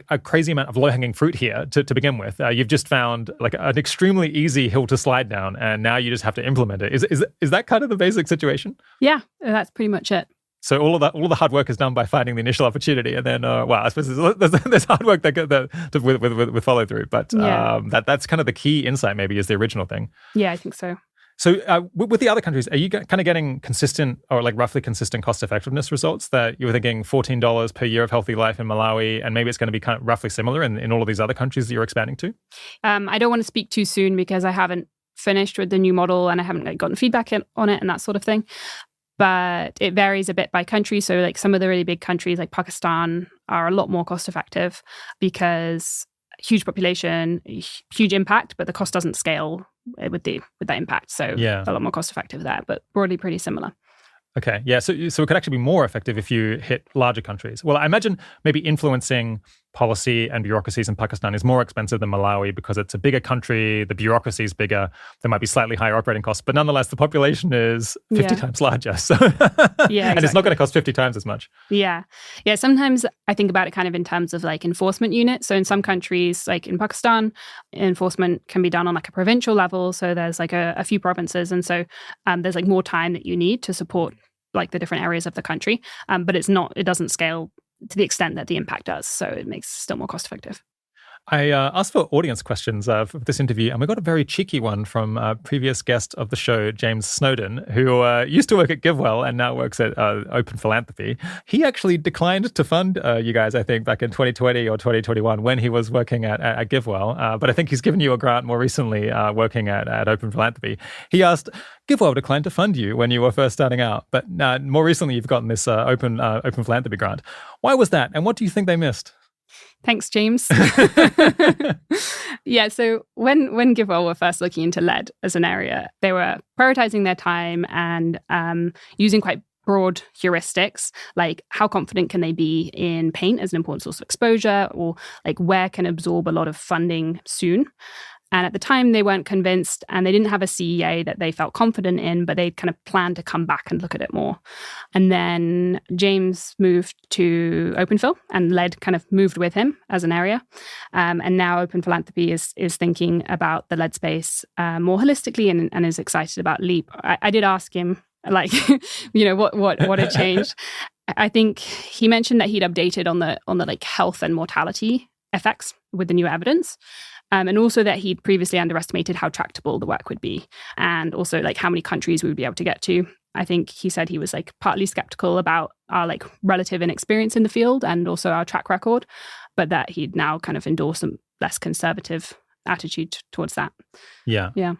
a crazy amount of low-hanging fruit here to begin with. You've just found an extremely easy hill to slide down, and now you just have to implement it. Is that kind of the basic situation? Yeah, that's pretty much it. So all of the hard work is done by finding the initial opportunity, and then I suppose there's hard work with follow through. But that's kind of the key insight. Maybe is the original thing. Yeah, I think so. So with the other countries, are you kind of getting consistent or roughly consistent cost effectiveness results that you were thinking $14 per year of healthy life in Malawi, and maybe it's going to be kind of roughly similar in all of these other countries that you're expanding to? I don't want to speak too soon because I haven't finished with the new model and I haven't gotten feedback on it and that sort of thing. But it varies a bit by country. So some of the really big countries like Pakistan are a lot more cost effective because huge population, huge impact, but the cost doesn't scale with that impact. So a lot more cost effective there, but broadly pretty similar. Okay, yeah. So it could actually be more effective if you hit larger countries. Well, I imagine maybe influencing policy and bureaucracies in Pakistan is more expensive than Malawi because it's a bigger country, the bureaucracy is bigger, there might be slightly higher operating costs, but nonetheless, the population is 50 times larger. So and it's not going to cost 50 times as much. Yeah. Yeah, sometimes I think about it kind of in terms of enforcement units. So in some countries, like in Pakistan, enforcement can be done on a provincial level. So there's a few provinces. And so there's more time that you need to support the different areas of the country. But it doesn't scale to the extent that the impact does. So it makes it still more cost effective. I asked for audience questions for this interview, and we got a very cheeky one from a previous guest of the show, James Snowden, who used to work at GiveWell and now works at Open Philanthropy. He actually declined to fund you guys, I think, back in 2020 or 2021 when he was working at GiveWell. But I think he's given you a grant more recently working at Open Philanthropy. He asked, GiveWell declined to fund you when you were first starting out, but more recently you've gotten this Open Philanthropy grant. Why was that, and what do you think they missed? Thanks, James. Yeah, so when GiveWell were first looking into lead as an area, they were prioritizing their time and using quite broad heuristics, like how confident can they be in paint as an important source of exposure, or like where can absorb a lot of funding soon. And at the time, they weren't convinced, and they didn't have a CEA that they felt confident in, but they kind of planned to come back and look at it more. And then James moved to Open Phil, and lead kind of moved with him as an area. And now Open Philanthropy is thinking about the lead space more holistically and is excited about LEEP. I did ask him, like, what had changed. I think he mentioned that he'd updated on the like health and mortality effects with the new evidence. And also that he'd previously underestimated how tractable the work would be, and also like how many countries we would be able to get to. I think he said he was like partly skeptical about our like relative inexperience in the field and also our track record, but that he'd now kind of endorsed a less conservative attitude towards that. Yeah. Yeah.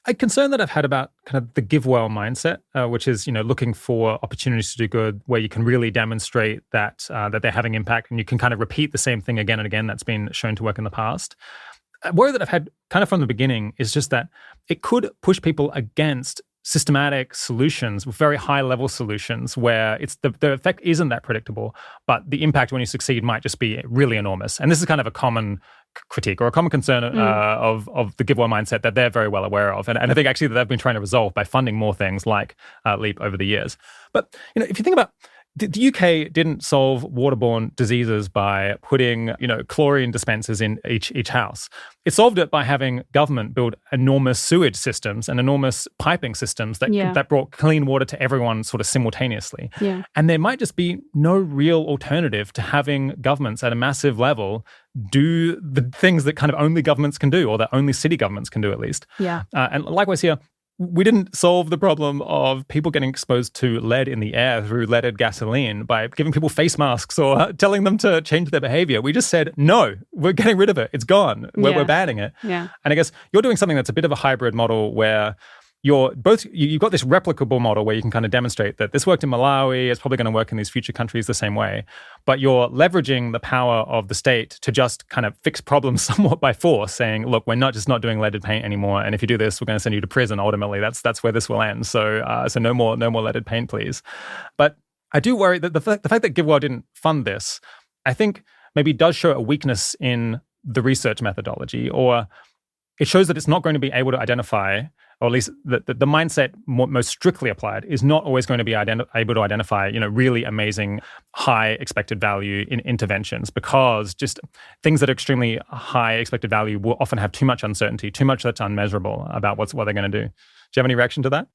A concern that I've had about kind of the GiveWell mindset, which is, looking for opportunities to do good where you can really demonstrate that they're having impact, and you can kind of repeat the same thing again and again that's been shown to work in the past. A worry that I've had kind of from the beginning is just that it could push people against systematic solutions, very high-level solutions, where it's the effect isn't that predictable, but the impact when you succeed might just be really enormous. And this is kind of a common critique or a common concern of the GiveWell mindset that they're very well aware of. And I think actually that they've been trying to resolve by funding more things like LEEP over the years. But if you think about the UK didn't solve waterborne diseases by putting, chlorine dispensers in each house. It solved it by having government build enormous sewage systems and enormous piping systems that brought clean water to everyone sort of simultaneously. Yeah. And there might just be no real alternative to having governments at a massive level do the things that kind of only governments can do, or that only city governments can do at least. Yeah. And likewise here, we didn't solve the problem of people getting exposed to lead in the air through leaded gasoline by giving people face masks or telling them to change their behavior. We just said, no, we're getting rid of it. It's gone. We're banning it. Yeah. And I guess you're doing something that's a bit of a hybrid model where you've got this replicable model where you can kind of demonstrate that this worked in Malawi, it's probably going to work in these future countries the same way, but you're leveraging the power of the state to just kind of fix problems somewhat by force, saying, look, we're not in leaded paint anymore, and if you do this, we're going to send you to prison. Ultimately, that's where this will end. So no more leaded paint, please. But I do worry that the fact that GiveWell didn't fund this, I think maybe does show a weakness in the research methodology, or it shows that it's not going to be able to identify, or at least the mindset most strictly applied is not always going to be able to identify, really amazing high expected value in interventions, because just things that are extremely high expected value will often have too much uncertainty, too much that's unmeasurable about what they're going to do. Do you have any reaction to that?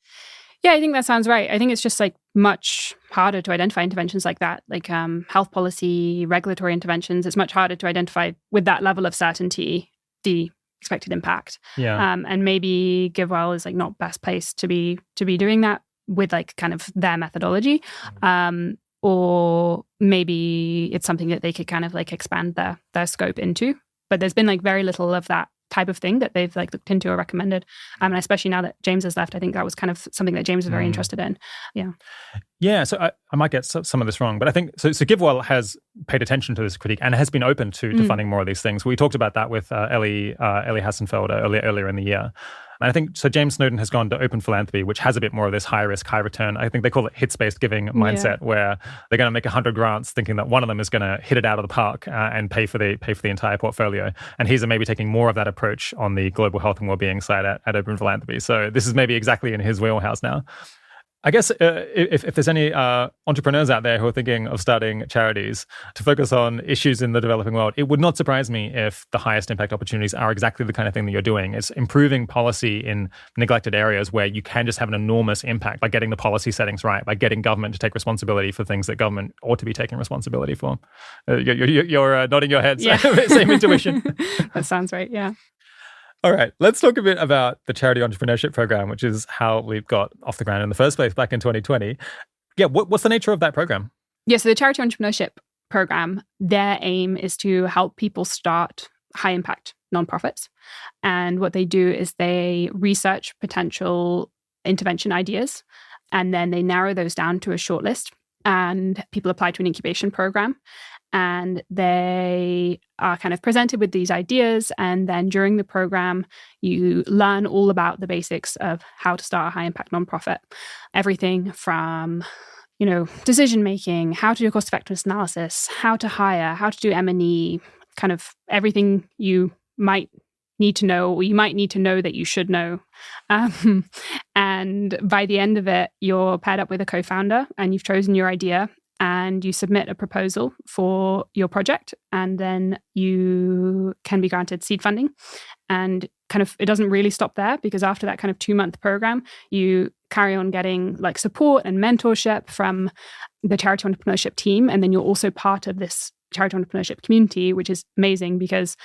Yeah, I think that sounds right. I think it's just like much harder to identify interventions like that, like health policy, regulatory interventions. It's much harder to identify with that level of certainty the expected impact. Yeah. And maybe GiveWell is like not best placed to be doing that with like kind of their methodology. Or maybe it's something that they could kind of like expand their scope into. But there's been like very little of that type of thing that they've like looked into or recommended. And especially now that James has left, I think that was kind of something that James was very interested in. Yeah. Yeah, so I might get some of this wrong, but I think, so GiveWell has paid attention to this critique and has been open to funding more of these things. We talked about that with Ellie Hassenfeld earlier in the year. And I think, so James Snowden has gone to Open Philanthropy, which has a bit more of this high risk, high return. I think they call it hits-based giving mindset, where they're going to make 100 grants thinking that one of them is going to hit it out of the park and pay for the entire portfolio. And he's maybe taking more of that approach on the global health and well-being side at Open Philanthropy. So this is maybe exactly in his wheelhouse now. I guess if there's any entrepreneurs out there who are thinking of starting charities to focus on issues in the developing world, it would not surprise me if the highest impact opportunities are exactly the kind of thing that you're doing. It's improving policy in neglected areas where you can just have an enormous impact by getting the policy settings right, by getting government to take responsibility for things that government ought to be taking responsibility for. You're nodding your head, so same intuition. That sounds right, yeah. All right, let's talk a bit about the Charity Entrepreneurship Program, which is how LEEP got off the ground in the first place back in 2020. Yeah, what's the nature of that program? Yeah, so the Charity Entrepreneurship Program, their aim is to help people start high-impact nonprofits. And what they do is they research potential intervention ideas, and then they narrow those down to a shortlist, and people apply to an incubation program. and they are kind of presented with these ideas. And then during the program, you learn all about the basics of how to start a high impact nonprofit. Everything from decision making, how to do cost effectiveness analysis, how to hire, how to do M&E, kind of everything you might need to know, or you might need to know that you should know. And by the end of it, you're paired up with a co-founder and you've chosen your idea and you submit a proposal for your project, and then you can be granted seed funding. And kind of it doesn't really stop there, because after that kind of 2-month program, you carry on getting like support and mentorship from the charity entrepreneurship team. And then you're also part of this charity entrepreneurship community, which is amazing because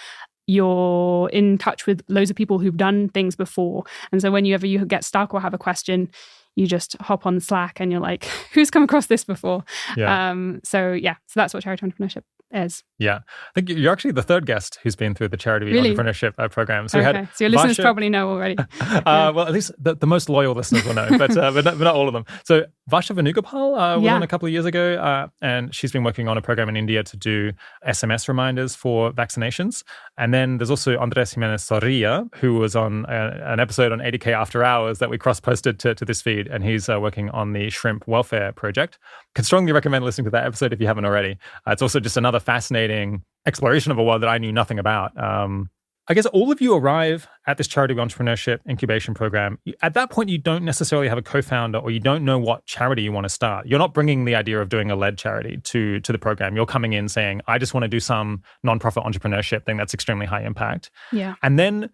you're in touch with loads of people who've done things before. And so whenever you get stuck or have a question, you just hop on Slack and you're like, who's come across this before? So that's what charity entrepreneurship is. Yeah. I think you're actually the third guest who's been through the charity entrepreneurship program. So so your listeners probably know already. Well, at least the most loyal listeners will know, but not all of them. So Varsha Venugopal was on a couple of years ago, and she's been working on a program in India to do SMS reminders for vaccinations. And then there's also Andres Jimenez Sorria, who was on an episode on 80K After Hours that we cross-posted to this feed, and he's working on the shrimp welfare project. Can strongly recommend listening to that episode if you haven't already. It's also just another fascinating exploration of a world that I knew nothing about. I guess all of you arrive at this charity entrepreneurship incubation program. At that point, you don't necessarily have a co-founder, or you don't know what charity you want to start. You're not bringing the idea of doing a lead charity to the program. You're coming in saying, I just want to do some nonprofit entrepreneurship thing that's extremely high impact. Yeah. And then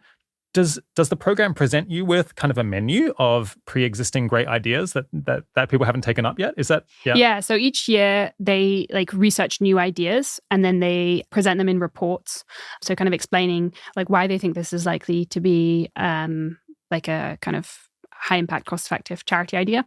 does the program present you with kind of a menu of pre-existing great ideas that people haven't taken up yet? Is that Yeah. So each year they like research new ideas and then they present them in reports. So kind of explaining like why they think this is likely to be like a kind of high impact, cost effective charity idea.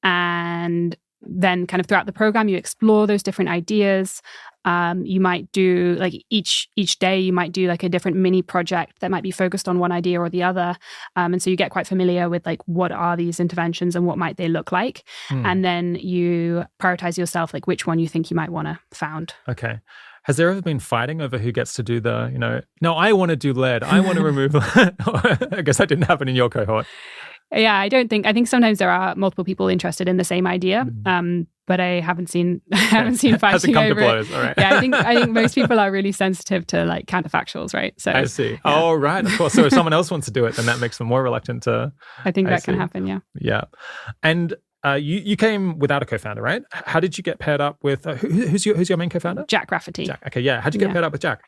And then kind of throughout the program, you explore those different ideas. You might do like each day, you might do like a different mini project that might be focused on one idea or the other. And so you get quite familiar with like, what are these interventions and what might they look like? And then you prioritize yourself, like which one you think you might want to found. Okay. Has there ever been fighting over who gets to do no, I want to do lead, I want to remove lead? I guess that didn't happen in your cohort. Yeah, I think sometimes there are multiple people interested in the same idea, but I haven't seen fighting Hasn't come over to blows, it. all right. Yeah, I think most people are really sensitive to like counterfactuals, right? So I see. Yeah. Oh, right, of course. So if someone else wants to do it, then that makes them more reluctant to. I think that can happen. Yeah. Yeah, and you came without a co-founder, right? How did you get paired up with who's your main co-founder? Jack Rafferty. Jack. Okay, yeah. How'd you get paired up with Jack?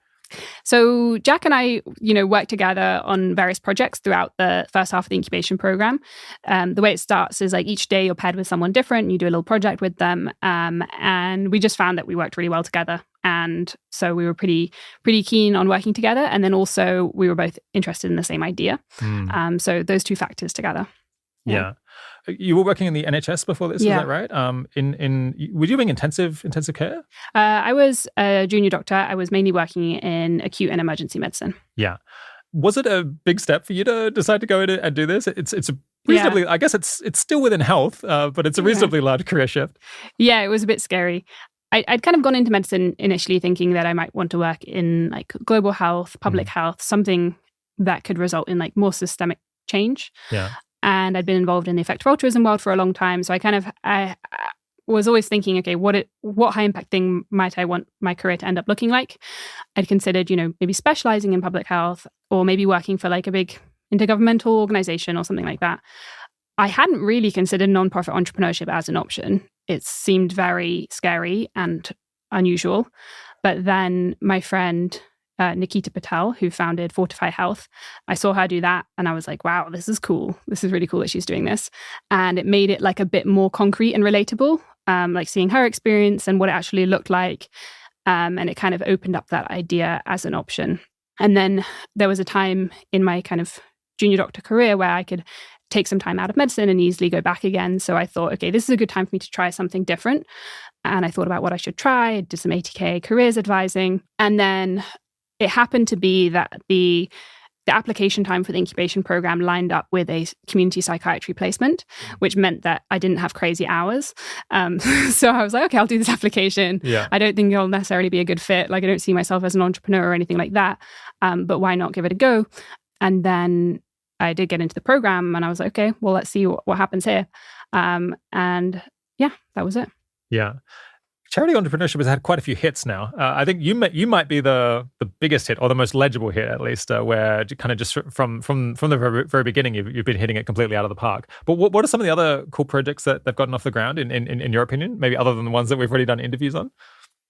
So Jack and I, worked together on various projects throughout the first half of the incubation program. The way it starts is like each day you're paired with someone different. You do a little project with them, and we just found that we worked really well together. And so we were pretty keen on working together. And then also we were both interested in the same idea. So those two factors together. Yeah. You were working in the NHS before this, is that right? Were you doing intensive care? I was a junior doctor. I was mainly working in acute and emergency medicine. Yeah. Was it a big step for you to decide to go in and do this? It's a reasonably, I guess it's still within health, but it's a reasonably large career shift. Yeah, it was a bit scary. I'd kind of gone into medicine initially thinking that I might want to work in like global health, public health, something that could result in like more systemic change. Yeah. And I'd been involved in the effective altruism world for a long time. So I was always thinking, okay, what high impact thing might I want my career to end up looking like? I'd considered, maybe specializing in public health or maybe working for like a big intergovernmental organization or something like that. I hadn't really considered nonprofit entrepreneurship as an option. It seemed very scary and unusual. But then my friend, Nikita Patel, who founded Fortify Health, I saw her do that and I was like, wow, this is cool. This is really cool that she's doing this. And it made it like a bit more concrete and relatable, like seeing her experience and what it actually looked like. And it kind of opened up that idea as an option. And then there was a time in my kind of junior doctor career where I could take some time out of medicine and easily go back again. So I thought, okay, this is a good time for me to try something different. And I thought about what I should try. I did some 80K careers advising. And then it happened to be that the the application time for the incubation program lined up with a community psychiatry placement, which meant that I didn't have crazy hours. So I was like, okay, I'll do this application. Yeah. I don't think it'll necessarily be a good fit. Like, I don't see myself as an entrepreneur or anything like that. But why not give it a go? And then I did get into the program and I was like, okay, well, let's see what happens here. And yeah, that was it. Yeah. Charity entrepreneurship has had quite a few hits now. I think you might be the biggest hit, or the most legible hit at least, where kind of just from the very beginning you've been hitting it completely out of the park. But what are some of the other cool projects that they've gotten off the ground in your opinion? Maybe other than the ones that we've already done interviews on.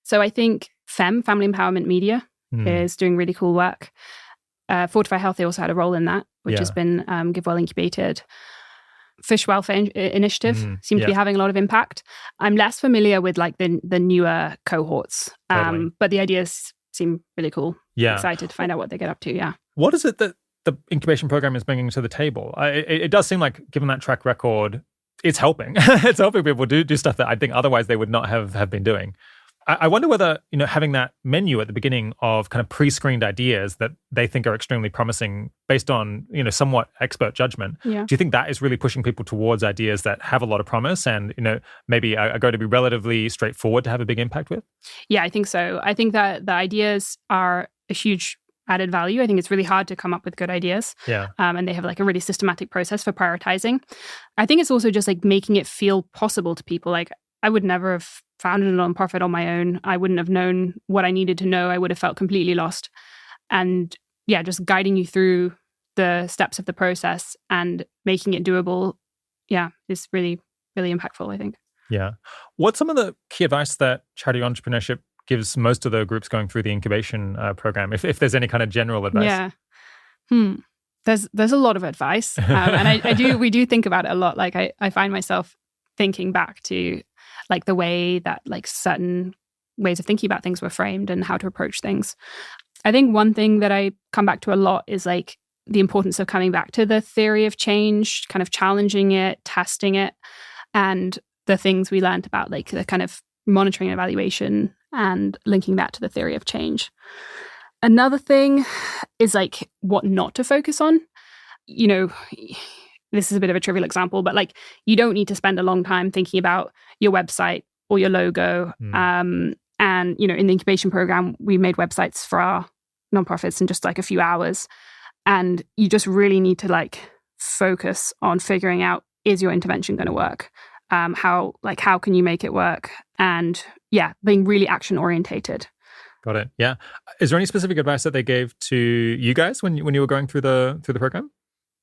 So I think Family Empowerment Media is doing really cool work. Fortify Health, they also had a role in that, which has been GiveWell incubated. Fish Welfare Initiative seems to be having a lot of impact. I'm less familiar with like the newer cohorts, but the ideas seem really cool. Yeah. Excited to find out what they get up to. Yeah. What is it that the incubation program is bringing to the table? It does seem like, given that track record, it's helping. It's helping people do stuff that I think otherwise they would not have been doing. I wonder whether, having that menu at the beginning of kind of pre-screened ideas that they think are extremely promising based on, somewhat expert judgment. Yeah. Do you think that is really pushing people towards ideas that have a lot of promise and, maybe are going to be relatively straightforward to have a big impact with? Yeah, I think so. I think that the ideas are a huge added value. I think it's really hard to come up with good ideas. Yeah. And they have like a really systematic process for prioritizing. I think it's also just like making it feel possible to people. Like, I would never have founded a nonprofit on my own. I wouldn't have known what I needed to know. I would have felt completely lost. And yeah, just guiding you through the steps of the process and making it doable, is really, really impactful, I think. Yeah. What's some of the key advice that charity entrepreneurship gives most of the groups going through the incubation program, if there's any kind of general advice? Yeah. There's a lot of advice. And we do think about it a lot. Like I find myself thinking back to like the way that like certain ways of thinking about things were framed and how to approach things. I think one thing that I come back to a lot is like the importance of coming back to the theory of change, kind of challenging it, testing it, and the things we learned about like the kind of monitoring and evaluation and linking that to the theory of change. Another thing is like what not to focus on. This is a bit of a trivial example, but like you don't need to spend a long time thinking about your website or your logo. And, in the incubation program, we made websites for our nonprofits in just like a few hours. And you just really need to like focus on figuring out, is your intervention going to work? How can you make it work? And being really action orientated. Got it. Yeah. Is there any specific advice that they gave to you guys when you were going through the program?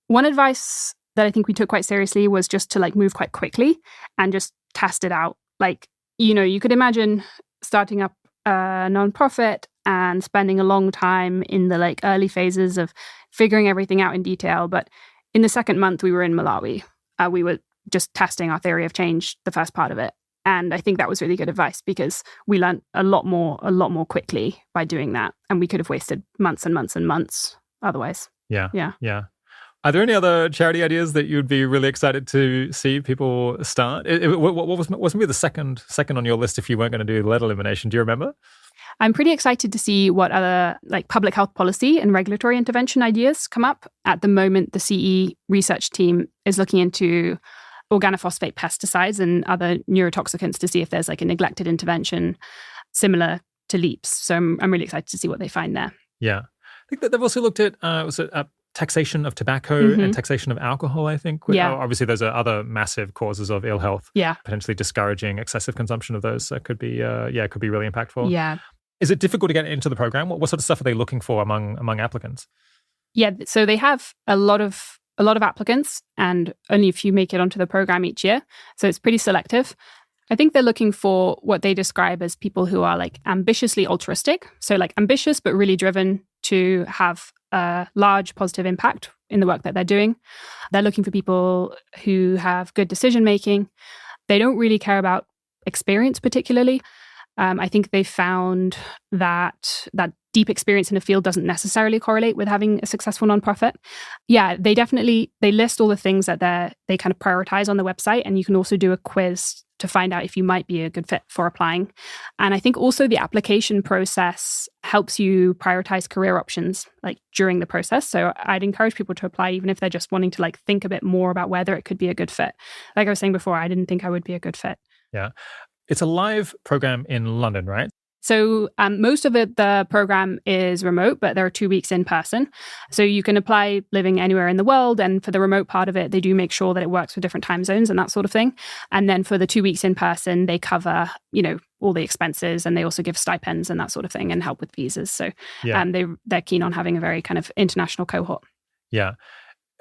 One advice that I think we took quite seriously was just to like move quite quickly and just test it out. Like, you could imagine starting up a nonprofit and spending a long time in the like early phases of figuring everything out in detail. But in the second month, we were in Malawi. We were just testing our theory of change, the first part of it. And I think that was really good advice because we learned a lot more quickly by doing that. And we could have wasted months and months and months otherwise. Yeah. Yeah. Yeah. Are there any other charity ideas that you'd be really excited to see people start? What was maybe the second on your list if you weren't going to do lead elimination? Do you remember? I'm pretty excited to see what other like public health policy and regulatory intervention ideas come up. At the moment, the CE research team is looking into organophosphate pesticides and other neurotoxicants to see if there's like a neglected intervention similar to LEEPs. So I'm really excited to see what they find there. Yeah. I think that they've also looked at taxation of tobacco and taxation of alcohol, I think. Obviously, those are other massive causes of ill health. Yeah. Potentially discouraging excessive consumption of those could be really impactful. Yeah. Is it difficult to get into the program? What sort of stuff are they looking for among applicants? Yeah, so they have a lot of applicants and only a few make it onto the program each year. So it's pretty selective. I think they're looking for what they describe as people who are like ambitiously altruistic. So like ambitious, but really driven to have a large positive impact in the work that they're doing. They're looking for people who have good decision making. They don't really care about experience particularly. I think they found that deep experience in a field doesn't necessarily correlate with having a successful nonprofit. Yeah, they list all the things that they kind of prioritize on the website, and you can also do a quiz to find out if you might be a good fit for applying. And I think also the application process helps you prioritize career options like during the process. So I'd encourage people to apply even if they're just wanting to like think a bit more about whether it could be a good fit. Like I was saying before, I didn't think I would be a good fit. Yeah. It's a live program in London, right? So most of the program is remote, but there are 2 weeks in person. So you can apply living anywhere in the world. And for the remote part of it, they do make sure that it works with different time zones and that sort of thing. And then for the 2 weeks in person, they cover, all the expenses, and they also give stipends and that sort of thing and help with visas. So they're keen on having a very kind of international cohort. Yeah.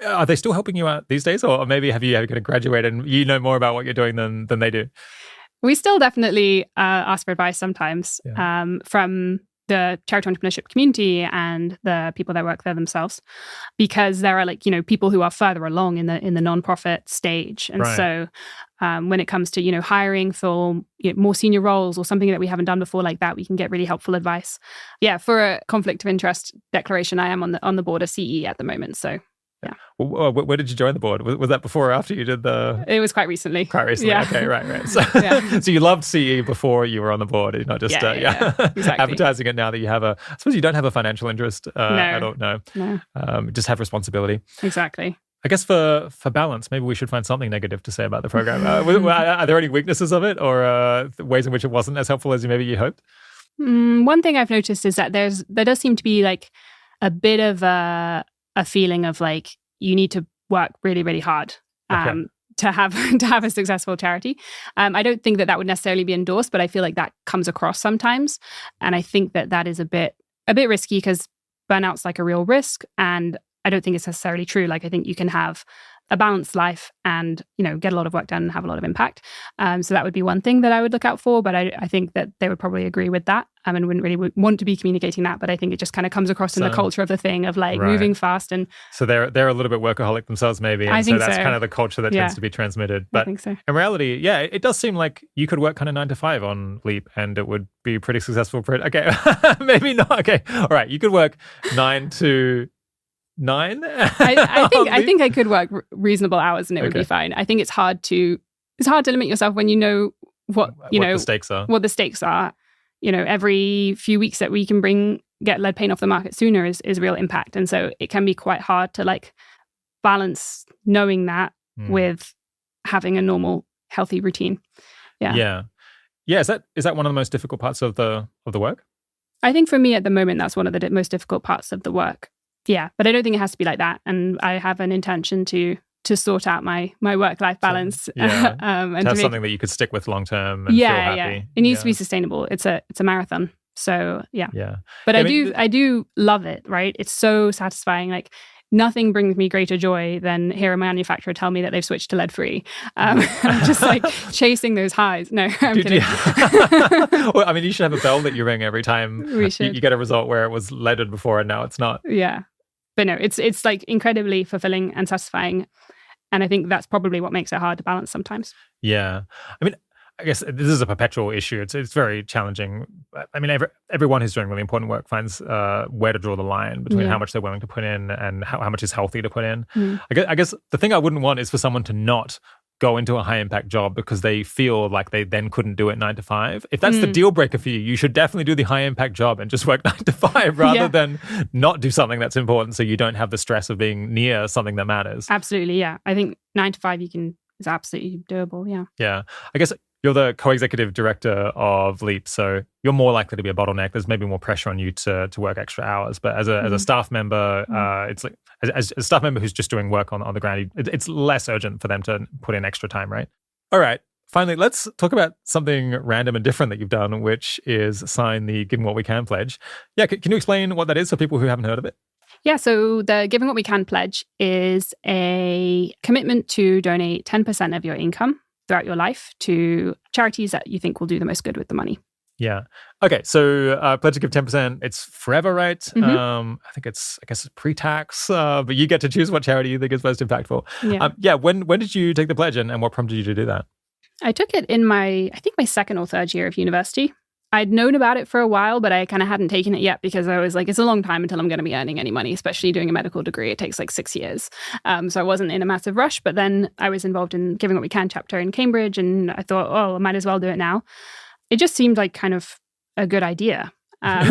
Are they still helping you out these days? Or maybe have you kind of graduated and you know more about what you're doing than they do? We still definitely ask for advice sometimes from the charity entrepreneurship community and the people that work there themselves, because there are people who are further along in the nonprofit stage. And so when it comes to, hiring for more senior roles or something that we haven't done before like that, we can get really helpful advice. Yeah, for a conflict of interest declaration, I am on the board of CE at the moment. So yeah. Well, where did you join the board? Was that before or after you did the... It was quite recently. Quite recently, yeah. Okay, right. So, so you loved CE before you were on the board, not just exactly. advertising it now that you have I suppose you don't have a financial interest at all. No. Just have responsibility. Exactly. I guess for balance, maybe we should find something negative to say about the program. Are there any weaknesses of it or ways in which it wasn't as helpful as maybe you hoped? One thing I've noticed is that there does seem to be like a bit of a feeling of like you need to work really, really hard to have a successful charity. I don't think that would necessarily be endorsed, but I feel like that comes across sometimes. And I think that is a bit risky because burnout's like a real risk. And I don't think it's necessarily true. Like I think you can have a balanced life and, get a lot of work done and have a lot of impact. So that would be one thing that I would look out for. But I think that they would probably agree with that. And wouldn't really want to be communicating that. But I think it just kind of comes across in the culture of the thing of like moving fast. And so they're a little bit workaholic themselves maybe. And I think so that's kind of the culture that tends to be transmitted. But I think so. In reality, it does seem like you could work kind of 9 to 5 on LEEP and it would be pretty successful. Okay, maybe not. Okay, all right. You could work 9 to 9. I think I could work reasonable hours and it would be fine. I think it's hard to limit yourself when you know what the stakes are. What the stakes are. Every few weeks that we can get lead paint off the market sooner is real impact. And so it can be quite hard to like balance knowing that with having a normal, healthy routine. Yeah. Is that one of the most difficult parts of the work? I think for me at the moment, that's one of the most difficult parts of the work. Yeah, but I don't think it has to be like that. And I have an intention to sort out my work-life balance. And to have something that you could stick with long-term and feel happy. Yeah. It needs to be sustainable. It's a marathon. So yeah. But I do love it, right? It's so satisfying. Like nothing brings me greater joy than hear a manufacturer tell me that they've switched to lead-free. I'm just like chasing those highs. No, I'm kidding. Well, I mean, you should have a bell that you ring every time you get a result where it was leaded before and now it's not. Yeah. But no, it's like incredibly fulfilling and satisfying. And I think that's probably what makes it hard to balance sometimes. Yeah. I mean, I guess this is a perpetual issue. It's very challenging. I mean, everyone who's doing really important work finds where to draw the line between how much they're willing to put in and how much is healthy to put in. I guess the thing I wouldn't want is for someone to not go into a high impact job because they feel like they then couldn't do it 9 to 5. If that's the deal breaker for you, you should definitely do the high impact job and just work 9 to 5 rather than not do something that's important so you don't have the stress of being near something that matters. Absolutely, yeah. I think 9 to 5 is absolutely doable, yeah. Yeah. I guess you're the co-executive director of LEEP, so you're more likely to be a bottleneck. There's maybe more pressure on you to work extra hours. But as a staff member, it's like as a staff member who's just doing work on the ground, it's less urgent for them to put in extra time, right? All right. Finally, let's talk about something random and different that you've done, which is sign the Giving What We Can pledge. Yeah, can you explain what that is for people who haven't heard of it? Yeah, so the Giving What We Can pledge is a commitment to donate 10% of your income throughout your life to charities that you think will do the most good with the money. Yeah. Okay. So pledge to give 10%. It's forever, right? I think it's pre-tax, but you get to choose what charity you think is most impactful. Yeah. When did you take the pledge and what prompted you to do that? I took it in my second or third year of university. I'd known about it for a while, but I kind of hadn't taken it yet because I was like, it's a long time until I'm going to be earning any money, especially doing a medical degree. It takes like 6 years. So I wasn't in a massive rush. But then I was involved in Giving What We Can chapter in Cambridge, and I thought, I might as well do it now. It just seemed like kind of a good idea. I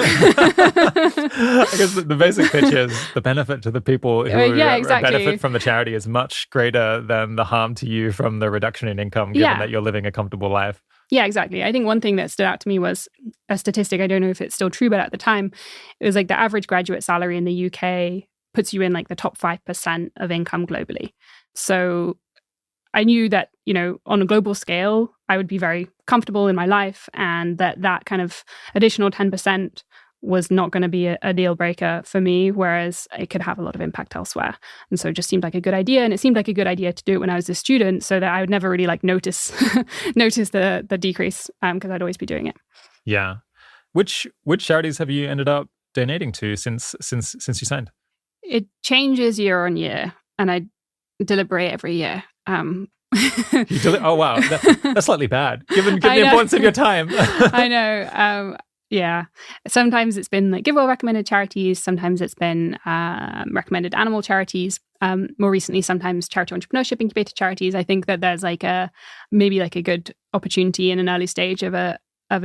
guess the basic pitch is the benefit to the people who benefit from the charity is much greater than the harm to you from the reduction in income, given that you're living a comfortable life. Yeah, exactly. I think one thing that stood out to me was a statistic. I don't know if it's still true, but at the time, it was like the average graduate salary in the UK puts you in like the top 5% of income globally. So I knew that, on a global scale, I would be very comfortable in my life, and that kind of additional 10% was not going to be a deal breaker for me, whereas it could have a lot of impact elsewhere. And so it just seemed like a good idea. And it seemed like a good idea to do it when I was a student, so that I would never really like notice the decrease, because I'd always be doing it. Yeah. Which charities have you ended up donating to since you signed? It changes year on year, and I deliberate every year. Oh, wow. That's slightly bad, given the importance of your time. I know. Yeah. Sometimes it's been like GiveWell recommended charities. Sometimes it's been recommended animal charities. More recently, sometimes charity entrepreneurship incubator charities. I think that there's maybe a good opportunity in an early stage of a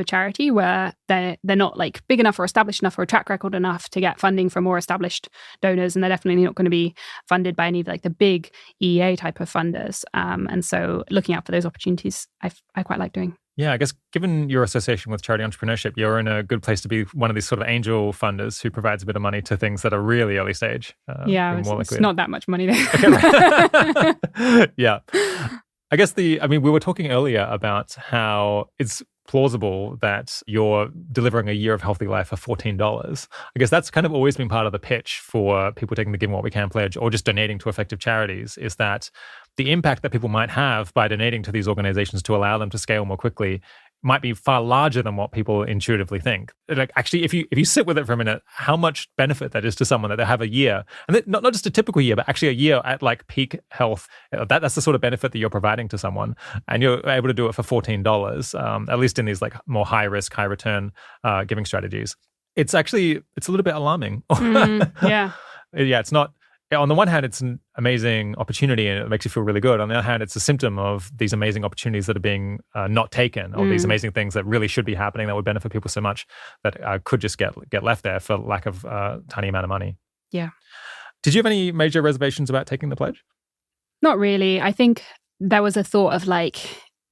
charity where they're not like big enough or established enough or a track record enough to get funding from more established donors, and they're definitely not going to be funded by any of like the big EEA type of funders. And so looking out for those opportunities, I quite like doing. Yeah, I guess given your association with charity entrepreneurship, you're in a good place to be one of these sort of angel funders who provides a bit of money to things that are really early stage. It's not that much money there. Okay. Yeah. I guess we were talking earlier about how it's plausible that you're delivering a year of healthy life for $14. I guess that's kind of always been part of the pitch for people taking the Give What We Can pledge or just donating to effective charities, is that the impact that people might have by donating to these organizations to allow them to scale more quickly might be far larger than what people intuitively think. Like, actually, if you sit with it for a minute, how much benefit that is to someone that they have a year, and not just a typical year, but actually a year at like peak health. That's the sort of benefit that you're providing to someone, and you're able to do it for $14, at least in these like more high risk, high return giving strategies. It's a little bit alarming. Yeah. Yeah, it's not. On the one hand, it's an amazing opportunity and it makes you feel really good. On the other hand, it's a symptom of these amazing opportunities that are being not taken, or these amazing things that really should be happening that would benefit people so much that could just get left there for lack of tiny amount of money. Yeah. Did you have any major reservations about taking the pledge? Not really. I think there was a thought of like,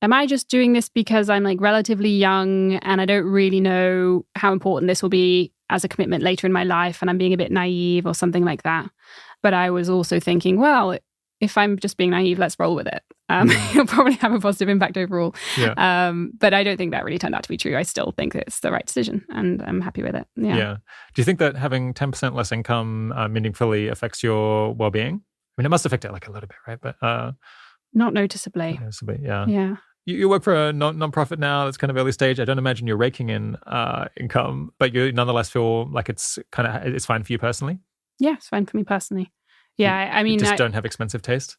am I just doing this because I'm like relatively young and I don't really know how important this will be as a commitment later in my life, and I'm being a bit naive or something like that. But I was also thinking, well, if I'm just being naive, let's roll with it. It'll probably have a positive impact overall. Yeah. But I don't think that really turned out to be true. I still think it's the right decision and I'm happy with it. Yeah. Do you think that having 10% less income meaningfully affects your well-being? I mean, it must affect it like a little bit, right? But not noticeably. Yeah. Yeah. You work for a non-profit now that's kind of early stage. I don't imagine you're raking in income, but you nonetheless feel like it's fine for you personally? Yeah, it's fine for me personally. Yeah, I mean... You don't have expensive taste?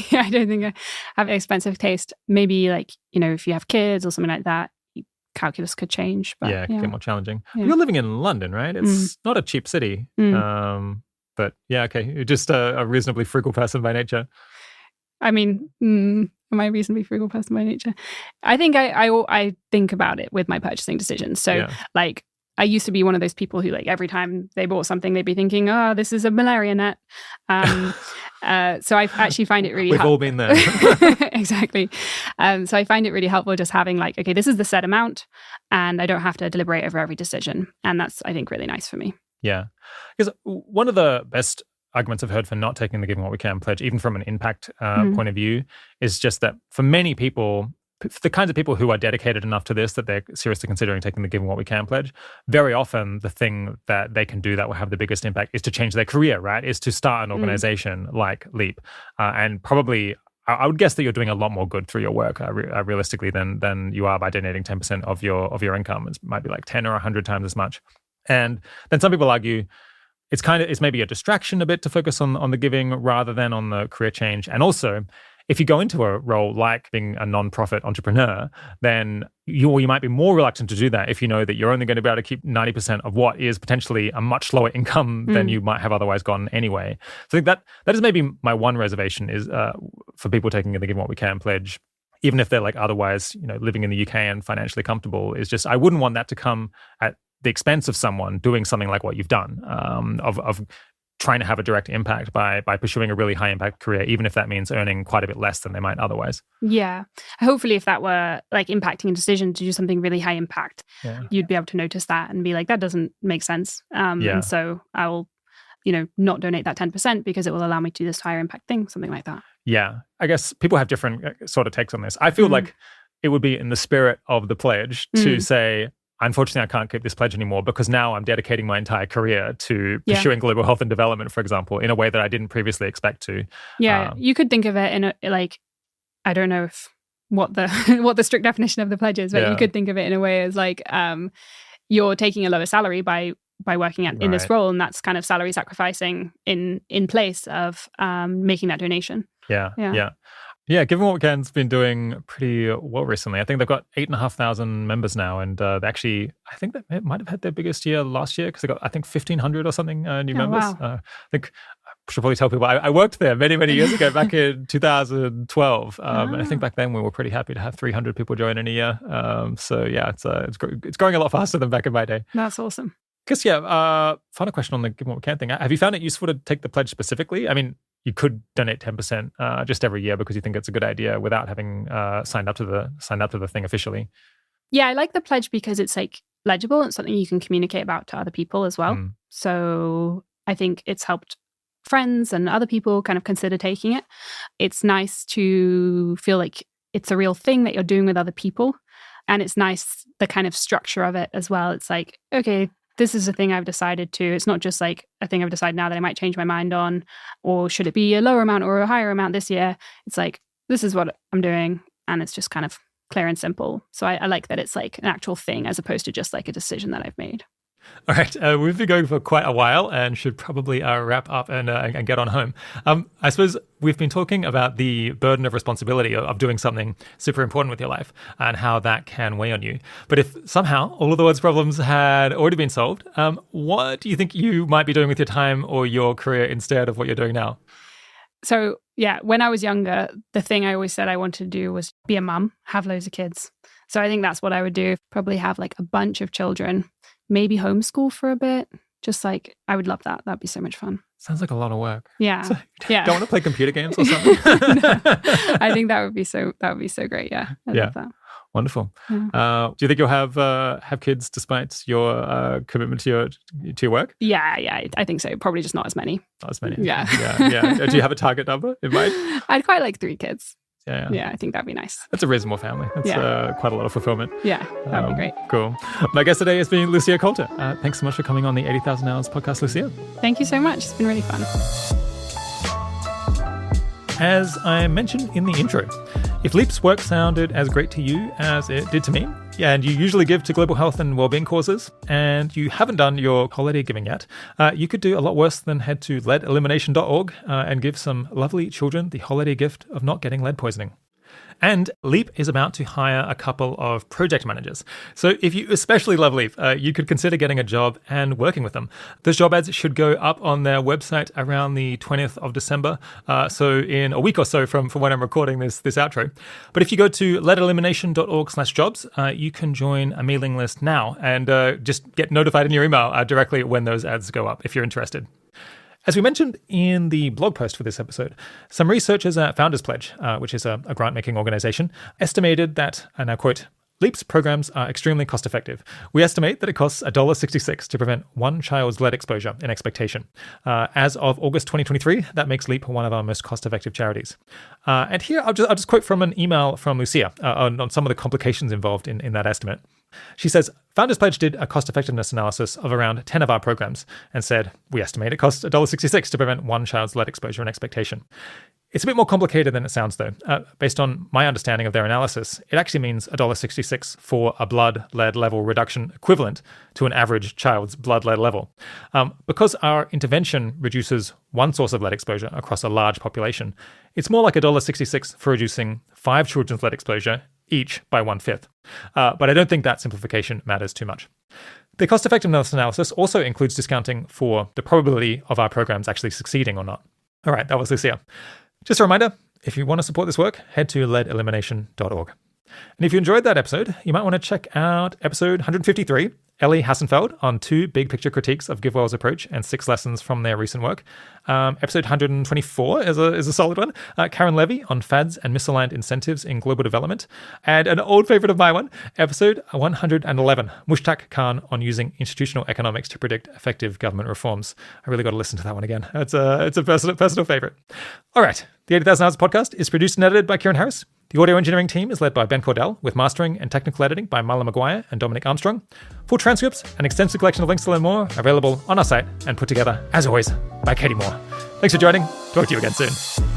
Yeah, I don't think I have expensive taste. Maybe like, if you have kids or something like that, calculus could change. But, it could get more challenging. Yeah. You're living in London, right? It's not a cheap city. But yeah, okay. You're just a reasonably frugal person by nature. I mean, am I a reasonably frugal person by nature? I think I think about it with my purchasing decisions. So like, I used to be one of those people who like every time they bought something, they'd be thinking, oh, this is a malaria net. So I actually find it really We've all been there. Exactly. So I find it really helpful just having like, okay, this is the set amount and I don't have to deliberate over every decision. And that's, I think, really nice for me. Yeah. Because one of the best arguments I've heard for not taking the Giving What We Can pledge, even from an impact point of view, is just that for many people, the kinds of people who are dedicated enough to this that they're seriously considering taking the Giving What We Can pledge, very often the thing that they can do that will have the biggest impact is to change their career, right? Is to start an organization like LEEP. And probably, I would guess that you're doing a lot more good through your work realistically than you are by donating 10% of your income. It might be like 10 or 100 times as much. And then some people argue it's maybe a distraction a bit to focus on the giving rather than on the career change. And also, if you go into a role like being a non-profit entrepreneur, then you might be more reluctant to do that if you know that you're only going to be able to keep 90% of what is potentially a much lower income than you might have otherwise gotten anyway. So I think that is maybe my one reservation is for people taking the Give What We Can pledge, even if they're like otherwise, living in the UK and financially comfortable, is just I wouldn't want that to come at the expense of someone doing something like what you've done, of trying to have a direct impact by pursuing a really high impact career, even if that means earning quite a bit less than they might otherwise. Yeah. Hopefully if that were like impacting a decision to do something really high impact, you'd be able to notice that and be like, that doesn't make sense. And so I will, not donate that 10% because it will allow me to do this higher impact thing, something like that. Yeah. I guess people have different sort of takes on this. I feel like it would be in the spirit of the pledge to say, unfortunately, I can't keep this pledge anymore because now I'm dedicating my entire career to pursuing global health and development, for example, in a way that I didn't previously expect to. Yeah, you could think of it in I don't know what the strict definition of the pledge is, but you could think of it in a way as like you're taking a lower salary by working in this role, and that's kind of salary sacrificing in place of making that donation. Yeah, Given What We Can's been doing pretty well recently. I think they've got 8,500 members now, and they actually, I think they might have had their biggest year last year because they got, I think, 1,500 or something new members. Wow. I think I should probably tell people I worked there many, many years ago, back in 2012, and I think back then we were pretty happy to have 300 people join in a year. So yeah, it's growing a lot faster than back in my day. That's awesome. I guess, final question on the Give What We Can thing. Have you found it useful to take the pledge specifically? I mean, you could donate 10% just every year because you think it's a good idea without having signed up to the thing officially. Yeah, I like the pledge because it's like legible and something you can communicate about to other people as well. So I think it's helped friends and other people kind of consider taking it. It's nice to feel like it's a real thing that you're doing with other people. And it's nice, the kind of structure of it as well. It's like, okay, this is a thing I've decided to. It's not just like a thing I've decided now that I might change my mind on, or should it be a lower amount or a higher amount this year? It's like, this is what I'm doing. And it's just kind of clear and simple. So I like that it's like an actual thing as opposed to just like a decision that I've made. All right, we've been going for quite a while and should probably wrap up and get on home. I suppose we've been talking about the burden of responsibility of doing something super important with your life and how that can weigh on you. But if somehow all of the world's problems had already been solved, what do you think you might be doing with your time or your career instead of what you're doing now? So yeah, when I was younger, the thing I always said I wanted to do was be a mum, have loads of kids. So I think that's what I would do. Probably have like a bunch of children. Maybe homeschool for a bit. Just like, I would love that. That'd be so much fun. Sounds like a lot of work. Yeah. So, yeah. Don't want to play computer games or something? No, I think that would be so great. Yeah. I love that. Wonderful. Yeah. Do you think you'll have kids despite your commitment to your work? Yeah. I think so. Probably just not as many. Not as many. Yeah. Do you have a target number in mind? I'd quite like 3 kids. Yeah, I think that'd be nice. That's a reasonable family. That's quite a lot of fulfillment. Yeah, that'd be great. Cool. My guest today has been Lucia Coulter. Thanks so much for coming on the 80,000 Hours podcast, Lucia. Thank you so much. It's been really fun. As I mentioned in the intro, if LEEP's work sounded as great to you as it did to me, and you usually give to global health and wellbeing causes, and you haven't done your holiday giving yet, you could do a lot worse than head to leadelimination.org and give some lovely children the holiday gift of not getting lead poisoning. And LEEP is about to hire a couple of project managers. So if you especially love LEEP, you could consider getting a job and working with them. Those job ads should go up on their website around the 20th of December. So in a week or so from when I'm recording this outro. But if you go to leadelimination.org/jobs, you can join a mailing list now and just get notified in your email directly when those ads go up if you're interested. As we mentioned in the blog post for this episode, some researchers at Founders Pledge, which is a grant-making organization, estimated that, and I quote, LEEP's programs are extremely cost-effective. We estimate that it costs $1.66 to prevent one child's lead exposure in expectation. As of August 2023, that makes LEEP one of our most cost-effective charities. And here, I'll just quote from an email from Lucia on some of the complications involved in that estimate. She says, Founders Pledge did a cost-effectiveness analysis of around 10 of our programs and said, we estimate it costs $1.66 to prevent one child's lead exposure in expectation. It's a bit more complicated than it sounds, though. Based on my understanding of their analysis, it actually means $1.66 for a blood lead level reduction equivalent to an average child's blood lead level. Because our intervention reduces one source of lead exposure across a large population, it's more like $1.66 for reducing 5 children's lead exposure each by 1/5. But I don't think that simplification matters too much. The cost-effectiveness analysis also includes discounting for the probability of our programs actually succeeding or not. All right, that was Lucia. Just a reminder, if you want to support this work, head to leadelimination.org. And if you enjoyed that episode, you might want to check out episode 153, Ellie Hassenfeld on 2 big picture critiques of GiveWell's approach and 6 lessons from their recent work. Episode 124 is a solid one. Karen Levy on fads and misaligned incentives in global development. And an old favorite of my one, episode 111, Mushtaq Khan on using institutional economics to predict effective government reforms. I really got to listen to that one again. It's a personal favorite. All right. The 80,000 Hours podcast is produced and edited by Kieran Harris. The audio engineering team is led by Ben Cordell, with mastering and technical editing by Marla Maguire and Dominic Armstrong. Full transcripts and extensive collection of links to learn more are available on our site and put together, as always, by Katie Moore. Thanks for joining. Talk to you again soon.